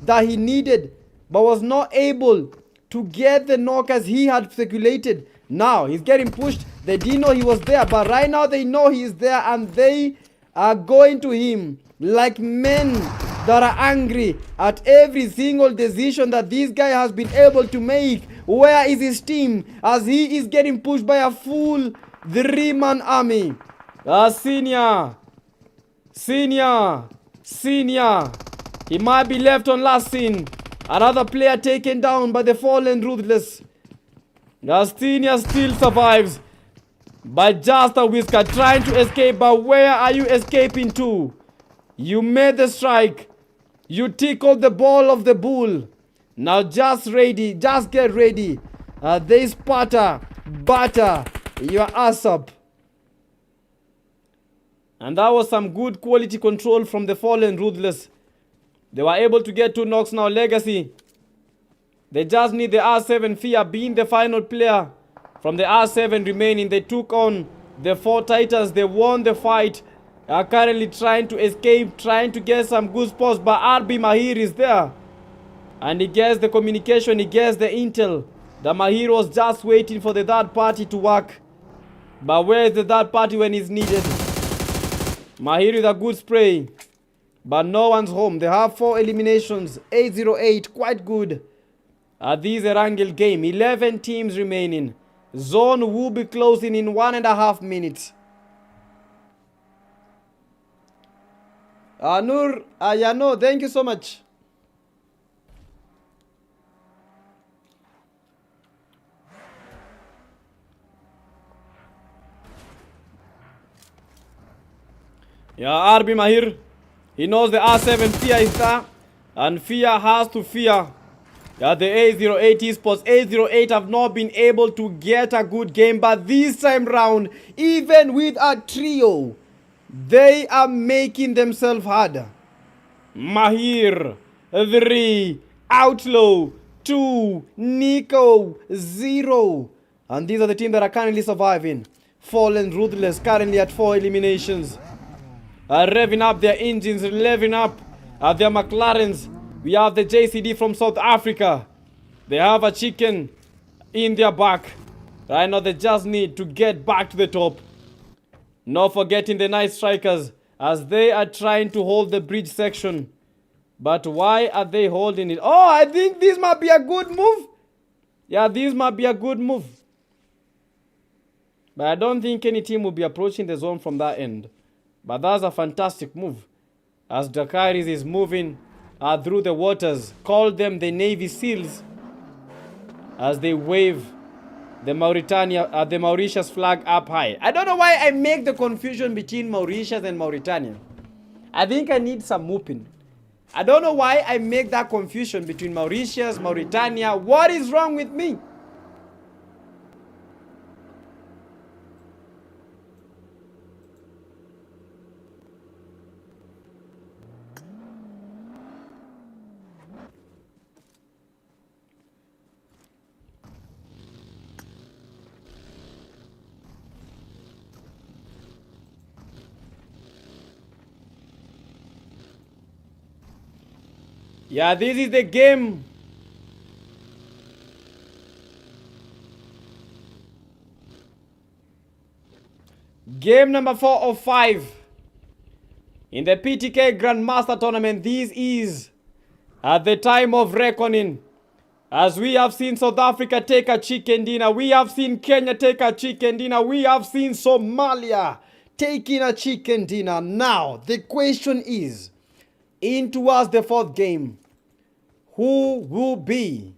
that he needed, but was not able to get the knock as he had speculated. Now he's getting pushed. They didn't know he was there, but right now they know he is there, and they are going to him like men that are angry at every single decision that this guy has been able to make. Where is his team as he is getting pushed by a full 3-man army? Senior. He might be left on last scene. Another player taken down by the fallen ruthless. Senior still survives, but just a whisker trying to escape. But where are you escaping to? You made the strike. You tickled the ball of the bull. Now just get ready. They batter your ass up. And that was some good quality control from the fallen Ruthless. They were able to get 2 knocks now. Legacy, they just need the R7. Fear being the final player from the R7 remaining. They took on the 4 Titans. They won the fight. Are currently trying to escape, trying to get some good spots. But RB Mahir is there. And he gets the communication, he gets the intel. The Mahir was just waiting for the third party to work. But where is the third party when it's needed? Mahir with a good spray. But no one's home. They have 4 eliminations. 808, quite good. This is a wrangle game. 11 teams remaining. Zone will be closing in 1.5 minutes. Nur, Ayano, thank you so much. Yeah, RB Mahir. He knows the R7 Fear is there. And Fear has to fear. Yeah, the 808 esports. 808 have not been able to get a good game. But this time round, even with a trio, they are making themselves harder. Mahir, 3, Outlaw, 2, Nico, 0. And these are the teams that are currently surviving. Fallen Ruthless currently at 4 eliminations. Revving up their engines, revving up their McLarens. We have the JCD from South Africa. They have a chicken in their back. Right now they just need to get back to the top. Not forgetting the night strikers as they are trying to hold the bridge section. But why are they holding it? Oh, I think this might be a good move. Yeah, this might be a good move. But I don't think any team will be approaching the zone from that end. But that's a fantastic move. As Dakaris is moving through the waters. Call them the Navy SEALs. As they wave the Mauritius flag up high. I don't know why I make the confusion between Mauritius and Mauritania. I think I need some whooping. I don't know why I make that confusion between Mauritius, Mauritania. What is wrong with me? Yeah, this is the game. Game number 4 of 5. In the PTK Grandmaster tournament, this is at the time of reckoning. As we have seen South Africa take a chicken dinner. We have seen Kenya take a chicken dinner. We have seen Somalia taking a chicken dinner. Now, the question is, in towards the 4th game, who will be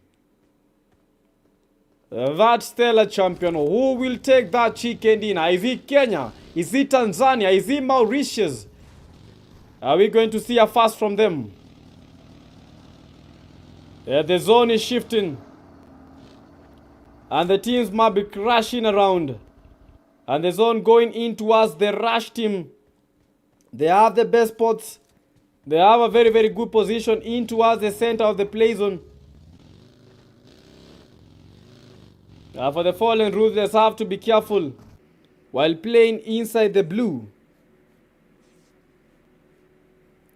that stellar champion? Who will take that chicken dinner? Is it Kenya? Is it Tanzania? Is it Mauritius? Are we going to see a fast from them? The zone is shifting. And the teams might be crashing around. And the zone going in towards the rush team. They have the best spots. They have a very, very good position in towards the center of the play zone. For the fallen Ruthless have to be careful while playing inside the blue.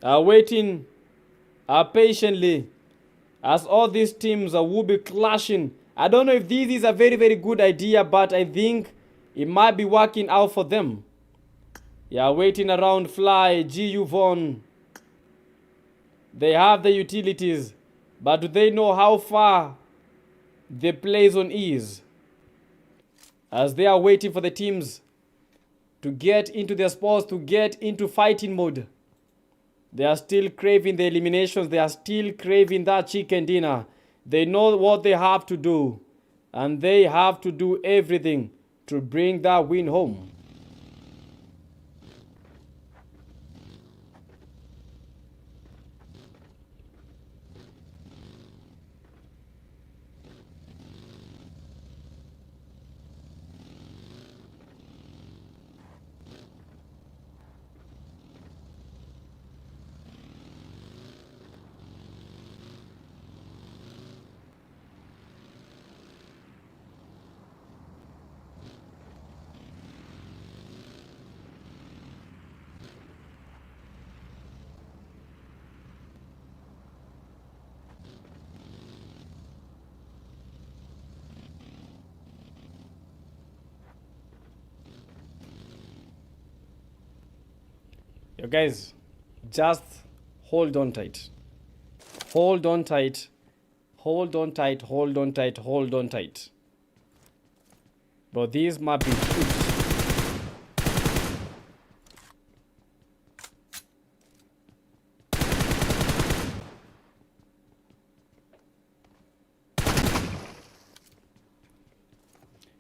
Waiting patiently as all these teams will be clashing. I don't know if this is a very, very good idea, but I think it might be working out for them. Yeah, waiting around Fly, GU Von. They have the utilities, but do they know how far the play zone is? As they are waiting for the teams to get into their spots, to get into fighting mode. They are still craving the eliminations. They are still craving that chicken dinner. They know what they have to do. And they have to do everything to bring that win home. You guys, just hold on tight. Hold on tight. Hold on tight, hold on tight, hold on tight. But these might be huge.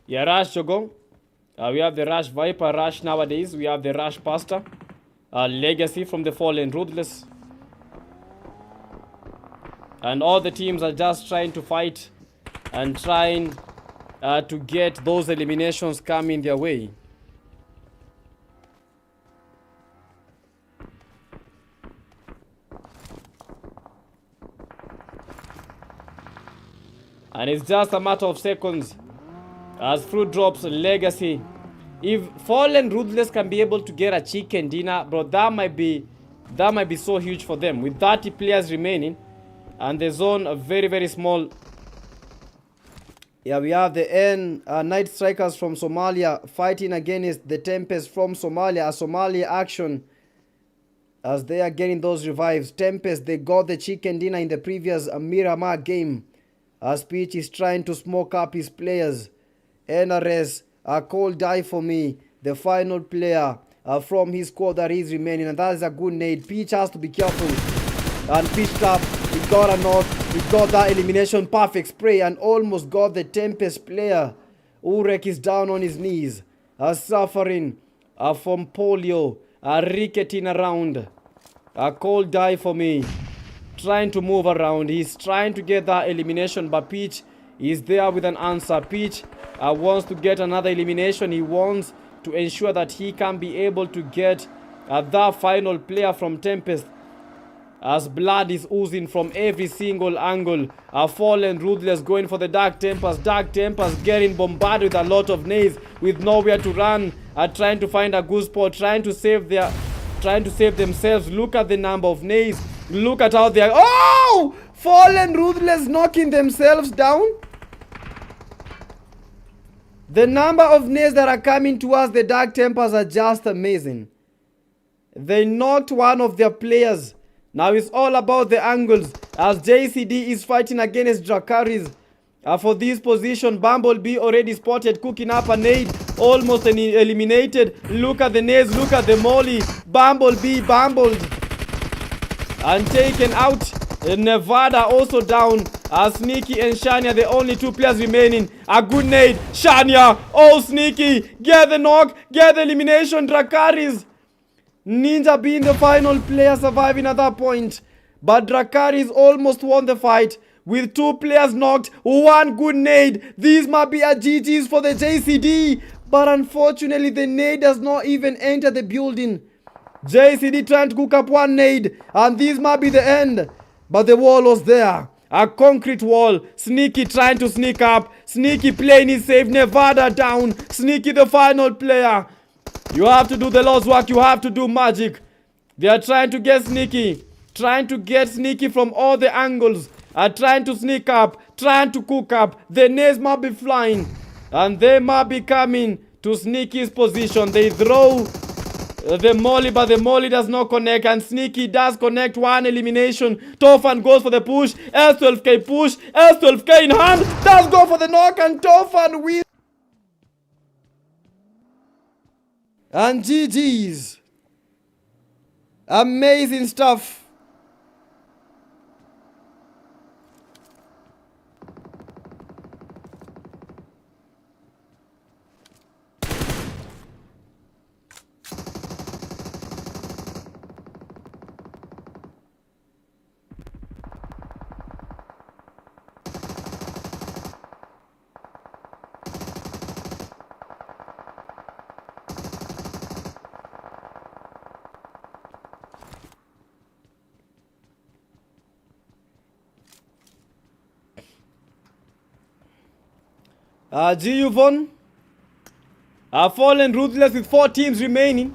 Yeah, Rush Jogong. We have the Rush Viper, Rush nowadays. We have the Rush Pastor. Legacy from the Fallen Ruthless. And all the teams are just trying to fight and trying to get those eliminations coming their way. And it's just a matter of seconds as Fruit drops Legacy. If Fallen Ruthless can be able to get a chicken dinner, bro, that might be so huge for them. With 30 players remaining and the zone very, very small. Yeah, we have the Night Strikers from Somalia fighting against the Tempest from Somalia. A Somalia action as they are getting those revives. Tempest, they got the chicken dinner in the previous Miramar game. As Peach is trying to smoke up his players. NRS, a cold die for me. The final player from his squad that is remaining. And that is a good nade. Peach has to be careful. And Peach trap. We got a knock. We got that elimination. Perfect spray. And almost got the Tempest player. Urek is down on his knees. Suffering from polio. Ricketing around. A cold die for me. Trying to move around. He's trying to get that elimination. But Peach is there with an answer. Peach wants to get another elimination. He wants to ensure that he can be able to get that final player from Tempest. As blood is oozing from every single angle. Fallen Ruthless going for the Dark Tempers. Dark Tempers getting bombarded with a lot of nades with nowhere to run. Trying to find a good spot. Trying to save themselves. Look at the number of nades. Look at how they are. Oh! Fallen Ruthless knocking themselves down. The number of nades that are coming towards the Dark Tempers are just amazing. They knocked one of their players. Now it's all about the angles as JCD is fighting against Dracarys. For this position, Bumblebee already spotted, cooking up a nade, almost eliminated. Look at the nades, look at the molly. Bumblebee bumbled and taken out. Nevada also down. Sneaky and Shania, the only two players remaining. A good nade. Shania, oh Sneaky, get the knock, get the elimination. Dracarys. Ninja being the final player surviving at that point. But Dracarys almost won the fight with two players knocked, one good nade. These might be a GG's for the JCD. But unfortunately, the nade does not even enter the building. JCD trying to cook up one nade. And this might be the end. But the wall was there. A concrete wall. Sneaky trying to sneak up. Sneaky playing his safe. Nevada down. Sneaky the final player. You have to do the Lord's work. You have to do magic. They are trying to get Sneaky. Trying to get Sneaky from all the angles. Trying to sneak up. Trying to cook up. The nades might be flying. And they might be coming to Sneaky's position. They throw the molly, but the molly does not connect. And Sneaky does connect one elimination. Tofan goes for the push. S12K push. S12K in hand. Does go for the knock. And Tofan wins. And GG's. Amazing stuff. GU Von Fallen Ruthless with 4 teams remaining.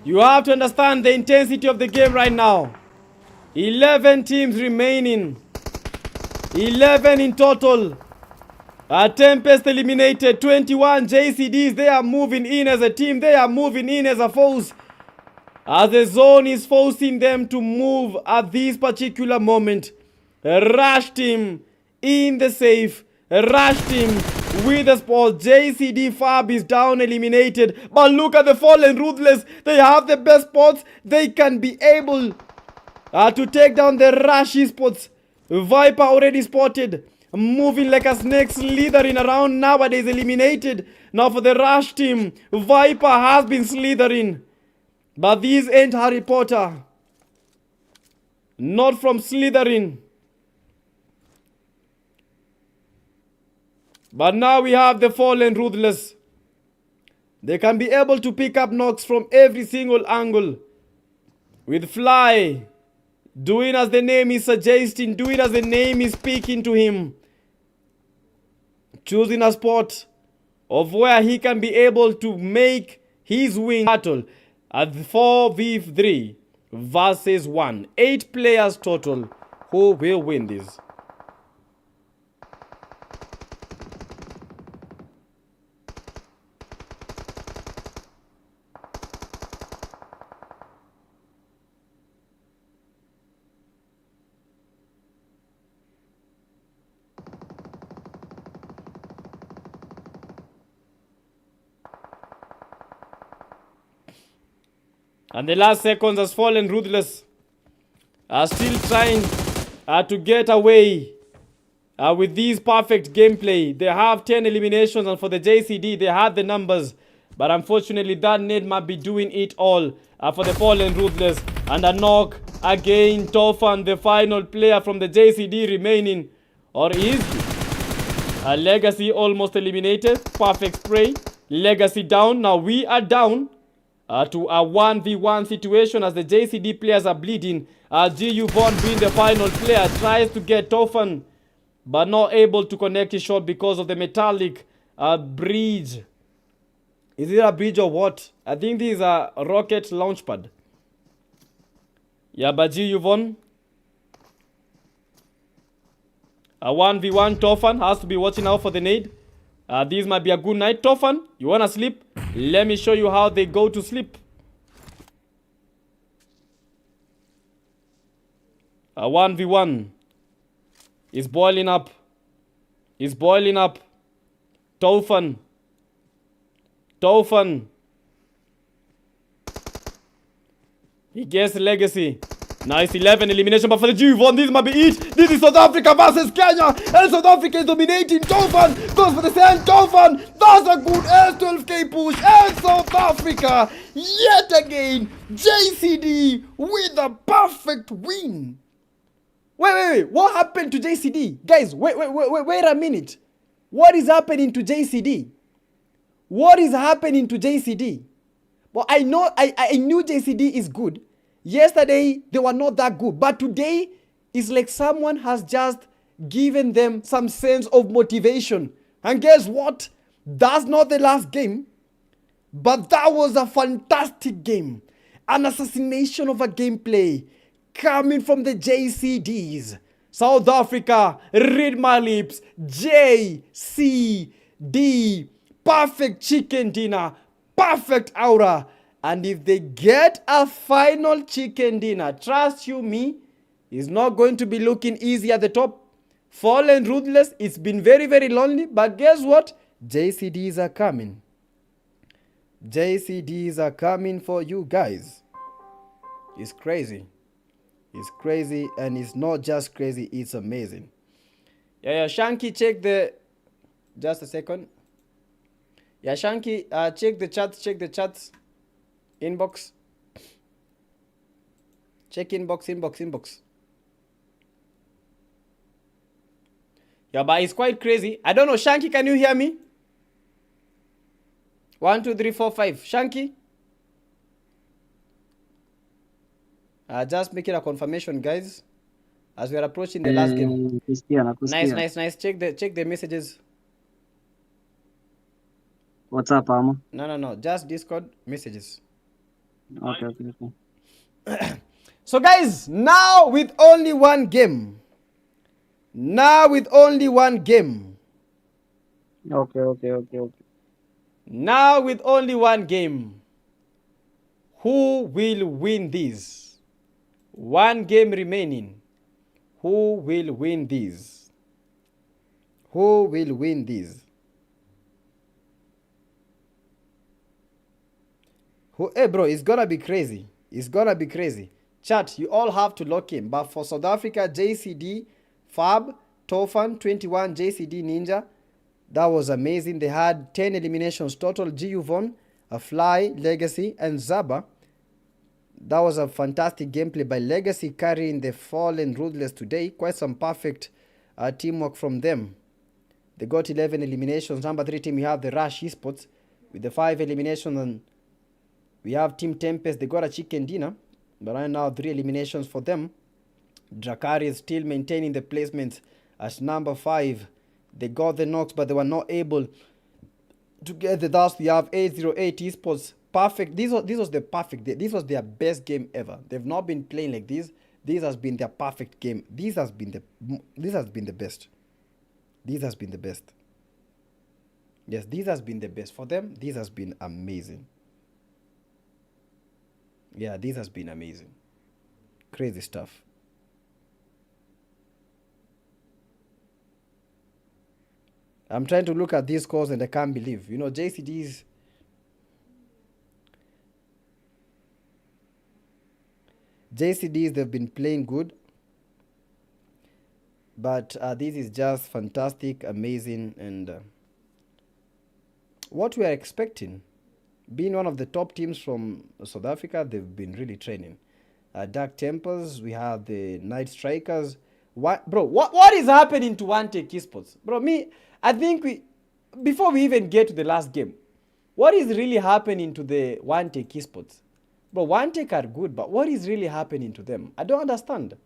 You have to understand the intensity of the game right now. 11 teams remaining. 11 in total. Tempest eliminated. 21 JCDs. They are moving in as a team. They are moving in as a force. As the zone is forcing them to move at this particular moment. Rushed him in the safe. Rushed him with the spot. JCD Fab is down, eliminated. But look at the Fallen Ruthless. They have the best spots. They can be able to take down the Rushy spots. Viper already spotted. Moving like a snake, slithering around nowadays, eliminated. Now for the Rush team, Viper has been slithering. But these ain't Harry Potter. Not from Slytherin. But now we have the Fallen Ruthless. They can be able to pick up knocks from every single angle. With Fly doing as the name is suggesting, doing as the name is speaking to him. Choosing a spot of where he can be able to make his wing battle at 4v3 versus 1. 8 players total. Who will win this? And the last seconds as Fallen Ruthless are still trying to get away with this perfect gameplay. They have 10 eliminations, and for the JCD, they had the numbers. But unfortunately, that nade might be doing it all for the Fallen Ruthless. And a knock again. Tofan, the final player from the JCD remaining. Or is he? Legacy almost eliminated. Perfect spray. Legacy down. Now we are down to a 1v1 situation as the JCD players are bleeding. GU Von being the final player tries to get Tofan, but not able to connect his shot because of the metallic bridge. Is it a bridge or what? I think this is a rocket launch pad. Yeah, but GU Von. A 1v1 Tofan has to be watching out for the nade. This might be a good night. Tofan, you wanna sleep? Let me show you how they go to sleep. A 1v1 is boiling up. Is boiling up. Tofan. Tofan. He gets Legacy. Nice 11 elimination, but for the G1, this might be it. This is South Africa versus Kenya, and South Africa is dominating. Tofan goes for the sand. Tofan, that's a good S12K push, and South Africa, yet again, JCD with a perfect win. Wait, what happened to JCD? Guys, wait a minute. What is happening to JCD? What is happening to JCD? Well, I know, I knew JCD is good. Yesterday, they were not that good. But today, it's like someone has just given them some sense of motivation. And guess what? That's not the last game. But that was a fantastic game. An assassination of a gameplay coming from the JCDs. South Africa, read my lips. JCD. Perfect chicken dinner. Perfect aura. And if they get a final chicken dinner, trust you me, it's not going to be looking easy at the top. Fallen Ruthless, it's been very, very lonely. But guess what? JCDs are coming. JCDs are coming for you guys. It's crazy. It's crazy, and it's not just crazy, it's amazing. Yeah, Shanky, check the... Just a second. Yeah, Shanky, check the chats. Inbox. Check inbox. Yeah, but it's quite crazy. I don't know. Shanky, can you hear me? 1, 2, 3, 4, 5. Shanky? Just making a confirmation, guys. As we are approaching the last game. Nice. Check the messages. What's up, Alma? No. Just Discord messages. Okay. So guys, now with only one game, Okay, okay, okay, okay. Now with only one game, who will win this? One game remaining. Who will win this? Who will win this? Who? Hey, bro, it's gonna be crazy. It's gonna be crazy. Chat, you all have to lock in. But for South Africa, JCD, Fab, Tofan, 21, JCD Ninja. That was amazing. They had 10 eliminations total. GU Von, a Fly, Legacy, and Zaba. That was a fantastic gameplay by Legacy carrying the Fallen Ruthless today. Quite some perfect teamwork from them. They got 11 eliminations. Number 3 team, we have the Rush Esports with the 5 eliminations. And we have Team Tempest. They got a chicken dinner. But right now, 3 eliminations for them. Drakari is still maintaining the placement as number 5. They got the knocks, but they were not able to get the dust. We have 808 Esports. Perfect. This was the perfect. This was their best game ever. They've not been playing like this. This has been their perfect game. This has been the best. This has been the best. Yes, this has been the best for them. This has been amazing. Yeah, this has been amazing. Crazy stuff. I'm trying to look at these scores and I can't believe. You know, JCDs. They've been playing good. But this is just fantastic, amazing, and what we are expecting. Being one of the top teams from South Africa, they've been really training. Dark Tempers, we have the Night Strikers. What is happening to One Take Esports? Bro, I think before we even get to the last game, what is really happening to the One Take Esports? Bro, One Take are good, but what is really happening to them? I don't understand.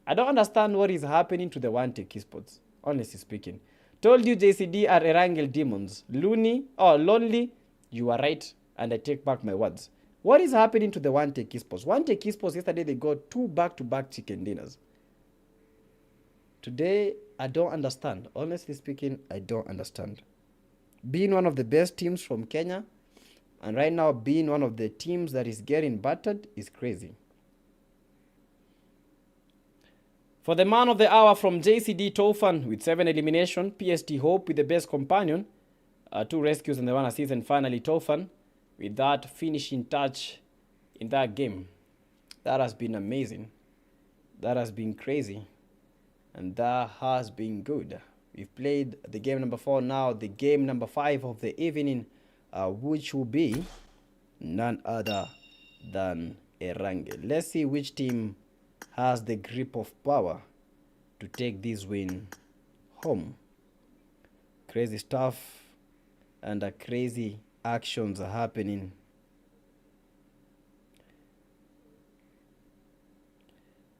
I don't understand what is happening to the One Take Esports, honestly speaking. Told you JCD are Erangel demons. Lonely, you are right, and I take back my words. What is happening to the One Take Esports? One Take Esports, yesterday they got 2 back-to-back chicken dinners. Today, I don't understand. Honestly speaking, I don't understand. Being one of the best teams from Kenya, and right now being one of the teams that is getting battered is crazy. For the man of the hour from JCD Tofan with 7 elimination, PST Hope with the best companion, 2 rescues and the 1 assist, and finally Tofan with that finishing touch in that game. That has been amazing. That has been crazy. And that has been good. We've played the game number 4 now, the game number 5 of the evening, which will be none other than Erangel. Let's see which team has the grip of power to take this win home. Crazy stuff and crazy actions are happening.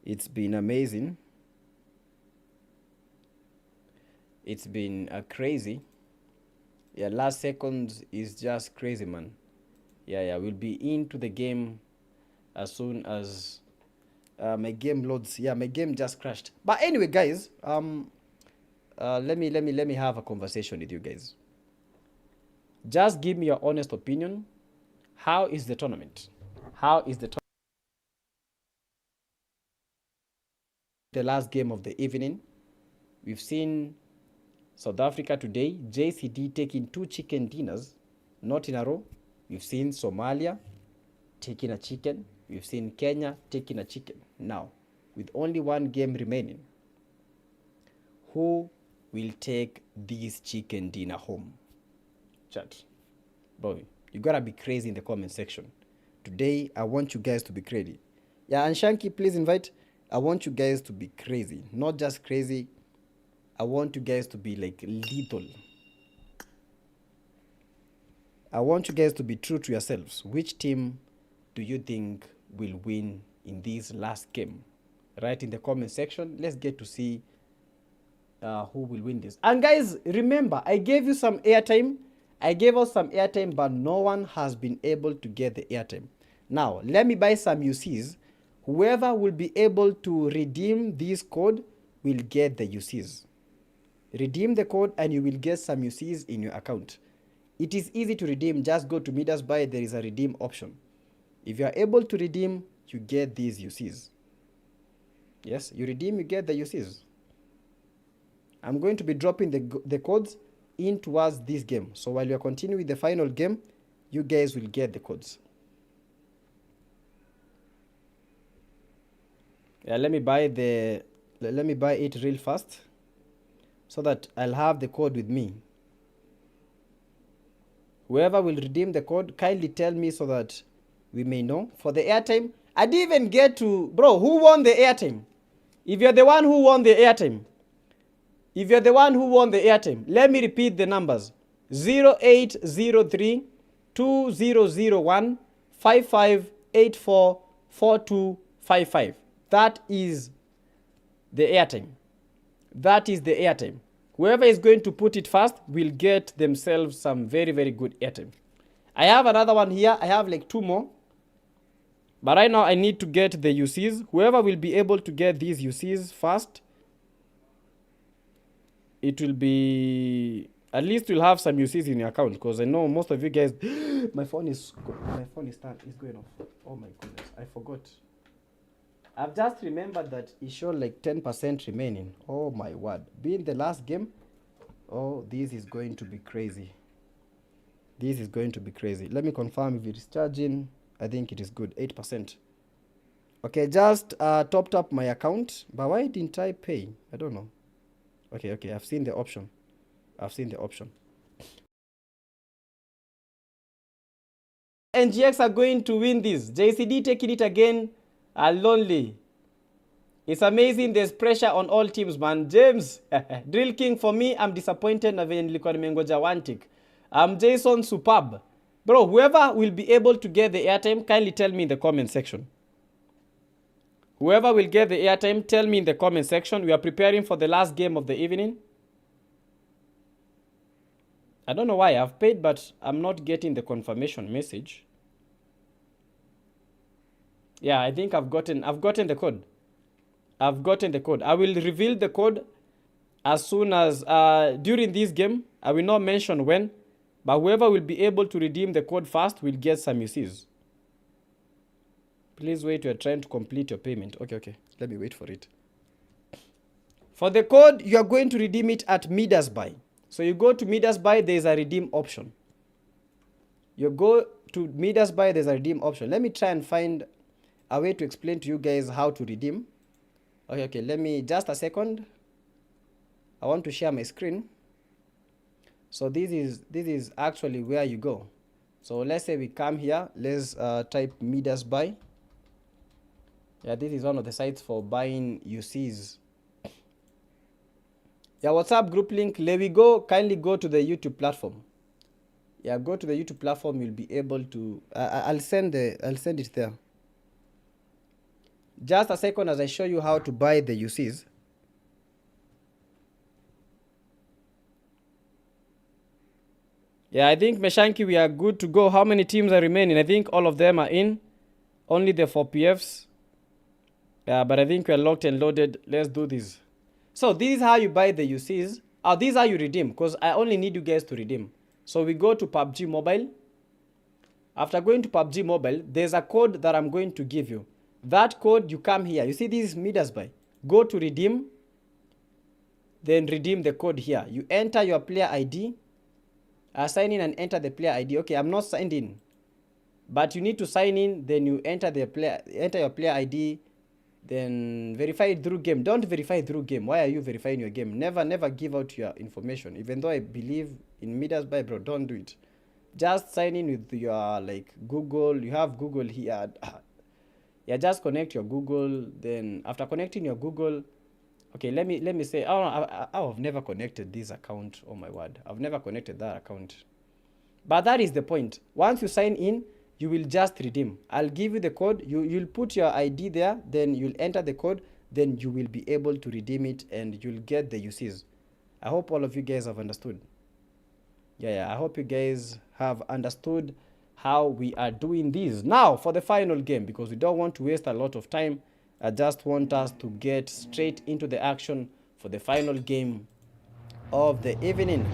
It's been amazing. It's been crazy. Yeah, last seconds is just crazy, man. Yeah, we'll be into the game as soon as my game loads. Yeah, my game just crashed. But anyway, guys, let me have a conversation with you guys. Just give me your honest opinion. How is the tournament? How is the the last game of the evening? We've seen South Africa today, JCD taking 2 chicken dinners, not in a row. We've seen Somalia taking a chicken. We've seen Kenya taking a chicken. Now, with only 1 game remaining, who will take this chicken dinner home? Chat. Boy, you gotta be crazy in the comment section. Today, I want you guys to be crazy. Yeah, and Shanky, please invite. I want you guys to be crazy. Not just crazy. I want you guys to be like lethal. I want you guys to be true to yourselves. Which team do you think will win in this last game? Write in the comment section. Let's get to see who will win this. And guys, remember, I gave you some airtime. I gave us some airtime, but no one has been able to get the airtime. Now, let me buy some UCs. Whoever will be able to redeem this code will get the UCs. Redeem the code and you will get some UCs in your account. It is easy to redeem. Just go to Midas Buy. There is a redeem option. If you are able to redeem, you get these UCs. Yes, you redeem, you get the UCs. I'm going to be dropping the codes in towards this game. So while you are continuing with the final game, you guys will get the codes. Yeah, let me buy it real fast so that I'll have the code with me. Whoever will redeem the code, kindly tell me so that we may know. For the airtime, I didn't even get to, bro, who won the airtime? If you're the one who won the airtime, let me repeat the numbers. 0803 2001 5584 4255. That is the airtime. Whoever is going to put it first will get themselves some very, very good airtime. I have another one here. I have like 2 more. But right now I need to get the UCs. Whoever will be able to get these UCs first, it will be, at least you'll have some UCs in your account, because I know most of you guys, my phone is going off. Oh my goodness, I forgot. I've just remembered that it showed like 10% remaining. Oh my word. Being the last game, oh, this is going to be crazy. Let me confirm if it is charging. I think it is good, 8%. Okay, just topped up my account, but why didn't I pay? I don't know. Okay, I've seen the option. NGX are going to win this. JCD taking it again. Lonely. It's amazing. There's pressure on all teams, man. James, Drill King, for me, I'm disappointed na venye nilikuwa nimengoja one tick. Jason, superb. Bro, whoever will be able to get the airtime, kindly tell me in the comment section. Whoever will get the airtime, tell me in the comment section. We are preparing for the last game of the evening. I don't know why I've paid, but I'm not getting the confirmation message. Yeah, I think I've gotten the code. I will reveal the code as soon as during this game. I will not mention when, but whoever will be able to redeem the code first will get some UCs. Please wait, you are trying to complete your payment. Okay. Let me wait for it. For the code, you are going to redeem it at Midas Buy. So you go to Midas Buy, there is a redeem option. Let me try and find a way to explain to you guys how to redeem. Okay, let me, just a second. I want to share my screen. So this is actually where you go. So let's say we come here, let's type Midas Buy. Yeah, this is one of the sites for buying UCs. Yeah, WhatsApp group link, let we go, kindly go to the YouTube platform. Yeah, go to the YouTube platform, you'll be able to, I'll send it there. Just a second as I show you how to buy the UCs. Yeah, I think Meshanki, we are good to go. How many teams are remaining? I think all of them are in. Only the 4 PFs. Yeah, but I think we are locked and loaded. Let's do this. So this is how you buy the UCs. These are how you redeem, because I only need you guys to redeem. So we go to PUBG Mobile. After going to PUBG Mobile, there's a code that I'm going to give you. That code, you come here. You see this is Midas Buy. Go to redeem. Then redeem the code here. You enter your player ID. Sign in and enter the player ID. Okay, I'm not signed in. But you need to sign in. Then you enter your player ID. Then verify it through game. Don't verify through game. Why are you verifying your game? Never give out your information. Even though I believe in Midas Buy, bro, don't do it. Just sign in with your like Google. You have Google here. Yeah, just connect your Google. Then after connecting your Google, okay, let me say, I've never connected this account. Oh my word, I've never connected that account. But that is the point. Once you sign in, you will just redeem. I'll give you the code. You'll put your ID there. Then you'll enter the code. Then you will be able to redeem it and you'll get the UCs. I hope all of you guys have understood. Yeah, I hope you guys have understood how we are doing this. Now for the final game, because we don't want to waste a lot of time. I just want us to get straight into the action for the final game of the evening,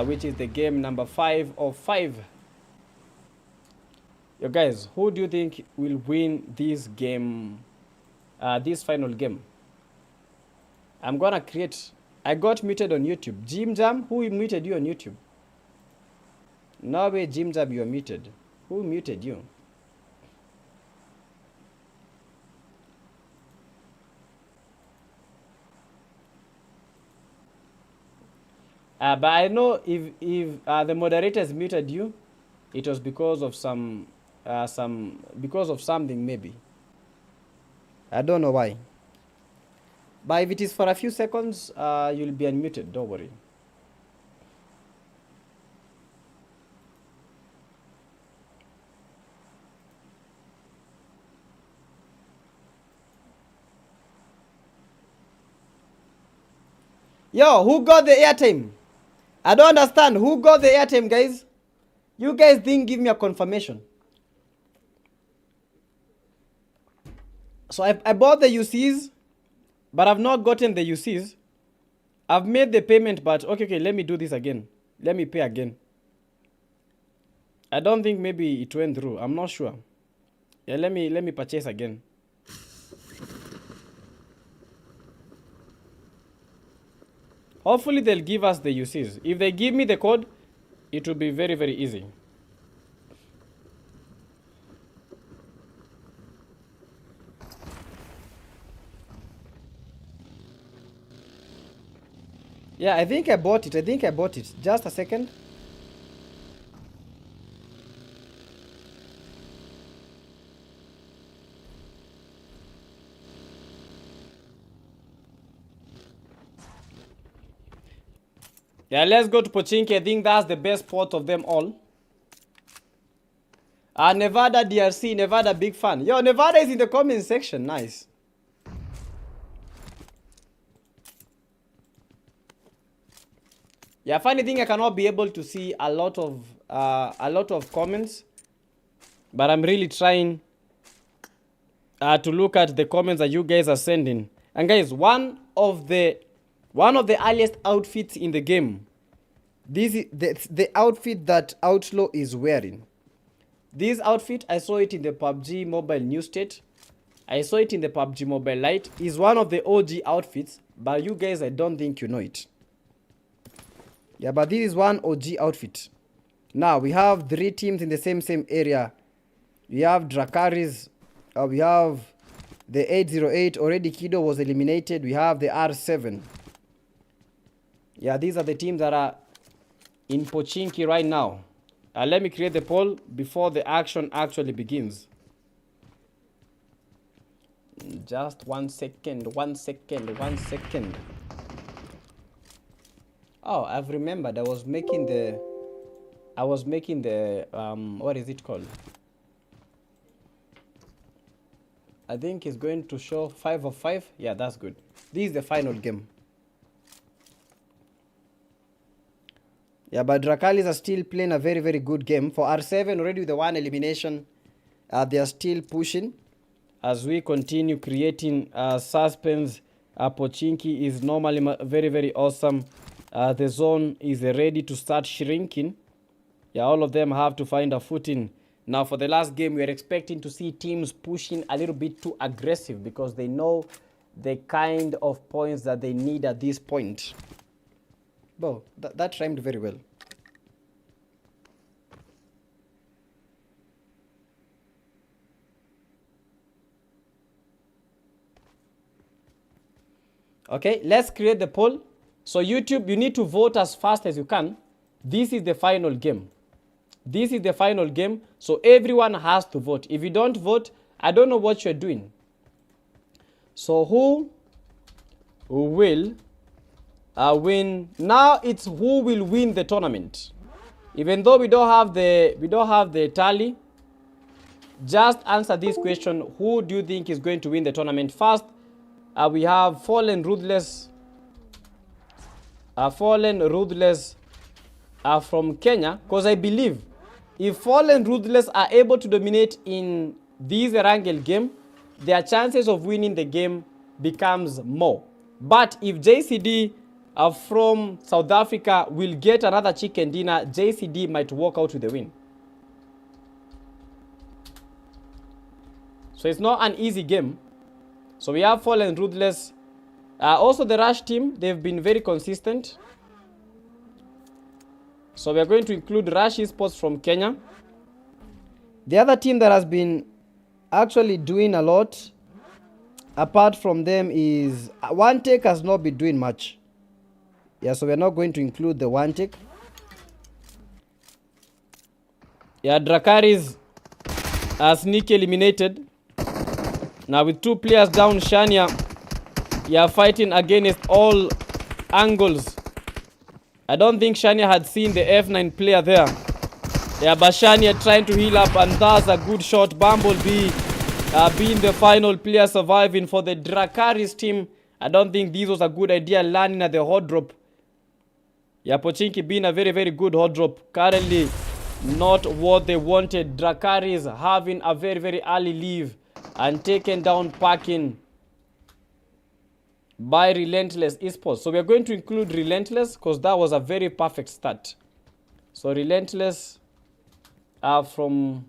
which is the game number 5 of 5. Yo guys, who do you think will win this game, this final game? I'm gonna create. I got muted on YouTube. Jim Jam, who muted you on YouTube? No way, Jim Jam, you are muted. Who muted you? But I know if the moderators muted you, it was because of because of something maybe. I don't know why. But if it is for a few seconds, you'll be unmuted. Don't worry. Yo, who got the airtime? I don't understand. Who got the airtime, guys? You guys didn't give me a confirmation. So I bought the UCs, but I've not gotten the UCs. I've made the payment, but okay, let me do this again. Let me pay again. I don't think maybe it went through. I'm not sure. Yeah, let me purchase again. Hopefully they'll give us the UCs. If they give me the code, it will be very, very easy. Yeah, I think I bought it. Just a second. Yeah, let's go to Pochinki. I think that's the best port of them all. Nevada DRC, Nevada big fan. Yo, Nevada is in the comment section. Nice. Yeah, funny thing, I cannot be able to see a lot of comments, but I'm really trying to look at the comments that you guys are sending. And guys, one of the earliest outfits in the game. This is the outfit that Outlaw is wearing. This outfit, I saw it in the PUBG Mobile New State. I saw it in the PUBG Mobile Lite. Is one of the OG outfits, but you guys, I don't think you know it. Yeah, but this is one OG outfit. Now, we have 3 teams in the same area. We have Dracaris. We have the 808. Already Kido was eliminated. We have the R7. Yeah, these are the teams that are in Pochinki right now. Let me create the poll before the action actually begins. Just 1 second. Oh, I've remembered. I was making the what is it called? I think it's going to show 5 of 5. Yeah, that's good. This is the final game. Yeah, but Dracalis are still playing a very, very good game. For R7, already with the 1 elimination, they are still pushing. As we continue creating suspense, Pochinki is normally very, very awesome. The zone is ready to start shrinking. Yeah, all of them have to find a footing. Now, for the last game, we are expecting to see teams pushing a little bit too aggressive because they know the kind of points that they need at this point. Well, that rhymed very well. Okay, let's create the poll. So YouTube, you need to vote as fast as you can. This is the final game. This is the final game, so everyone has to vote. If you don't vote, I don't know what you're doing. So who will win? Now it's who will win the tournament. Even though we don't have the tally, just answer this question: who do you think is going to win the tournament? First, we have Fallen Ruthless. From Kenya, because I believe if Fallen Ruthless are able to dominate in this Erangel game, their chances of winning the game becomes more. But if JCD from South Africa will get another chicken dinner, JCD might walk out with the win. So it's not an easy game. So we have Fallen Ruthless. Also the Rush team, they've been very consistent. So we are going to include Rush Esports from Kenya. The other team that has been actually doing a lot, apart from them, is One Take has not been doing much. Yeah, so we're not going to include the One Take. Yeah, Drakaris are sneaky eliminated. Now with 2 players down, Shania, you are fighting against all angles. I don't think Shania had seen the F9 player there. Yeah, but Shania trying to heal up, and that's a good shot. Bumblebee being the final player surviving for the Drakaris team. I don't think this was a good idea, landing at the hot drop. Yeah, Pochinki being a very, very good hot drop. Currently, not what they wanted. Drakaris having a very, very early leave and taken down parking by Relentless Esports. So we are going to include Relentless because that was a very perfect start. So Relentless are from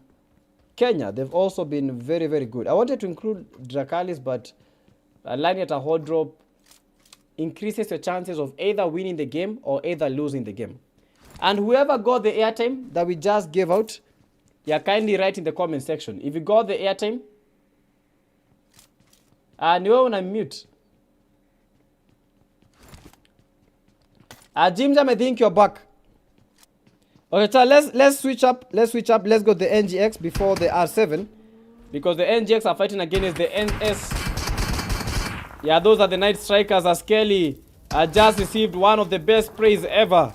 Kenya. They've also been very, very good. I wanted to include Drakalis, but landing at a hot drop increases your chances of either winning the game or either losing the game. And whoever got the airtime that we just gave out, yeah, kindly write in the comment section. If you got the airtime, and you want to mute. Jim Jam, I think you're back. Okay, so let's switch up. Let's go to the NGX before the R7, because the NGX are fighting against the NS. Yeah, those are the Night Strikers. As Kelly just received one of the best praise ever.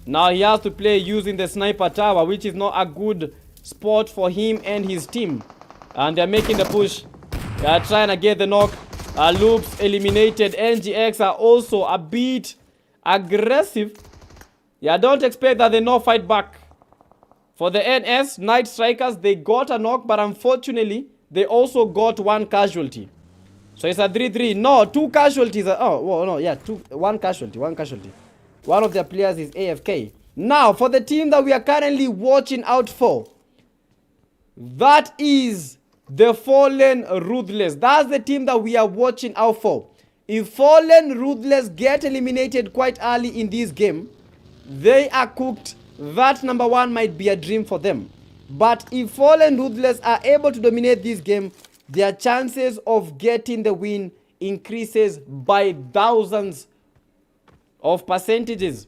Now he has to play using the sniper tower, which is not a good spot for him and his team. And they're making the push. They're trying to get the knock. Loops eliminated. NGX are also a bit aggressive. Yeah, don't expect that they no fight back. For the NS, Night Strikers, they got a knock, but unfortunately, they also got 1 casualty. So it's a 3-3. No, 2 casualties. Oh, well, no, yeah, 1 casualty. One of their players is AFK. Now, for the team that we are currently watching out for, that is the Fallen Ruthless. That's the team that we are watching out for. If Fallen Ruthless get eliminated quite early in this game, they are cooked. That number 1 might be a dream for them. But if Fallen Ruthless are able to dominate this game, their chances of getting the win increases by thousands of percentages.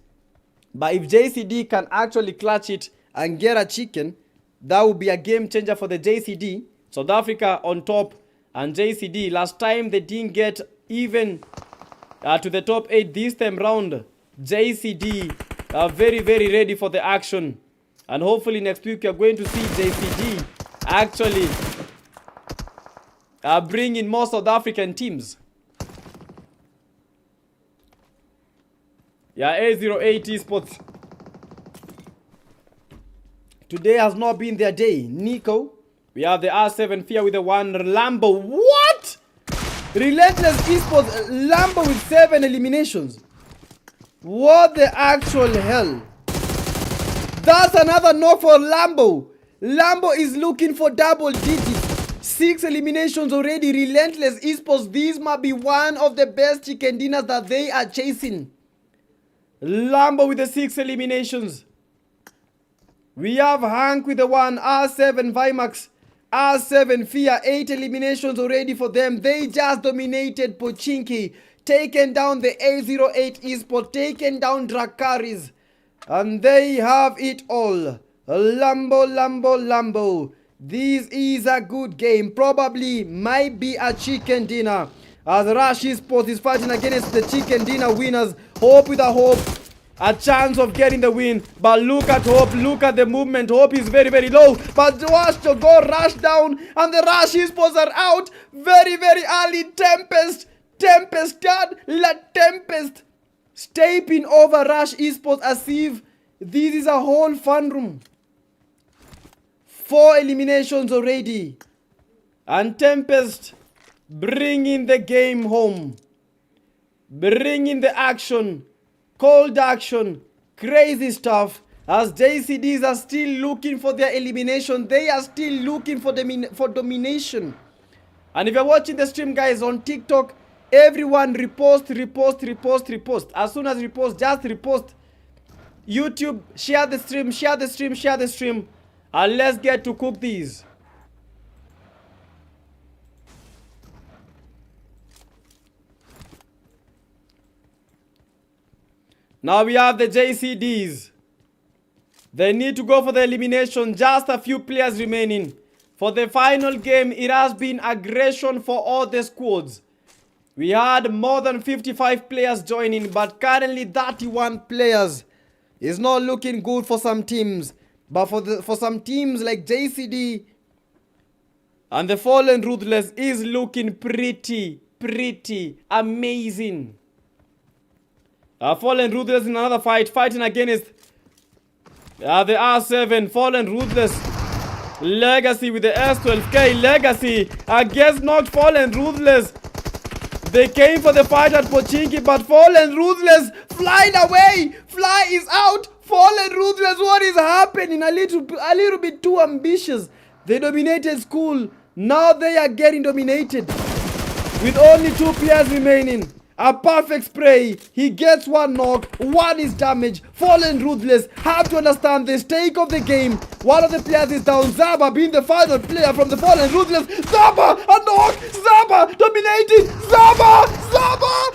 But if JCD can actually clutch it and get a chicken, that would be a game changer for the JCD. South Africa on top, and JCD, last time they didn't get even to the top 8. This time round, JCD are very, very ready for the action. And hopefully next week you're going to see JCD actually bring in more South African teams. Yeah, A08 Esports. Today has not been their day. Nico. We have the R7 Fear with the 1 Lambo. What? Relentless Esports Lambo with 7 eliminations. What the actual hell? That's another knock for Lambo. Lambo is looking for double digits. 6 eliminations already. Relentless Esports. These might be one of the best chicken dinners that they are chasing. Lambo with the 6 eliminations. We have Hank with the 1 R7 Vimax. R7 Fear, 8 eliminations already for them. They just dominated Pochinki, taken down the A08 Esports, taken down Drakaris, and they have it all. Lambo. This is a good game. Probably might be a chicken dinner, as Rush Esports is fighting against the chicken dinner winners. Hope with a hope. A chance of getting the win, but look at Hope, look at the movement. Hope is very, very low, but watch to go rush down, and the Rush Esports are out very, very early. Tempest, La Tempest, stepping over Rush Esports as if this is a whole fun room. 4 eliminations already, and Tempest bringing the game home. Bring in the action. Cold action. Crazy stuff. As JCDs are still looking for their elimination, they are still looking for domination. And if you're watching the stream, guys, on TikTok, everyone repost. As soon as repost, just repost. YouTube, share the stream. And let's get to cook these. Now we have the JCDs. They need to go for the elimination. Just a few players remaining. For the final game, it has been aggression for all the squads. We had more than 55 players joining, but currently 31 players. Is not looking good for some teams. But for some teams like JCD and the Fallen Ruthless is looking pretty amazing. Fallen Ruthless in another fight, fighting against the R7. Fallen Ruthless. Legacy with the S12K. Legacy against not Fallen Ruthless. They came for the fight at Pochinki, but Fallen Ruthless flying away. Fly is out. Fallen Ruthless, what is happening? A little bit too ambitious. They dominated school. Now they are getting dominated. With only 2 players remaining. A perfect spray. He gets 1 knock. 1 is damaged. Fallen Ruthless have to understand the stake of the game. One of the players is down. Zaba being the final player from the Fallen Ruthless. Zaba, a knock. Zaba dominating. Zaba.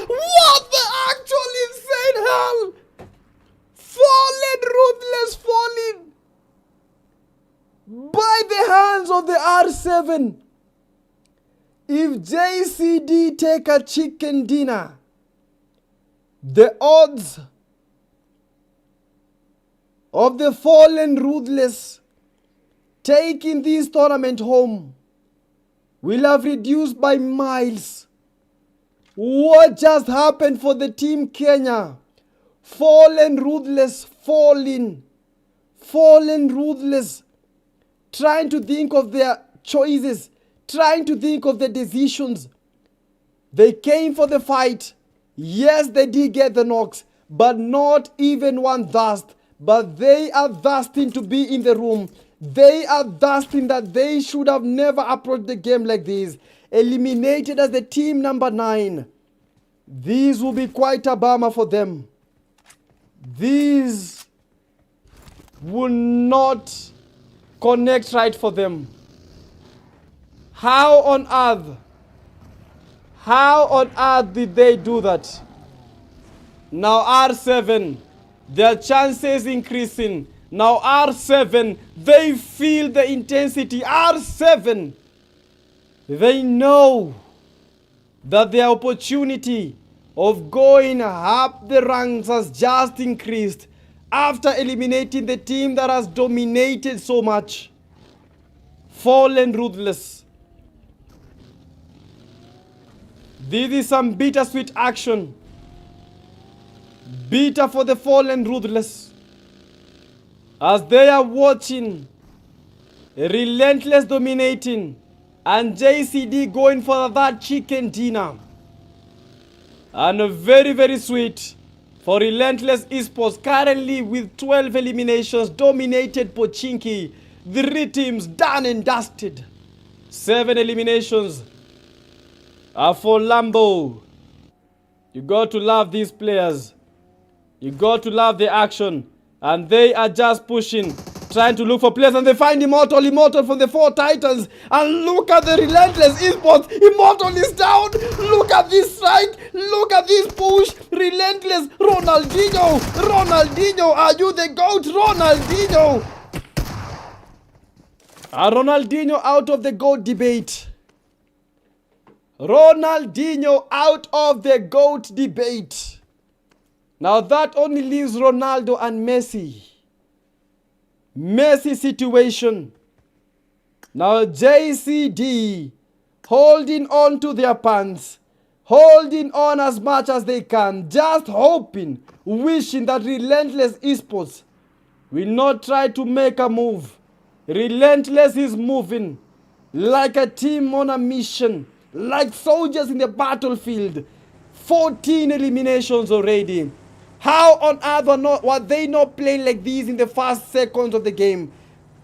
What the actual insane hell? Fallen Ruthless falling by the hands of the R7. If JCD take a chicken dinner, the odds of the Fallen Ruthless taking this tournament home will have reduced by miles. What just happened for the team Kenya? Fallen Ruthless falling. Fallen Ruthless trying to think of their choices. Trying to think of the decisions. They came for the fight. Yes, they did get the knocks, but not even one thirst. But they are thirsting to be in the room. They are thirsting that they should have never approached the game like this. Eliminated as the team number 9. This will be quite a bummer for them. These will not connect right for them. How on earth did they do that? Now R7, their chances increasing. Now R7, they feel the intensity. R7, they know that their opportunity of going up the ranks has just increased after eliminating the team that has dominated so much. Fallen Ruthless. This is some bittersweet action. Bitter for the Fallen Ruthless. As they are watching Relentless dominating and JCD going for that chicken dinner. And very sweet for Relentless Esports, currently with 12 eliminations, dominated Pochinki. 3 teams done and dusted. 7 eliminations for Lambo. You got to love these players. You got to love the action. And they are just pushing, trying to look for players, and they find Immortal from the 4 Titans. And look at the Relentless Esports. Immortal is down. Look at this strike. Look at this push. Relentless. Ronaldinho, are you the GOAT? Ronaldinho out of the GOAT debate. Ronaldinho out of the GOAT debate. Now that only leaves Ronaldo and Messi. Messi situation. Now JCD holding on to their pants. Holding on as much as they can. Just hoping, wishing that Relentless Esports will not try to make a move. Relentless is moving like a team on a mission. Like soldiers in the battlefield. 14 eliminations already. How on earth were they not playing like this in the first seconds of the game?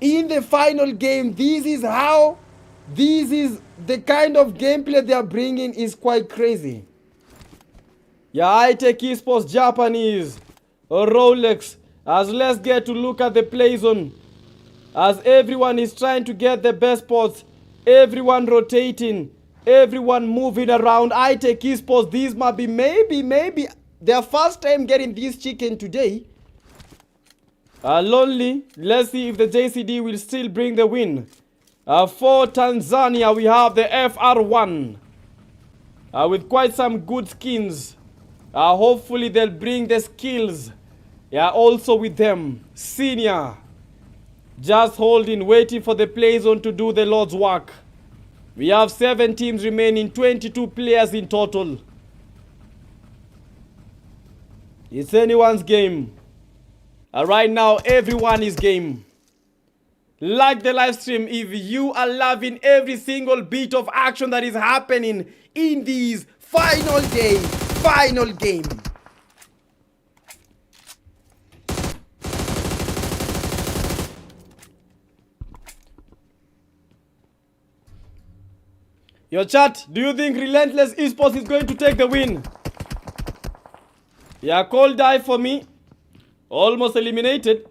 In the final game, this is the kind of gameplay they are bringing is quite crazy. Yeah, I take esports Japanese, Rolex, as let's get to look at the play zone. As everyone is trying to get the best spots, everyone rotating, everyone moving around. I take esports, this might be maybe their first time getting this chicken today. Lonely, let's see if the JCD will still bring the win. For Tanzania, we have the FR1 with quite some good skins. Hopefully they'll bring the skills also with them. Senior, just holding, waiting for the play zone to do the Lord's work. We have 7 teams remaining, 22 players in total. It's anyone's game. Right now, everyone is game. Like the live stream if you are loving every single bit of action that is happening in this final game. Your chat, do you think Relentless Esports is going to take the win? Yeah, cold dive for me. Almost eliminated.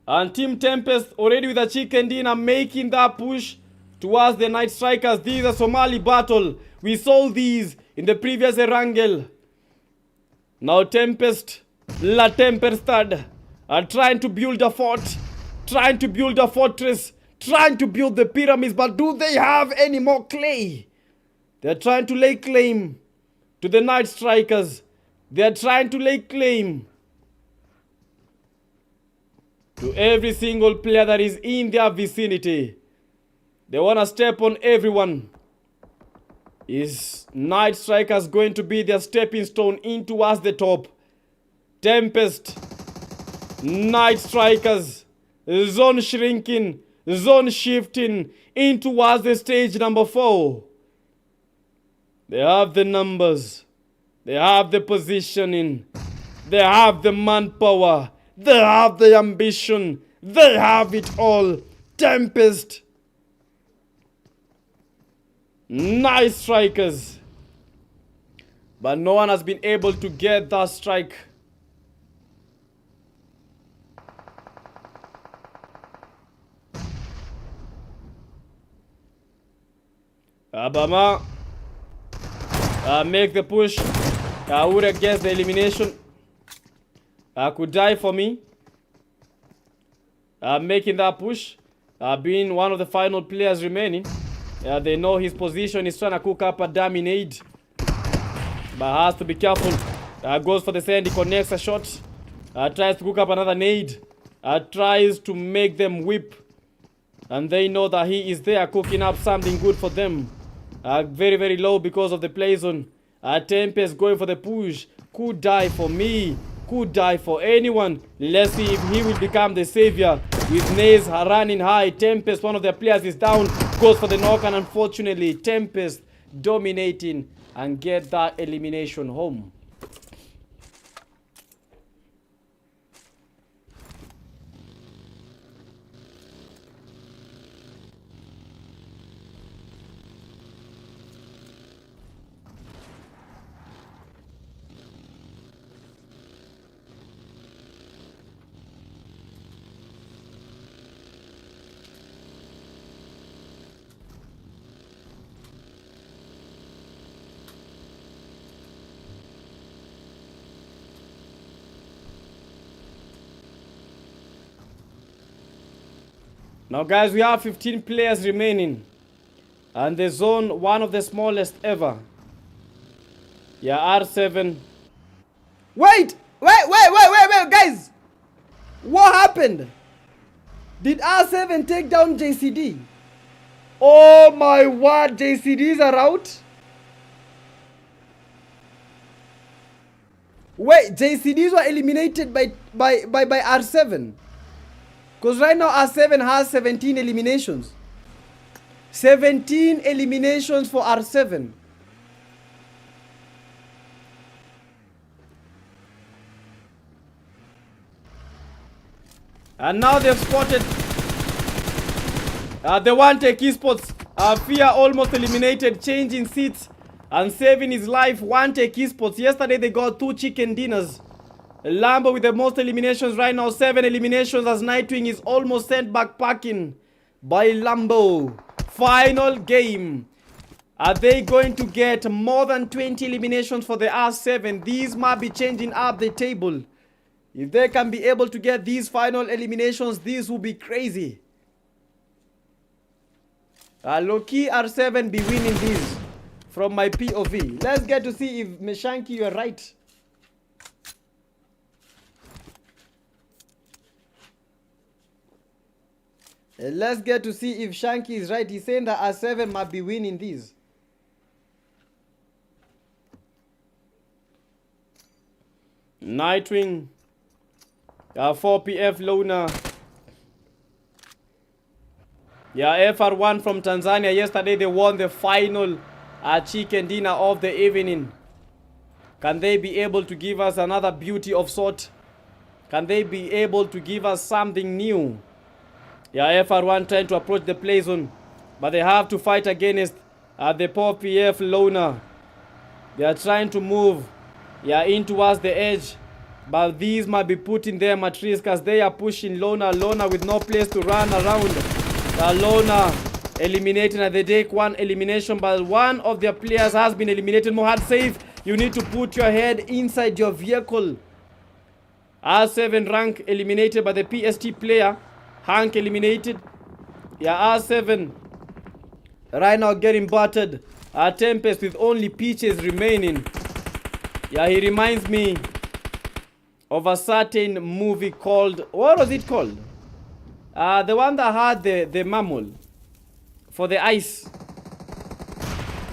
And Team Tempest already with a chicken dinner making that push towards the Night Strikers. This is a Somali battle. We saw these in the previous Erangel. Now Tempest, La Tempestad, are trying to build a fort, trying to build a fortress, trying to build the pyramids. But do they have any more clay? They're trying to lay claim to the Night Strikers. They're trying to lay claim to every single player that is in their vicinity. They want to step on everyone. Is Night Strikers going to be their stepping stone in towards the top? Tempest, Night Strikers, zone shrinking, zone shifting in towards the stage number 4. They have the numbers. They have the positioning. They have the manpower. They have the ambition. They have it all. Tempest. Nice strikers. But no one has been able to get that strike. Abama. Make the push. I would have guessed the elimination. Could die for me. Making that push. Being one of the final players remaining. They know his position. He's trying to cook up a dummy nade. But has to be careful. Goes for the send. He connects a shot. Tries to cook up another nade. Tries to make them whip. And they know that he is there cooking up something good for them. Very, very low because of the play zone. Tempest going for the push. Could die for me. Could die for anyone. Let's see if he will become the savior. With Naze running high. Tempest, one of their players, is down. Goes for the knock, and unfortunately Tempest dominating and get that elimination home. Now guys, we have 15 players remaining. And the zone, one of the smallest ever. Yeah, R7. Wait, guys. What happened? Did R7 take down JCD? Oh my word, JCDs are out? Wait, JCDs were eliminated by R7. Because right now R7 has 17 eliminations. 17 eliminations for R7. And now they've spotted the one take esports. Fear almost eliminated, changing seats and saving his life. One take esports. Yesterday they got 2 chicken dinners. Lambo with the most eliminations right now, 7 eliminations, as Nightwing is almost sent back packing by Lambo. Final game. Are they going to get more than 20 eliminations for the R7? These might be changing up the table. If they can be able to get these final eliminations, this will be crazy. Low-key R7 be winning this from my POV. Let's get to see if Meshanki, you're right. Let's get to see if Shanky is right. He's saying that R7 might be winning this. Nightwing. 4PF Lona. Yeah, FR1 from Tanzania. Yesterday they won the final chicken dinner of the evening. Can they be able to give us another beauty of sort? Can they be able to give us something new? Yeah, FR1 trying to approach the play zone, but they have to fight against the 4PF Lona. They are trying to move in towards the edge, but these might be putting them at risk as they are pushing Lona. Lona with no place to run around. Lona eliminating at the take 1 elimination, but one of their players has been eliminated. Mohad safe. You need to put your head inside your vehicle. R7 rank eliminated by the PST player. Hank eliminated. Yeah, R7 right now getting battered. Tempest with only Peaches remaining. Yeah, he reminds me of a certain movie called, what was it called? The one that had the mammal for the ice.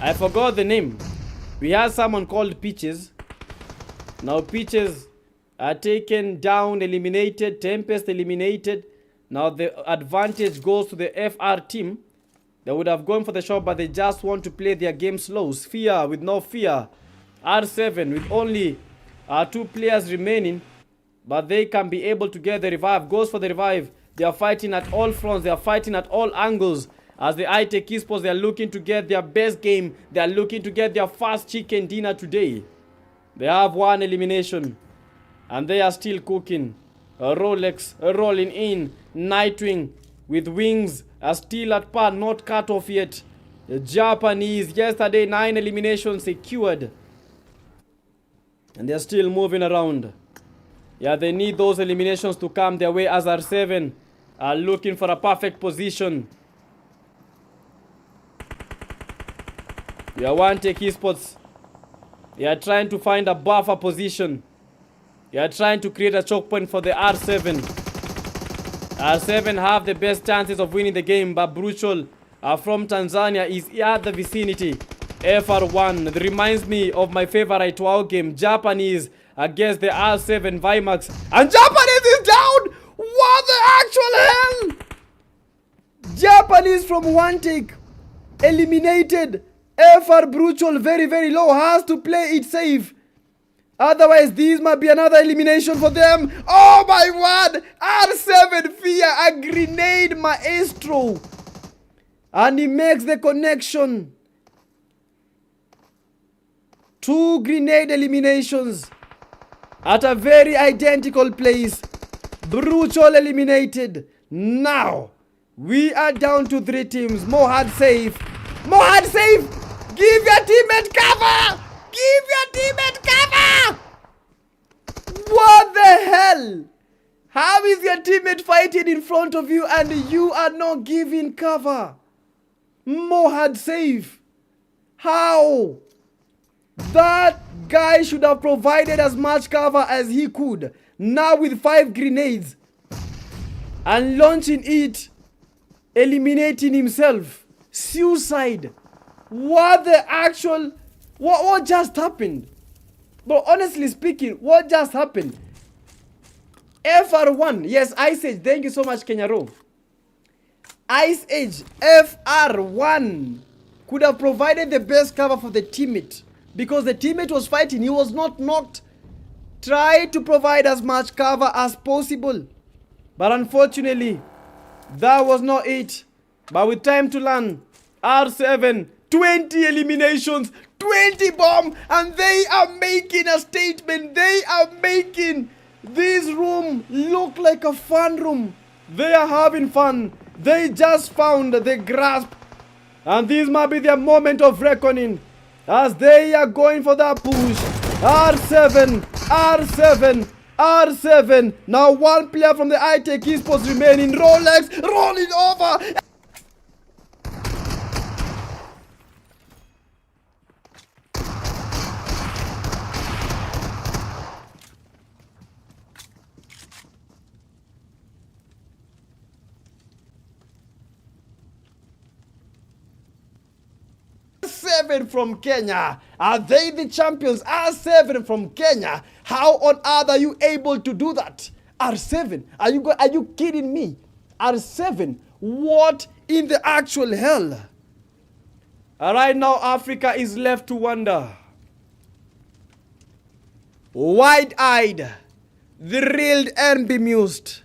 I forgot the name. We had someone called Peaches. Now Peaches are taken down, eliminated. Tempest eliminated. Now the advantage goes to the FR team. They would have gone for the shot, but they just want to play their game slow. Sphere with no fear. R7 with only 2 players remaining, but they can be able to get the revive. Goes for the revive. They are fighting at all fronts. They are fighting at all angles. As the iTech Esports, they are looking to get their best game. They are looking to get their first chicken dinner today. They have 1 elimination, and they are still cooking. Rolex rolling in. Nightwing with wings are still at par, not cut off yet. The Japanese, yesterday 9 eliminations secured, and they're still moving around. Yeah, they need those eliminations to come their way as R7 are looking for a perfect position. We are one take esports. They are trying to find a buffer position. They are trying to create a choke point for the R7. R7 have the best chances of winning the game, but Brutal from Tanzania is at the vicinity. FR1, it reminds me of my favorite WoW game, Japanese against the R7 Vimax. And Japanese is down! What the actual hell? Japanese from one take eliminated. FR Brutal very, very low, has to play it safe. Otherwise, this might be another elimination for them. Oh my word! R7 Fear a grenade maestro. And he makes the connection. 2 grenade eliminations at a very identical place. Brutal eliminated. Now, we are down to 3 teams. Mohad safe. Mohad safe! Give your teammate cover! Give your teammate cover! What the hell? How is your teammate fighting in front of you and you are not giving cover? Mohad safe. How? That guy should have provided as much cover as he could. Now with 5 grenades and launching it, eliminating himself. Suicide. What the actual... What just happened? But honestly speaking, what just happened? FR1. Yes, Ice Age. Thank you so much, Kenyaro. Ice Age. FR1 could have provided the best cover for the teammate. Because the teammate was fighting. He was not knocked. Try to provide as much cover as possible. But unfortunately, that was not it. But with time to learn, R7, 20 eliminations, 20 bomb, and they are making a statement. They are making this room look like a fun room. They are having fun. They just found the grasp. And this might be their moment of reckoning as they are going for that push. R7, R7, R7. Now one player from the iTech Esports remaining. Rolex rolling over. R7 from Kenya. Are they the champions? R7 from Kenya. How on earth are you able to do that? R7, are you kidding me? R7, what in the actual hell? Right now, Africa is left to wonder. Wide-eyed, thrilled and bemused.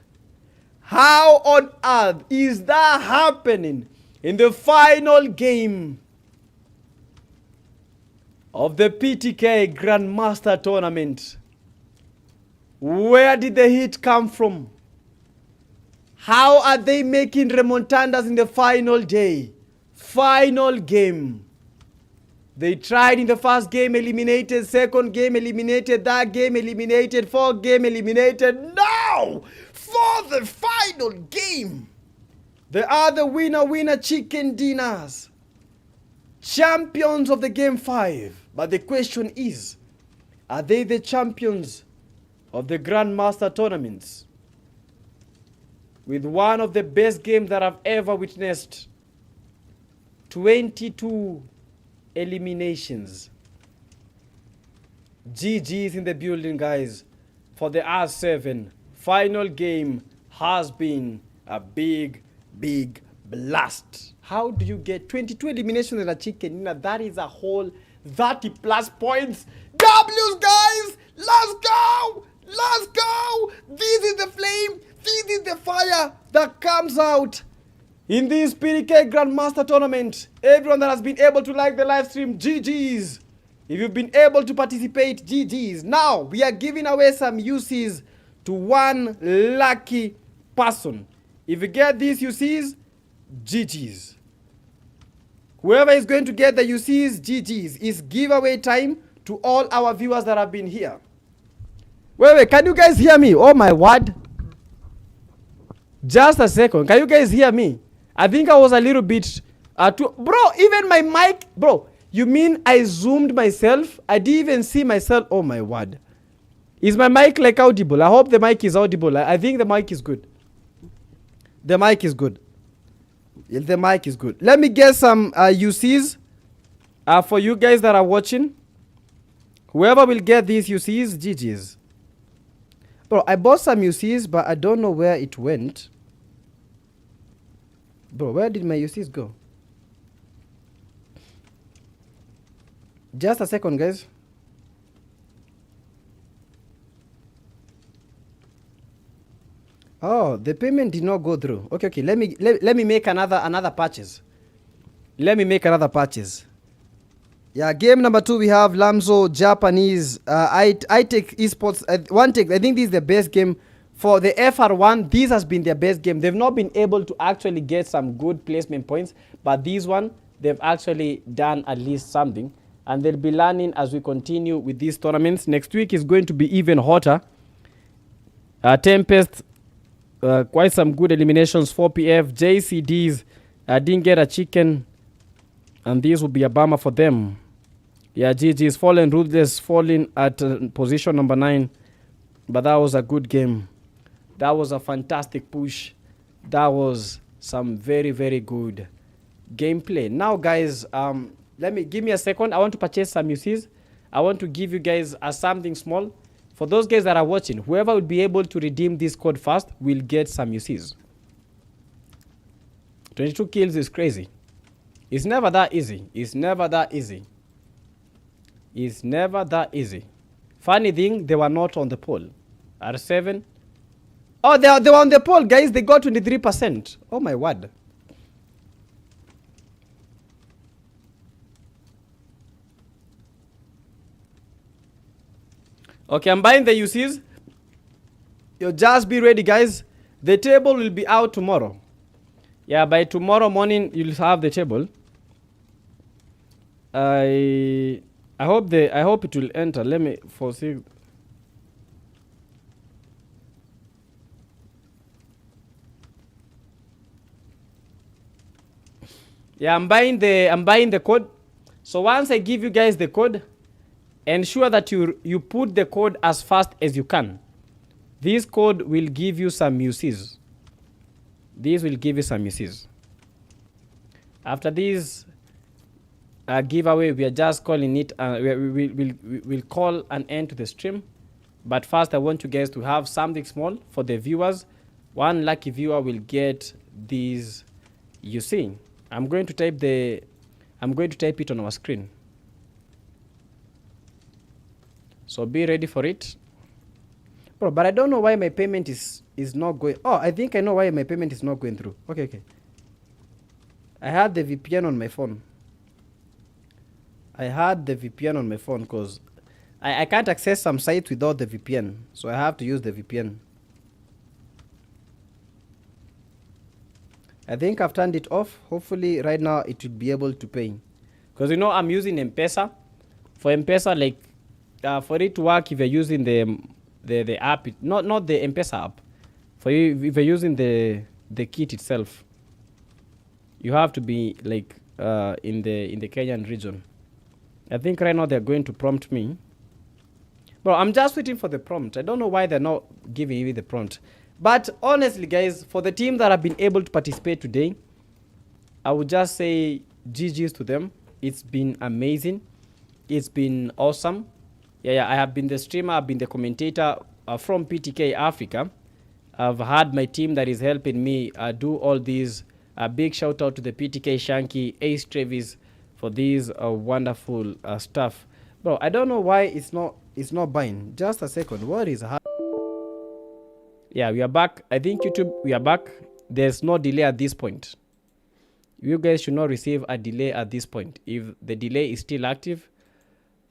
How on earth is that happening in the final game of the PTK Grandmaster tournament? Where did the hit come from? How are they making remontandas in the final day? Final game. They tried in the first game, eliminated, second game, eliminated, that game, eliminated, fourth game, eliminated. Now, for the final game, they are the winner chicken dinners. Champions of the game 5. But the question is, are they the champions of the Grandmaster tournaments? With one of the best games that I've ever witnessed. 22 eliminations. GG's in the building, guys. For the R7, final game has been a big blast. How do you get 22 eliminations in a chicken dinner? That is a whole 30 plus points. W's, guys! Let's go! Let's go! This is the flame. This is the fire that comes out in this PDK Grandmaster tournament. Everyone that has been able to like the live stream, GG's. If you've been able to participate, GG's. Now, we are giving away some UCs to one lucky person. If you get these UCs, GG's. Whoever is going to get the UCs, GG's. It's giveaway time to all our viewers that have been here. Wait, can you guys hear me? Oh my word. Just a second. Can you guys hear me? I think I was a little bit bro, even my mic, bro. You mean I zoomed myself? I didn't even see myself. Oh my word. Is my mic like audible? I hope the mic is audible. I think the mic is good. The mic is good. The mic is good. Let me get some UCs for you guys that are watching. Whoever will get these UCs, GG's. Bro, I bought some UCs, but I don't know where it went. Bro, where did my UCs go? Just a second, guys. Oh, the payment did not go through. Okay. Let me make another purchase. Let me make another purchase. Yeah, game number 2 we have Lamzo Japanese. I take esports. One take. I think this is the best game for the FR1. This has been their best game. They've not been able to actually get some good placement points, but this one they've actually done at least something, and they'll be learning as we continue with these tournaments. Next week is going to be even hotter. Tempest. Quite some good eliminations. 4PF, JCDs didn't get a chicken, and this will be a bummer for them. Yeah, GG's fallen, Ruthless falling at position number 9, but that was a good game. That was a fantastic push. That was some very good gameplay. Now, guys, give me a second. I want to purchase some UCs. I want to give you guys something small. For those guys that are watching, whoever will be able to redeem this code first will get some UCs. 22 kills is crazy. It's never that easy. It's never that easy. It's never that easy. Funny thing, they were not on the poll. R7, Oh, they were on the poll, guys. They got 23%. Oh my word. Okay, I'm buying the UCs. You just be ready, guys. The table will be out tomorrow. Yeah, by tomorrow morning you'll have the table. I hope it will enter. Let me foresee. Yeah, I'm buying the code. So once I give you guys the code, ensure that you put the code as fast as you can. This code will give you some uses. This will give you some uses. After this giveaway, we are just calling it. We'll call an end to the stream. But first, I want you guys to have something small for the viewers. One lucky viewer will get these. You see, I'm going to type it on our screen. So be ready for it. Bro, but I don't know why my payment is not going. Oh, I think I know why my payment is not going through. Okay. I had the VPN on my phone. Because I can't access some sites without the VPN. So I have to use the VPN. I think I've turned it off. Hopefully right now it will be able to pay. Because you know I'm using Mpesa. For Mpesa, like for it to work, if you're using the app, not the Mpesa app. For you, if you're using the kit itself, you have to be like in the Kenyan region. I think right now they're going to prompt me. Bro, I'm just waiting for the prompt. I don't know why they're not giving me the prompt. But honestly, guys, for the team that have been able to participate today, I would just say GG's to them. It's been amazing. It's been awesome. Yeah, I have been the streamer. I've been the commentator from PTK Africa. I've had my team that is helping me do all these. Big shout out to the PTK Shanky, Ace Travis for these wonderful stuff. Bro, I don't know why it's not buying. Just a second. What is happening? Yeah, we are back. I think YouTube, we are back. There's no delay at this point. You guys should not receive a delay at this point. If the delay is still active,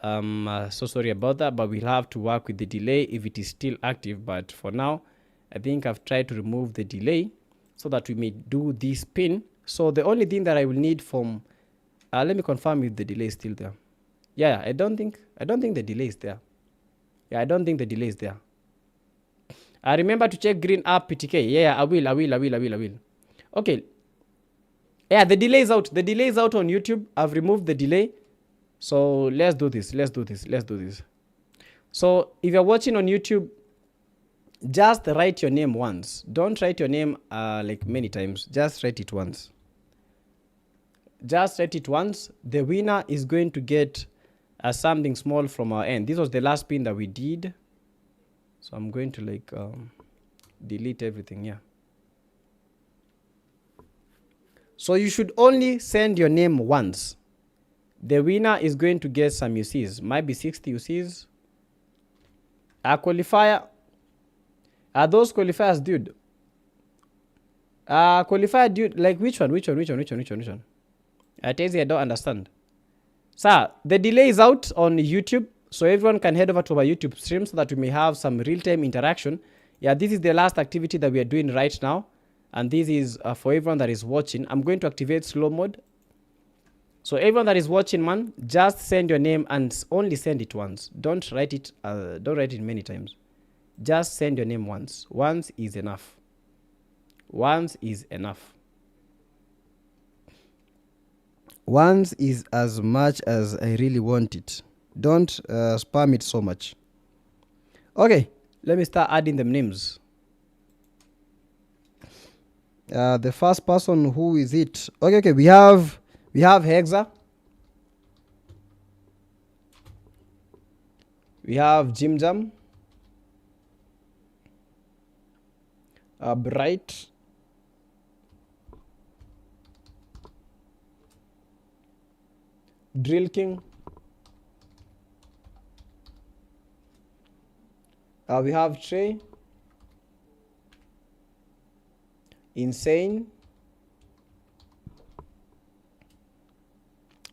so sorry about that, but we'll have to work with the delay if it is still active. But for now, I think I've tried to remove the delay so that we may do this pin. So the only thing that I will need from, let me confirm if the delay is still there. Yeah, I don't think the delay is there. Yeah, I don't think the delay is there. Remember to check green app PTK. Yeah, I will. Okay. Yeah, the delay is out. The delay is out on YouTube. I've removed the delay. So let's do this. So if you're watching on YouTube, just write your name once. Don't write your name like many times. Just write it once. The winner is going to get something small from our end. This was the last pin that we did. So I'm going to like delete everything. Yeah. So you should only send your name once. The winner is going to get some UCs. Might be 60 UCs. A qualifier. Are those qualifiers, dude? Qualifier, dude. Like which one? I don't understand. Sir, the delay is out on YouTube. So everyone can head over to our YouTube stream so that we may have some real-time interaction. Yeah, this is the last activity that we are doing right now. And this is for everyone that is watching. I'm going to activate slow mode. So everyone that is watching, man, just send your name and only send it once. Don't write it many times. Just send your name once. Once is enough. Once is as much as I really want it. Don't spam it so much. Okay, let me start adding them names. The first person, who is it? Okay, we have Hexa. We have Jim Jam. Bright. Drill King. We have Trey. Insane.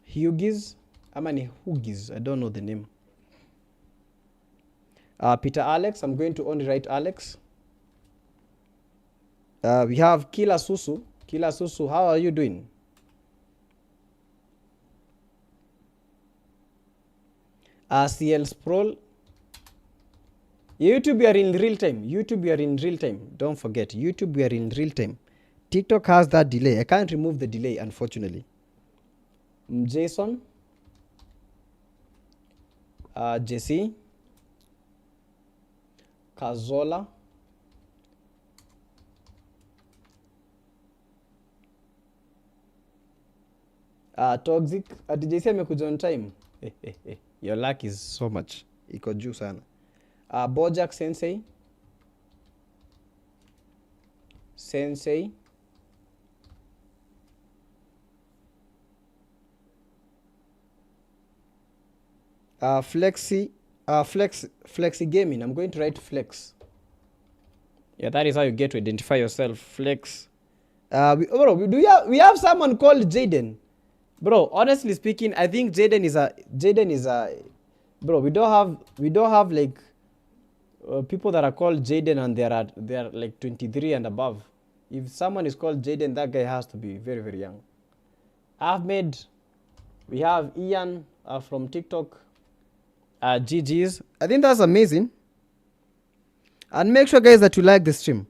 Huggies. Amani Huggies. I don't know the name. Peter Alex. I'm going to only write Alex. We have Kila Susu. Kila Susu, how are you doing? CL Sprawl. YouTube, we are in real time. YouTube, we are in real time. Don't forget, YouTube, we are in real time. TikTok has that delay. I can't remove the delay, unfortunately. Jason. Jesse. Kazola. Toxic. Jesse amekuja on time. Your luck is so much. Iko juu sana. Bojack Sensei. Sensei. Flexi Gaming. I'm going to write Flex. Yeah, that is how you get to identify yourself. Flex. We have someone called Jaden. Bro, honestly speaking, I think Jaden is a bro. We don't have like people that are called Jaden and they are like 23 and above. If someone is called Jaden, that guy has to be very, very young. Ahmed, we have Ian from TikTok. GG's. I think that's amazing. And make sure, guys, that you like the stream.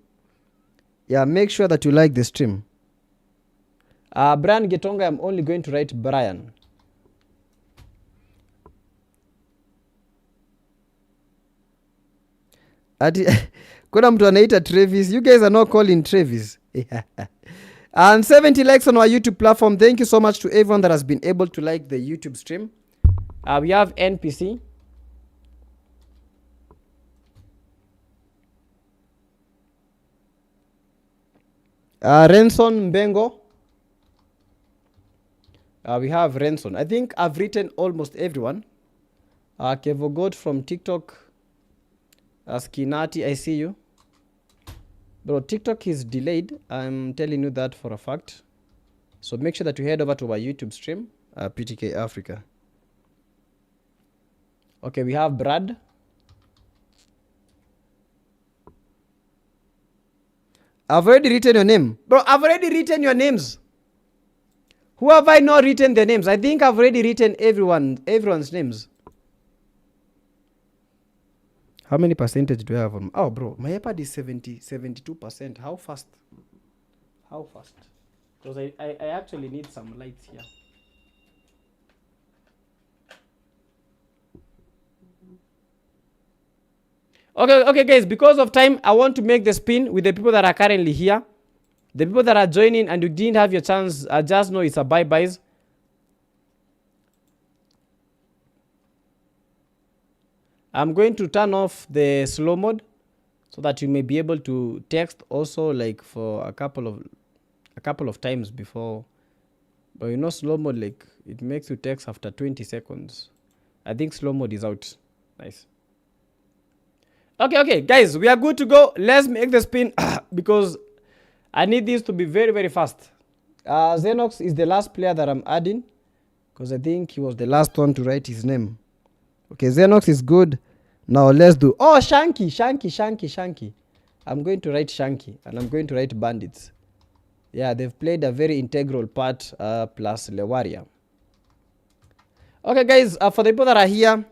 Yeah, make sure that you like the stream. Brian Getonga, I'm only going to write Brian. Kuna mtu anaita Travis. You guys are not calling Travis. And 70 likes on our YouTube platform. Thank you so much to everyone that has been able to like the YouTube stream. We have NPC. Renson Mbengo. We have Renson. I think I've written almost everyone. Kevo God from TikTok. Skinati, I see you. Bro, TikTok is delayed. I'm telling you that for a fact. So make sure that you head over to our YouTube stream. PTK Africa. Okay, we have Brad. I've already written your name. Bro, I've already written your names. Who have I not written their names? I think I've already written everyone's names. How many percentage do I have on? Oh, bro, my iPad is 72%. How fast? How fast? Because I actually need some lights here. Okay, guys, because of time, I want to make the spin with the people that are currently here. The people that are joining and you didn't have your chance, just know it's a bye-byes. I'm going to turn off the slow mode so that you may be able to text also like for a couple of times before. But you know slow mode, like it makes you text after 20 seconds. I think slow mode is out. Nice. Okay, guys, we are good to go. Let's make the spin because I need this to be very, very fast. Xenox is the last player that I'm adding because I think he was the last one to write his name. Okay, Xenox is good. Now let's do... Oh, Shanky. I'm going to write Shanky and I'm going to write Bandits. Yeah, they've played a very integral part plus Lewaria. Okay, guys, for the people that are here,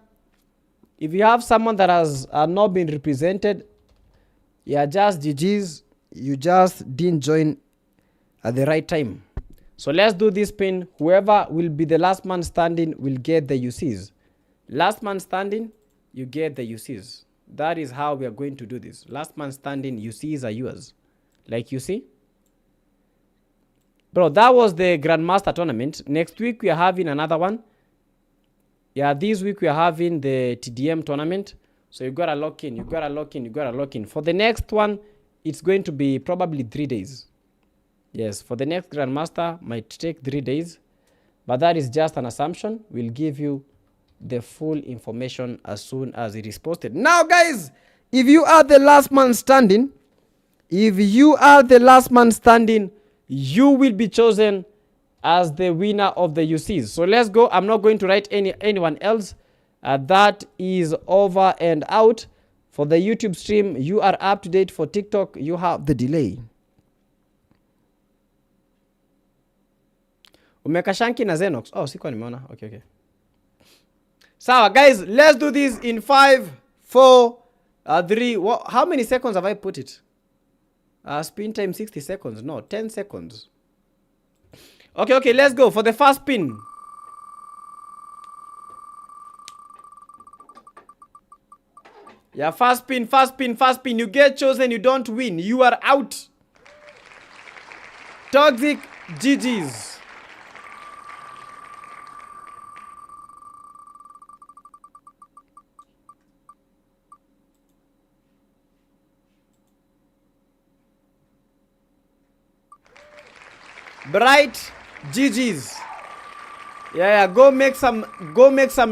if you have someone that has not been represented, yeah, just GG's. You just didn't join at the right time. So let's do this spin. Whoever will be the last man standing will get the UCs. Last man standing, you get the UCs. That is how we are going to do this. Last man standing, UCs are yours. Like you see. Bro, that was the Grandmaster tournament. Next week we are having another one. Yeah, this week we are having the TDM tournament. So you gotta lock in, you gotta lock in. For the next one, it's going to be probably 3 days. Yes, for the next Grandmaster, might take 3 days. But that is just an assumption. We'll give you the full information as soon as it is posted. Now, guys, if you are the last man standing, If you are the last man standing, you will be chosen as the winner of the UCs. So let's go. I'm not going to write anyone else. That is over and out. For the YouTube stream, you are up to date. For TikTok, you have the delay. Umeka Shanky na Xenox. Oh, sikuwa nimeona. Okay. Sawa, guys, let's do this in 5, 4, 3. How many seconds have I put it? Spin time 60 seconds. No, 10 seconds. Okay, let's go for the first spin. Yeah, fast spin. You get chosen, you don't win. You are out. Toxic GG's. Bright GG's. Yeah, go make some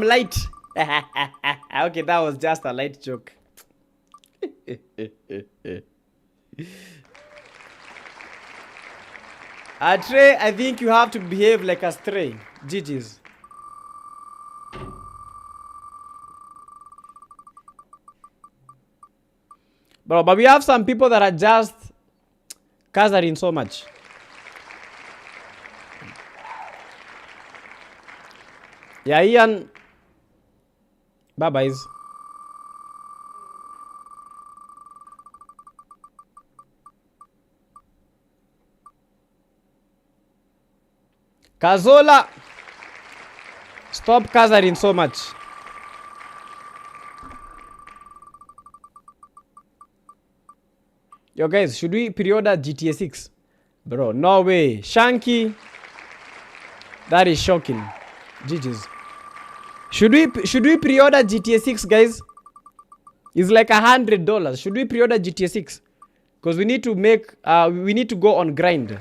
light. Okay, that was just a light joke. Trey, I think you have to behave like a stray. GG's. Bro, but we have some people that are just cazaring so much. Yeah, Ian. Bye-byes. Kazola. Stop cazaring so much. Yo, guys, should we pre-order GTA 6? Bro, no way. Shanky. That is shocking. GG's. Should we pre-order GTA 6, guys? It's like $100. Should we pre-order GTA 6? Because we need to make we need to go on grind.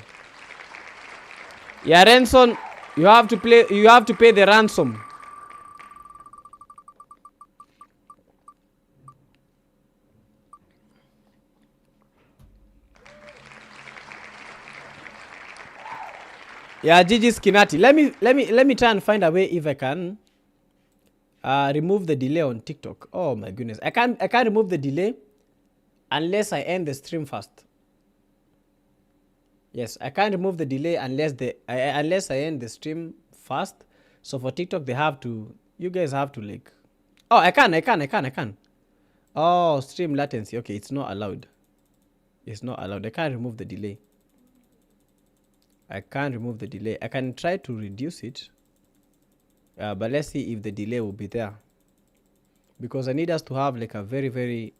Yeah, Renson, you have to pay the ransom. Yeah, GG's Kinati. Let me try and find a way if I can remove the delay on TikTok. Oh my goodness. I can't remove the delay unless I end the stream first. Yes, I can't remove the delay unless I end the stream first. So for TikTok you guys have to like. Oh, I can. Oh, stream latency. Okay, it's not allowed. It's not allowed. I can't remove the delay. I can try to reduce it. But let's see if the delay will be there. Because I need us to have like a very, very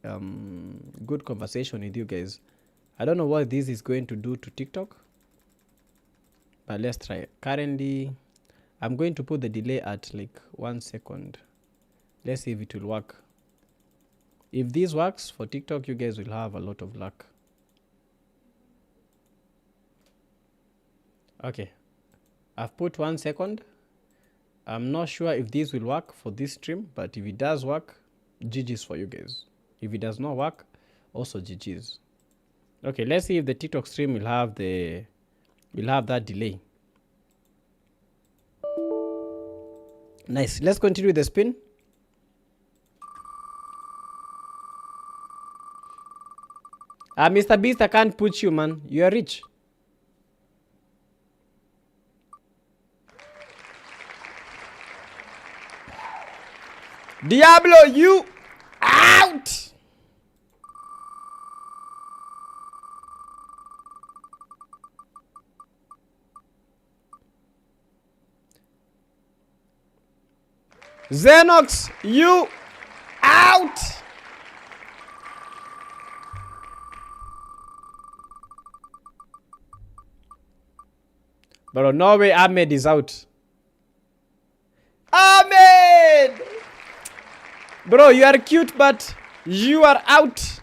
good conversation with you guys. I don't know what this is going to do to TikTok. But let's try it. Currently, I'm going to put the delay at like 1 second. Let's see if it will work. If this works for TikTok, you guys will have a lot of luck. Okay. I've put 1 second. I'm not sure if this will work for this stream, but if it does work, GG's for you guys. If it does not work, also GG's. Okay, let's see if the TikTok stream will have that delay. Nice. Let's continue with the spin. Mr. Beast, I can't put you, man. You are rich. Diablo, you out! Xenox, you out! Bro, no way Ahmed is out. Ahmed! Bro, you are cute, but you are out.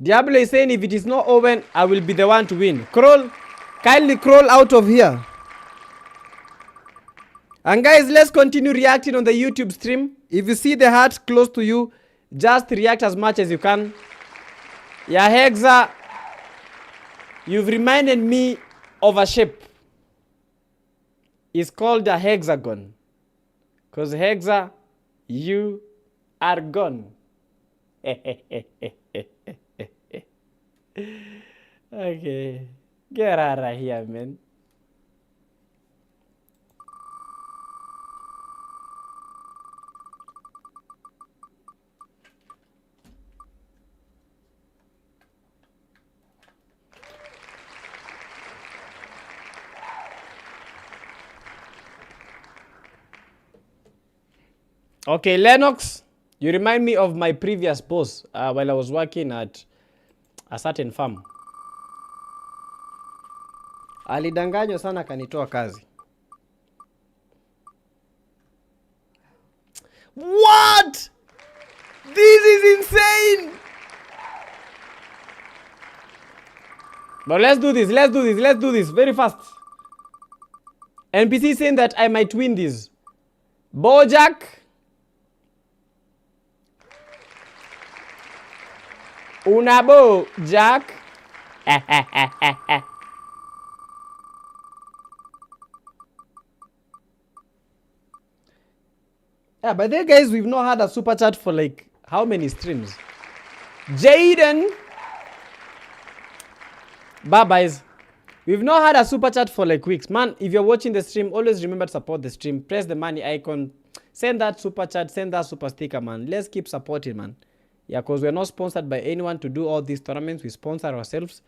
Diablo is saying if it is not open, I will be the one to win. Crawl. Kindly crawl out of here. And guys, let's continue reacting on the YouTube stream. If you see the heart close to you, just react as much as you can. Yeah, Hexa, you've reminded me of a shape. It's called a hexagon. Because Hexa, you are gone. Okay. Get out of here, man. Okay, Lennox, you remind me of my previous boss while I was working at a certain farm. Alidanganywa sana kanitoa kazi. What? This is insane. But let's do this very fast. NPC saying that I might win this. Bojack. Unabo Jack. Yeah, but then guys, we've not had a super chat for like how many streams? Jaden. Bye-byes. We've not had a super chat for like weeks. Man, if you're watching the stream, always remember to support the stream. Press the money icon. Send that super chat. Send that super sticker, man. Let's keep supporting, man. Yeah, because we're not sponsored by anyone to do all these tournaments. We sponsor ourselves.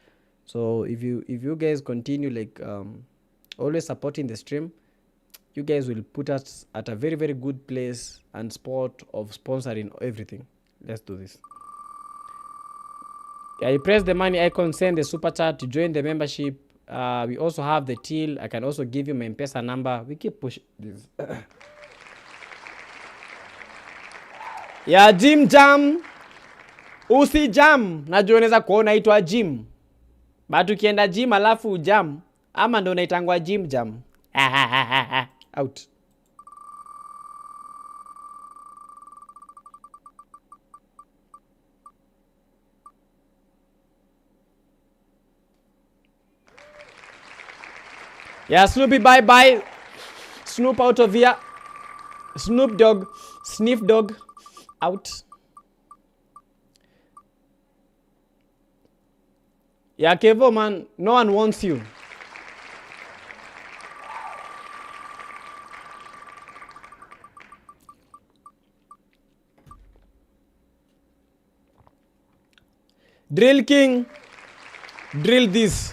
So if you guys continue like always supporting the stream, you guys will put us at a very, very good place and spot of sponsoring everything. Let's do this. Yeah, you press the money icon, send the super chat to join the membership. We also have the till. I can also give you my Mpesa number. We keep pushing this. Yeah, Jim Jam. Usi jam. Najua unaweza kuona itwa gym. But ukienda gym alafu jam. Ama ndo unaitangwa gym jam. Out. Yeah, Snoopy, bye-bye. Snoop out of here. Snoop Dogg. Sniff Dog. Out. Yeah, Kevo, man. No one wants you. Drill King. Drill this.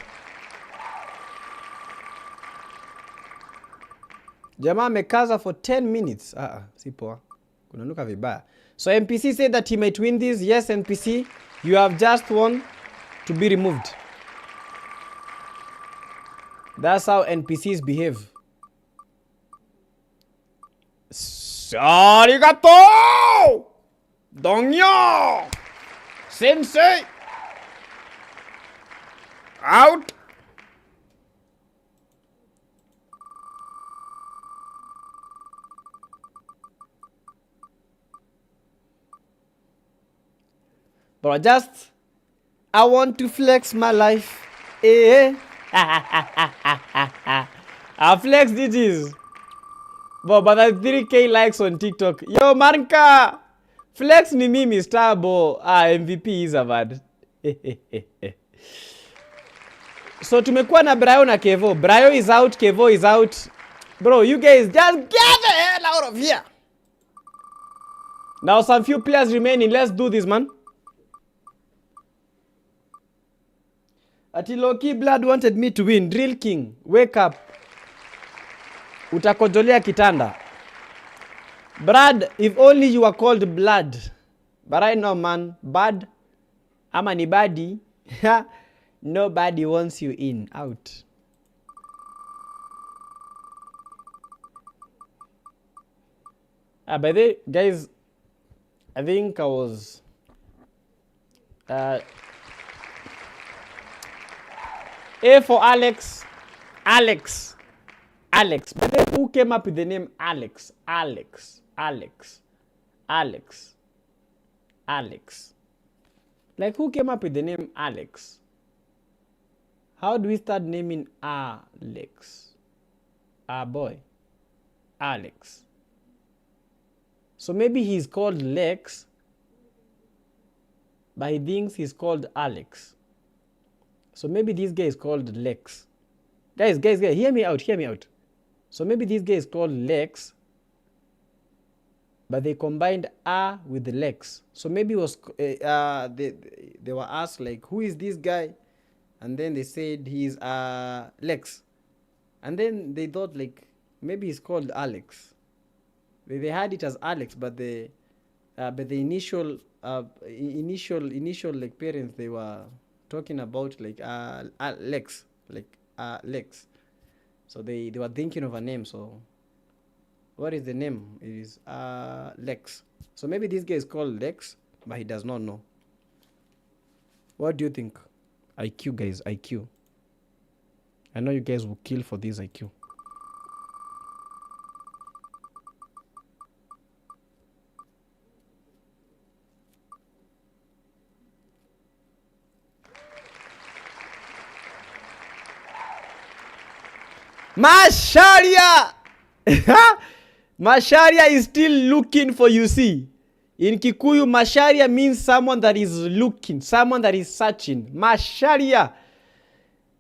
Jamaa amekaza for 10 minutes. Si poa. Kunanuka vibaya. So NPC said that he might win this. Yes, NPC, you have just won to be removed. That's how NPCs behave. Arigato! Dongyo! Sensei! Out! But I want to flex my life. I flex digits. But that 3K likes on TikTok. Yo, Marka! Flex ni mimi Starbo. MVP is a bad. So tumekuwa na Brayo na Kevo. Brayo is out, Kevo is out. Bro, you guys just get the hell out of here. Now some few players remaining. Let's do this, man. Ati Loki Blood wanted me to win. Drill King, wake up. Utakojolea kitanda. Brad, if only you were called Blood. But right now, man, bad. Ama ni badi. Nobody wants you in. Out. By the way, guys, I think I was... A for Alex. Alex. Alex. But then who came up with the name Alex? Alex. Alex. Alex. Alex. Like, who came up with the name Alex? How do we start naming Alex? Boy. Alex. So maybe he's called Lex, but he thinks he's called Alex. So maybe this guy is called Lex. Guys, hear me out. So maybe this guy is called Lex, but they combined A with Lex. So maybe it was they were asked, like, who is this guy? And then they said he's Lex. And then they thought, like, maybe he's called Alex. They had it as Alex, but the initial like parents, they were talking about like Lex, like Lex. So they were thinking of a name. So what is the name? It is Lex. So maybe this guy is called Lex, but he does not know. What do you think? IQ, guys, IQ. I know you guys will kill for this IQ. Masharia! Masharia is still looking for you, see. In Kikuyu, Masharia means someone that is looking, someone that is searching. Masharia.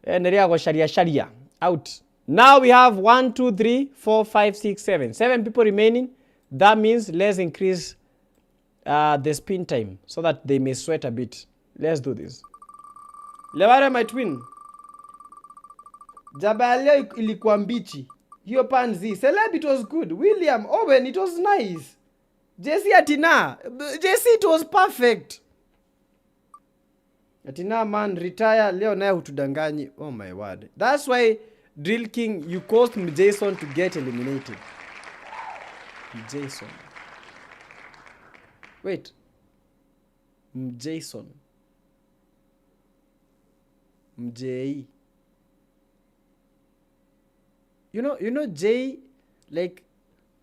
Sharia. Out. Now we have 1, 2, 3, 4, 5, 6, 7. 7 people remaining. That means let's increase the spin time so that they may sweat a bit. Let's do this. Lewara, my twin. Jaba leo ilikuwa mbichi. Hiyo panzi. Celeb, it was good. William, Owen, it was nice. Jesse Atina. Jesse, it was perfect. Atina, man, retire. Leo naye hutudanganyi. Oh my word. That's why, Drill King, you caused Jason to get eliminated. Jason. Wait. Jason. Mjei. You know Jay, like,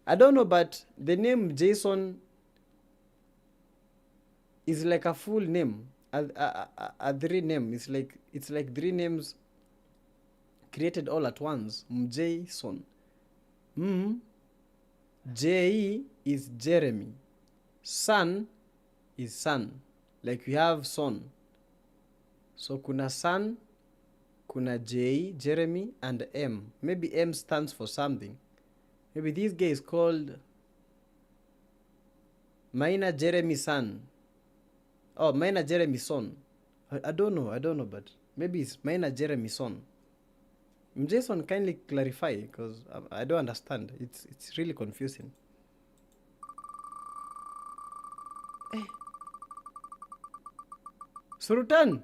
I don't know, but the name Jason is like a full name, a 3 name. It's like 3 names created all at once. Jason. J is Jeremy. Son is son. Like we have son. So kuna son, kuna J, Jeremy, and M. Maybe M stands for something. Maybe this guy is called Maina Jeremy son. Oh, Maina Jeremy son. I don't know, but maybe it's Maina Jeremy son. Jason, kindly clarify, because I don't understand. It's really confusing. Hey. Surutan.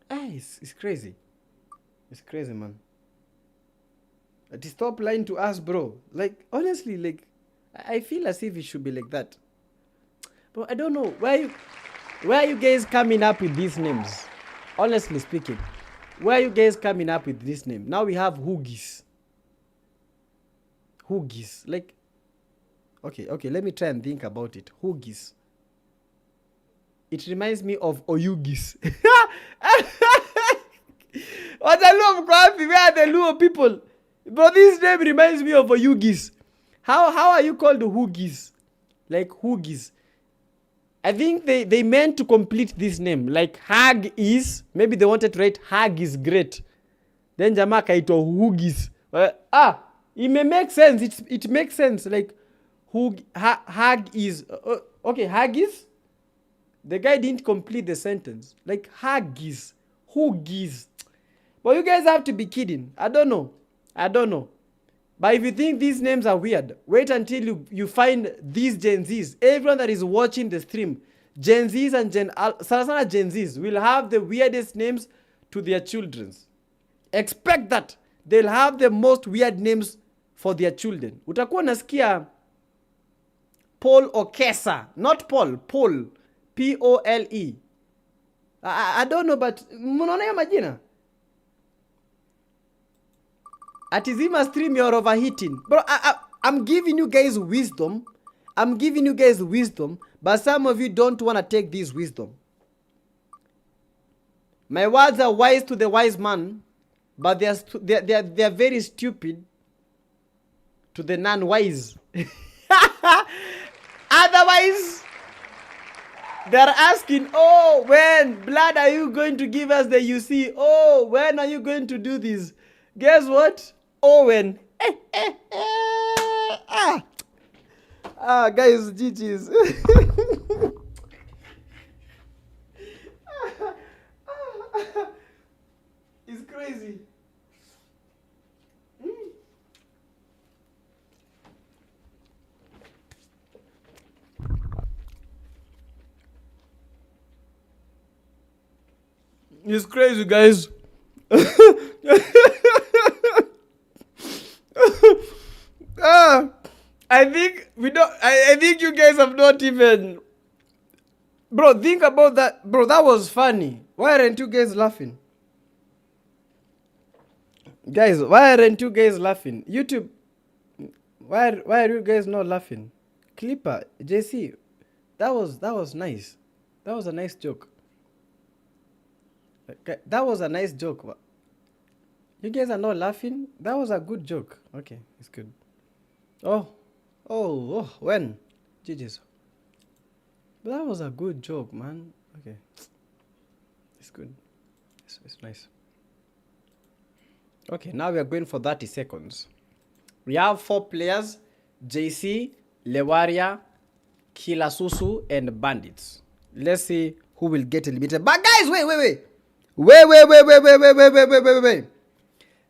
Hey, it's crazy. It's crazy, man. Stop lying to us, bro. Like, honestly, like, I feel as if it should be like that. But I don't know. Where are you guys coming up with these names? Honestly speaking. Where are you guys coming up with this name? Now we have Huggies. Huggies. Like, okay, let me try and think about it. Huggies. It reminds me of Oyugis. What the Luo Mkwapi? Where are the Luo people? Bro, this name reminds me of Oyugis. How are you called Huggies? Like Huggies. I think they meant to complete this name. Like Hag is, maybe they wanted to write Hag is great. Then Jamaka ito Huggies. It may make sense. It makes sense. Like Hag is, okay, Haggis. The guy didn't complete the sentence. Like Haggis, Huggies. But you guys have to be kidding. I don't know. But if you think these names are weird, wait until you find these Gen Zs. Everyone that is watching the stream, Gen Zs and Gen Zs will have the weirdest names to their children. Expect that. They'll have the most weird names for their children. Utakuwa nasikia Paul Okesa. Not Paul. Paul. P-O-L-E. I don't know, but munaona hiyo majina? Atizima stream, you're overheating. Bro, I'm giving you guys wisdom. I'm giving you guys wisdom, but some of you don't want to take this wisdom. My words are wise to the wise man, but they're very stupid to the non-wise. Otherwise, they're asking, oh, when, blood, are you going to give us the UC? Oh, when are you going to do this? Guess what? Oh, when. Guys, GG's. It's crazy. It's crazy, guys. I think we don't. I think you guys have not even. Bro, think about that. Bro, that was funny. Why aren't you guys laughing? Guys, why aren't you guys laughing? YouTube, why are you guys not laughing? Clipper, JC, that was nice. That was a nice joke. Okay, that was a nice joke. You guys are not laughing? That was a good joke. Okay, it's good. Oh, when? GG's. But that was a good joke, man. Okay. It's good. It's nice. Okay, now we are going for 30 seconds. We have 4 players: JC, Lewaria, Kilasusu, and Bandits. Let's see who will get eliminated. But guys, wait. Wait.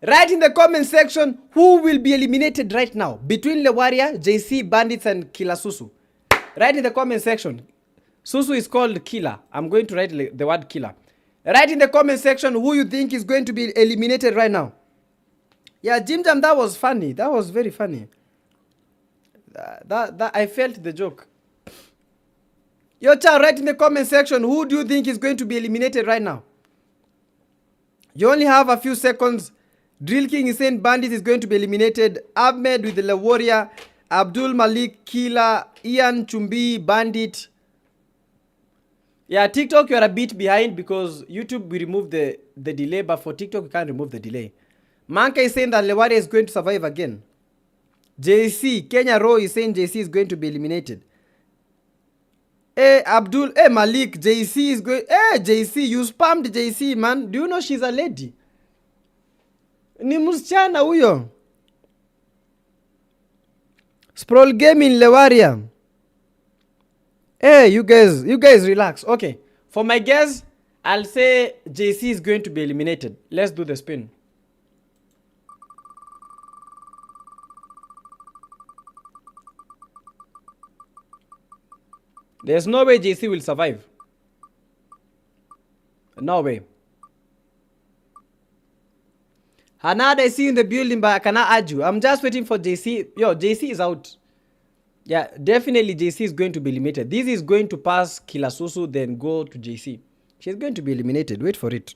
Write in the comment section who will be eliminated right now between Lewaria, JC, Bandits, and Kilasusu. Write in the comment section. Susu is called Killer. I'm going to write the word Killer. Write in the comment section who you think is going to be eliminated right now. Yeah, Jim Jam, that was funny. That was very funny. That I felt the joke. Yo, child, write in the comment section who do you think is going to be eliminated right now. You only have a few seconds. Drill King is saying Bandit is going to be eliminated. Ahmed with the Warrior. Abdul Malik, Killer. Ian Chumbi, Bandit. Yeah, TikTok, you are a bit behind because YouTube will remove the delay, but for TikTok, you can't remove the delay. Manka is saying that Lewaria is going to survive again. JC, Kenya Row is saying JC is going to be eliminated. Malik, JC is going. JC, you spammed JC, man. Do you know she's a lady? Ni msichana huyo. Sprawl Gaming, Lewaria. Hey, you guys relax. Okay. For my guess, I'll say JC is going to be eliminated. Let's do the spin. There's no way JC will survive. No way. Hanada, I see you in the building, but I cannot add you. I'm just waiting for JC. Yo, JC is out. Yeah, definitely JC is going to be eliminated. This is going to pass Kilasusu, then go to JC. She's going to be eliminated. Wait for it.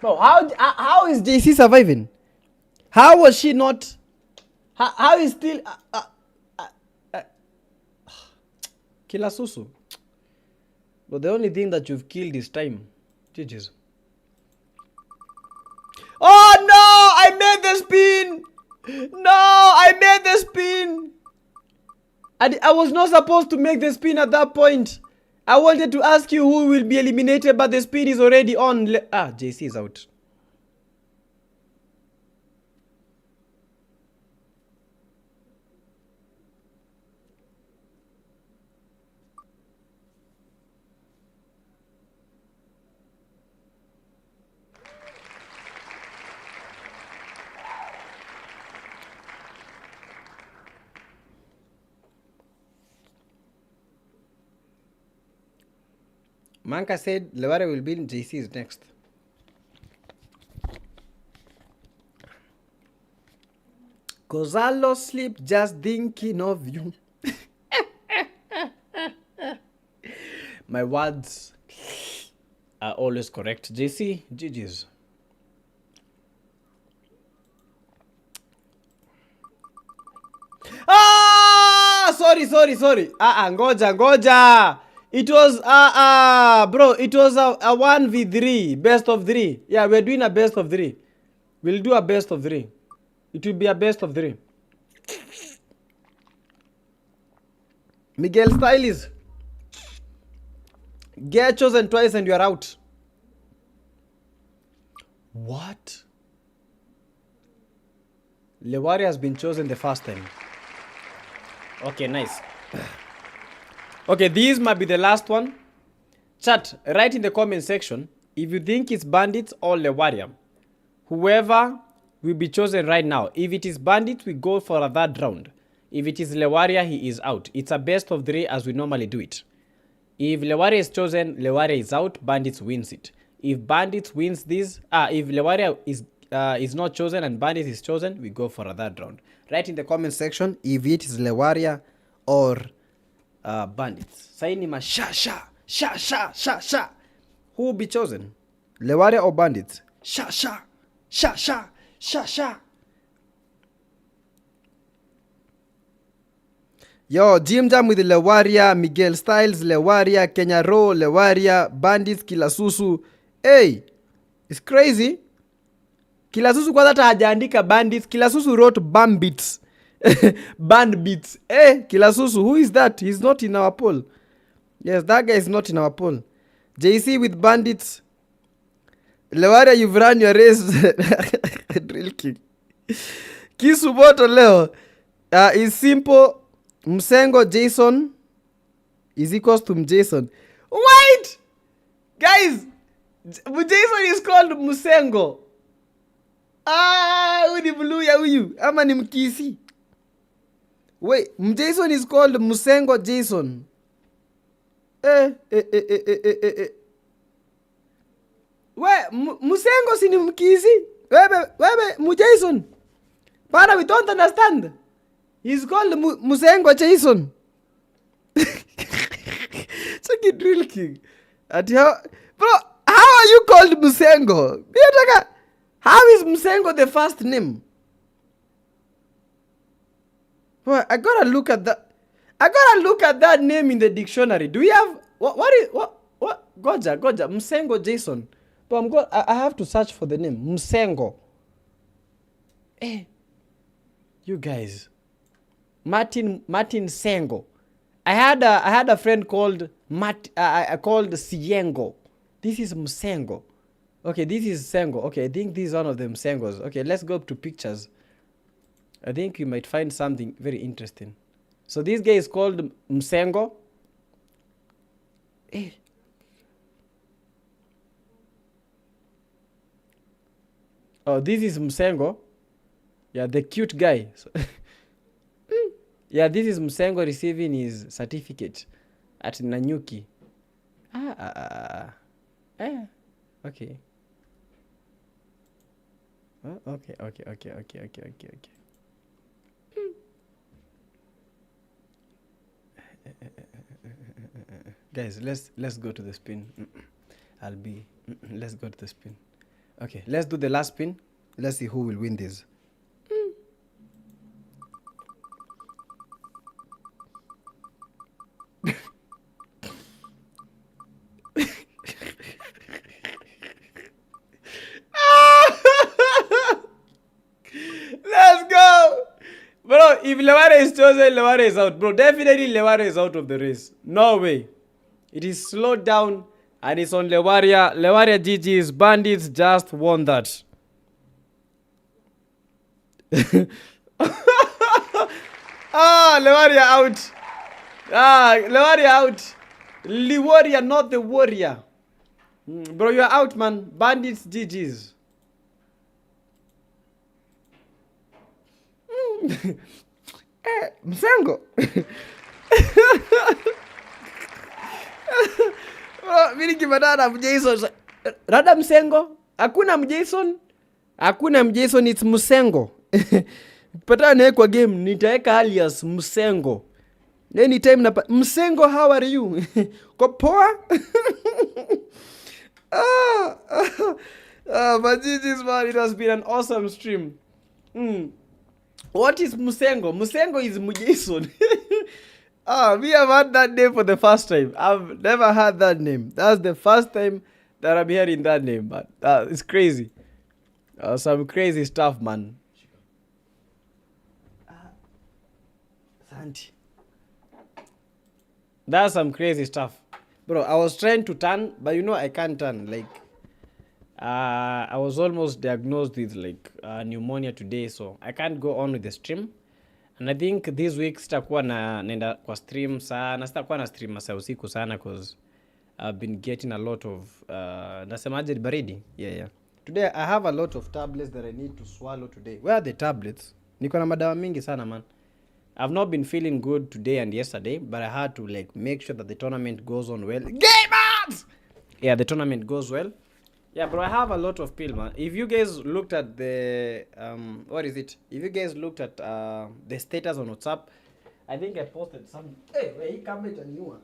Bro, how is JC surviving? How was she not? How is still Kilasusu? But the only thing that you've killed is time. GG's. Oh no! I made the spin! No! I made the spin! I was not supposed to make the spin at that point. I wanted to ask you who will be eliminated, but the spin is already on. JC is out. Manka said Lewaria will be in JC's next. Cause I lost sleep just thinking of you. My words are always correct. JC, GG's. Sorry. Ngoja. It was bro, it was a 1v3, best of 3. Yeah, we're doing a best of 3. We'll do a best of 3. It will be a best of 3. Miguel Stylis, get chosen twice and you're out. What? Lewari has been chosen the first time. Okay, nice. Okay, these might be the last one. Chat, write in the comment section if you think it's bandits or Lewari. Whoever will be chosen right now. If it is bandits, we go for a third round. If it is Lewaria, he is out. It's a best of 3 as we normally do it. If Lewaria is chosen, Lewaria is out, bandits wins it. If bandits wins this, if Lewaria is not chosen and bandits is chosen, we go for a third round. Write in the comment section if it is Lewaria or bandits. Saini ma sha. Who will be chosen? Lewaria or bandits? Sha. Yo, Jim Jam with Lewaria, Miguel Styles, Lewaria, Kenya Ro, Lewaria, Bandits, Kilasusu. Hey, it's crazy. Kilasusu kwa hata hajaandika bandits. Kilasusu wrote bambits. Bandits. Hey, Kilasusu, who is that? He's not in our poll. Yes, that guy is not in our poll. JC with bandits. Lewaria, you've run your race. Drill king. Kisuboto leo is simple. Msengo Jason is equals to Jason. Wait! Guys! Jason is called Musengo. Huyu ni Mluya huyu. Ama ni Mkisi. Wait, Jason is called Musengo Jason. Musengo si ni Mkisi? Wewe, Mujason. Para, we don't understand. He's called Musengo Jason. Check it, Drill King. Bro, how are you called Musengo? How is Musengo the first name? Bro, I gotta look at that name in the dictionary. Do we have what? Goja, Musengo Jason. But I have to search for the name. Musengo. Hey, you guys. Martin Sengo. I had a friend called called Siengo. This is Musengo. Okay, this is Sengo. Okay, I think this is one of them Sengos. Okay, let's go up to pictures. I think you might find something very interesting. So this guy is called Musengo. Hey. Oh, this is Musengo. Yeah, the cute guy. So yeah, this is Musengo receiving his certificate at Nanyuki. Okay. Oh, okay. Guys, let's go to the spin. Let's go to the spin. Okay, let's do the last spin. Let's see who will win this. Let's go! Bro, if Lewari is chosen, Lewari is out. Bro, definitely Lewari is out of the race. No way. It is slowed down and it's on Lewaria. Lewaria GG's. Bandits just won that. Lewaria out. Lewaria out. Lewaria, not the warrior. Bro, you're out, man. Bandits GG's. Msengo. Mimi nikipatana na Jason. Rada Msengo? Hakuna Mjason? Hakuna Mjason, it's Msengo. Patana naye kwa game nitaweka alias Msengo. Anytime na Msengo, how are you? Kopoa? But this man, it has been an awesome stream. What is Musengo? Musengo is Mujason. We have had that name for the first time. I've never had that name. That's the first time that I'm hearing that name. But it's crazy. Some crazy stuff, man. Santi. That's some crazy stuff. Bro, I was trying to turn, but you know I can't turn. Like, I was almost diagnosed with like pneumonia today, so I can't go on with the stream. And I think this week sitakuwa naenda kwa stream sana, sitakuwa na stream masaa usiku sana cause I've been getting a lot of nasemaje baridi. Yeah. Today I have a lot of tablets that I need to swallow today. Where are the tablets? Niko na madawa mingi sana, man. I've not been feeling good today and yesterday, but I had to like make sure that the tournament goes on well. Gamers! Yeah, the tournament goes well. Yeah, bro, I have a lot of pill, man. If you guys looked at the what is it? If you guys looked at the status on WhatsApp, I think I posted some. Hey, where he come with a new one?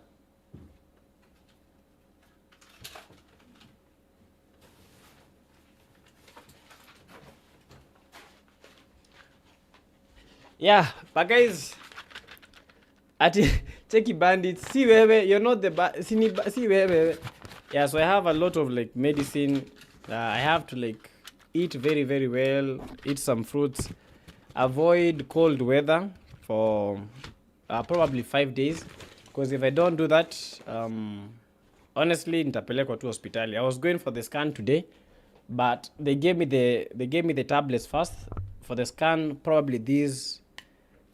Yeah, but guys, Cheki bandits, see wewe, you're not the see wewe. Yeah, so I have a lot of like medicine. I have to like eat very, very well, eat some fruits, avoid cold weather for probably 5 days. Because if I don't do that, honestly, nitapelekwa tu hospitali. I was going for the scan today, but they gave me the tablets first for the scan. Probably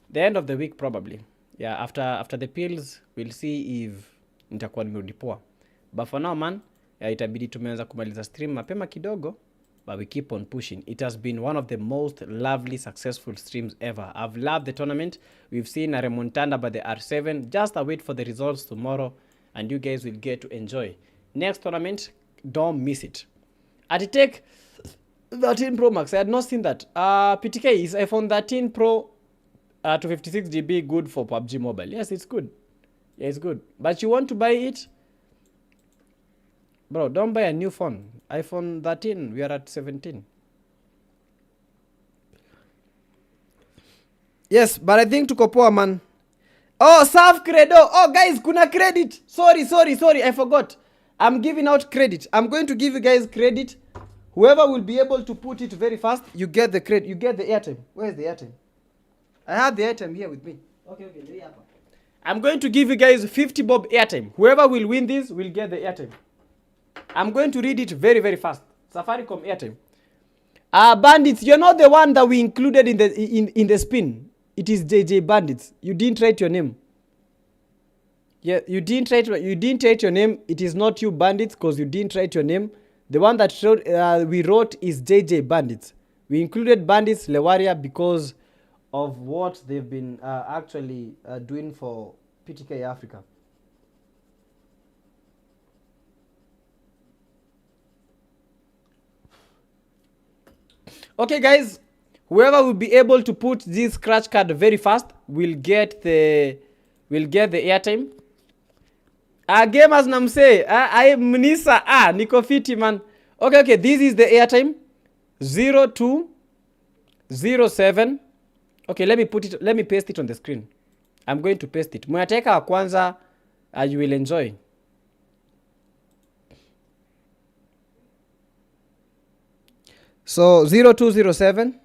the end of the week, probably. Yeah, after the pills, we'll see if nitakuwa nimerudi poa. But for now, man, itabidi tumeanza kumaliza stream mapema kidogo, but we keep on pushing. It has been one of the most lovely, successful streams ever. I've loved the tournament. We've seen a remontada by the R7. Just wait for the results tomorrow, and you guys will get to enjoy. Next tournament, don't miss it. At take 13 Pro Max. I had not seen that. PTK, is iPhone 13 Pro 256 GB good for PUBG Mobile? Yes, it's good. Yeah, it's good. But you want to buy it? Bro, don't buy a new phone. iPhone 13, we are at 17. Yes, but I think tuko poa, man. Oh, serve credo. Oh, guys, kuna credit. Sorry, I forgot. I'm giving out credit. I'm going to give you guys credit. Whoever will be able to put it very fast, you get the credit. You get the airtime. Where's the airtime? I have the airtime here with me. Okay. I'm going to give you guys 50 bob airtime. Whoever will win this will get the airtime. I'm going to read it very, very fast. Safaricom airtime. Bandits, you're not the one that we included in the spin. It is JJ Bandits. You didn't write your name. Yeah, you didn't write your name. It is not you, Bandits, because you didn't write your name. The one that we wrote is JJ Bandits. We included Bandits Lewaria because of what they've been actually doing for PTK Africa. Okay, guys, whoever will be able to put this scratch card very fast will get the airtime. Gamers namse, I mnisa niko fiti, man. Okay, this is the airtime. 0207. Okay, let me paste it on the screen. I'm going to paste it. Mwateka wa kwanza, you will enjoy. So 0207.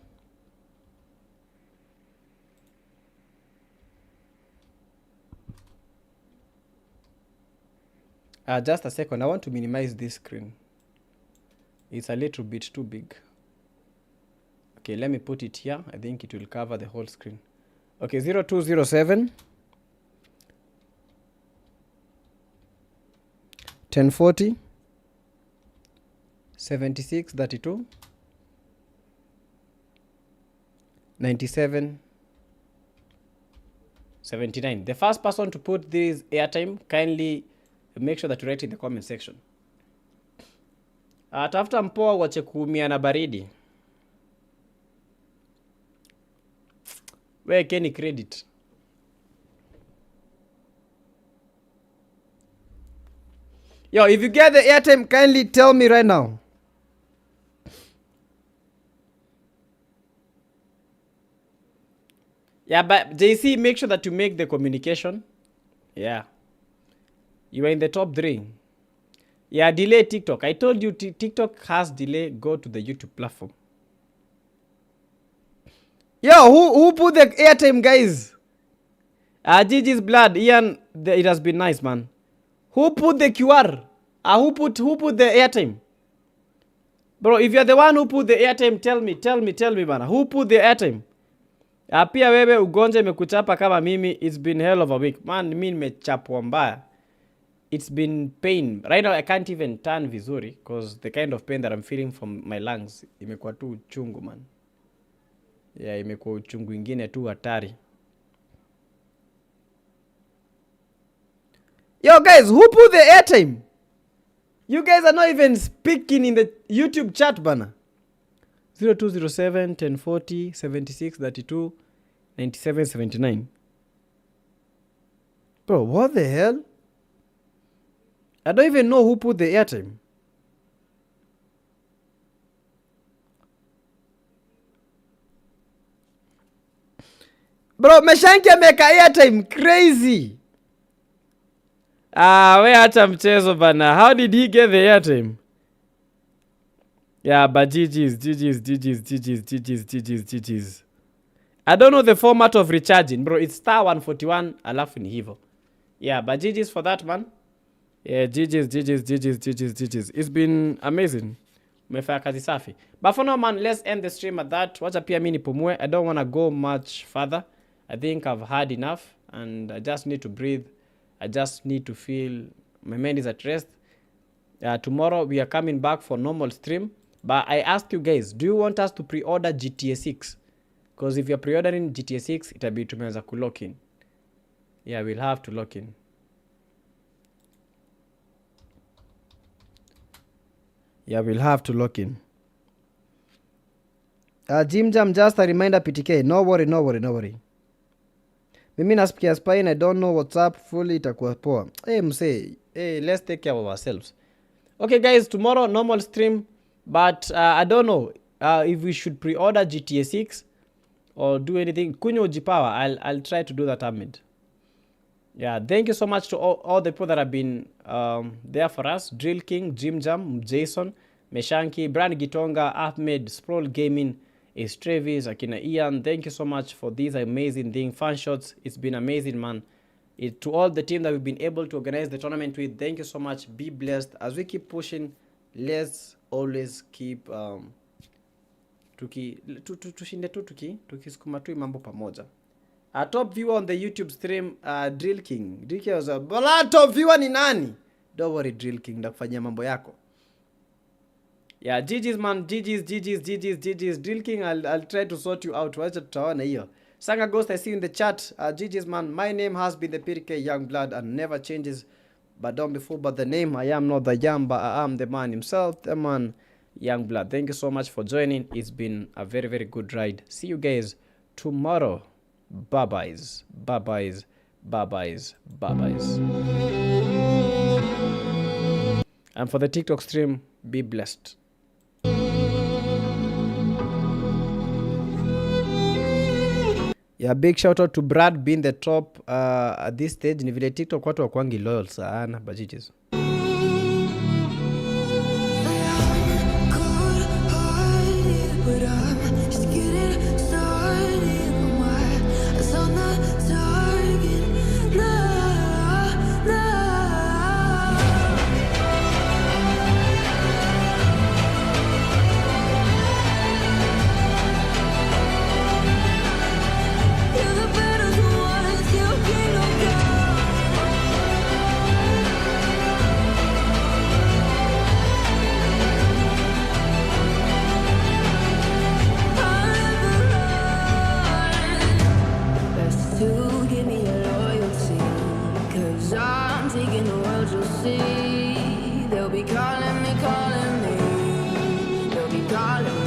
Just a second. I want to minimize this screen. It's a little bit too big. Okay, let me put it here. I think it will cover the whole screen. Okay, 0207 1040 7632 97 79. The first person to put this airtime, kindly make sure that you write in the comment section. Tafuta mpoa wache kuumia na baridi. Where can you credit? Yo, if you get the airtime, kindly tell me right now. Yeah, but JC, make sure that you make the communication. Yeah. You are in the top 3. Yeah, delay TikTok. I told you TikTok has delay. Go to the YouTube platform. Yo, who put the airtime, guys? Gigi's blood. Ian, it has been nice, man. Who put the QR? Who put the airtime? Bro, if you're the one who put the airtime, tell me, man. Who put the airtime? Pia wewe ugonjwa imekuchapa kama mimi. It's been hell of a week. Man, mimi nimechapwa mbaya. It's been pain. Right now I can't even turn vizuri because the kind of pain that I'm feeling from my lungs imekuwa tu uchungu, man. Yeah, imekuwa uchungu ingine tu hatari. Yo guys, who put the airtime? You guys are not even speaking in the YouTube chat, bana. 0207 1040 76 32 97 79. Bro, what the hell? I don't even know who put the airtime. Bro, Meshanki ameka airtime crazy. We acha mchezo bana. How did he get the airtime? Yeah, but GG's. I don't know the format of recharging, bro. It's star 141 alafu ni hivyo. Yeah, but GG's for that, man. Yeah, GG's. It's been amazing. Umefanya kazi safi. But for now, man, let's end the stream at that. Wacha pia mimi nipumue. I don't want to go much further. I think I've had enough and I just need to breathe. I just need to feel my mind is at rest. Tomorrow we are coming back for normal stream. But I asked you guys, do you want us to pre-order GTA 6? Because if you're pre-ordering GTA 6, it'll be tumeweza ku lock in. Yeah, we'll have to lock in. Yeah, we'll have to lock in. Jim Jam, just a reminder, PTK. No worry. Mimi nasikia spine, I don't know what's up. Fully itakuwa poa. Msee. Let's take care of ourselves. Okay, guys, tomorrow normal stream. But I don't know if we should pre-order GTA 6 or do anything. Kunyo Jipawa, I'll try to do that, Ahmed. Yeah, thank you so much to all the people that have been there for us. Drill King, Jim Jam, Jason, Meshanki, Brand Gitonga, Ahmed, Sprawl Gaming, Travis, Akina Ian. Thank you so much for these amazing thing. Fun shots. It's been amazing, man. To all the team that we've been able to organize the tournament with, thank you so much. Be blessed. As we keep pushing, let's always keep tushinde tu tukisukuma tu mambo pamoja. Top viewer on the YouTube stream, Drill King. Drill King was a top viewer ni nani? Don't worry, Drill King, ndakufanyia mambo yako. Yeah, GG's man, GG's. Drill King, I'll try to sort you out. Wacha tutaona hiyo. Sanga Ghost, I see you in the chat. GG's man, my name has been the PK Young Blood and never changes. But don't be fooled by the name. I am not the young, but I am the man himself, the man Young Blood. Thank you so much for joining. It's been a very, very good ride. See you guys tomorrow. Bye-byes. And for the TikTok stream, be blessed. Yeah, big shout out to Brad being the top at this stage. Ni vile TikTok watu wakwangi loyal sana, bajiches. They'll be calling me. They'll be calling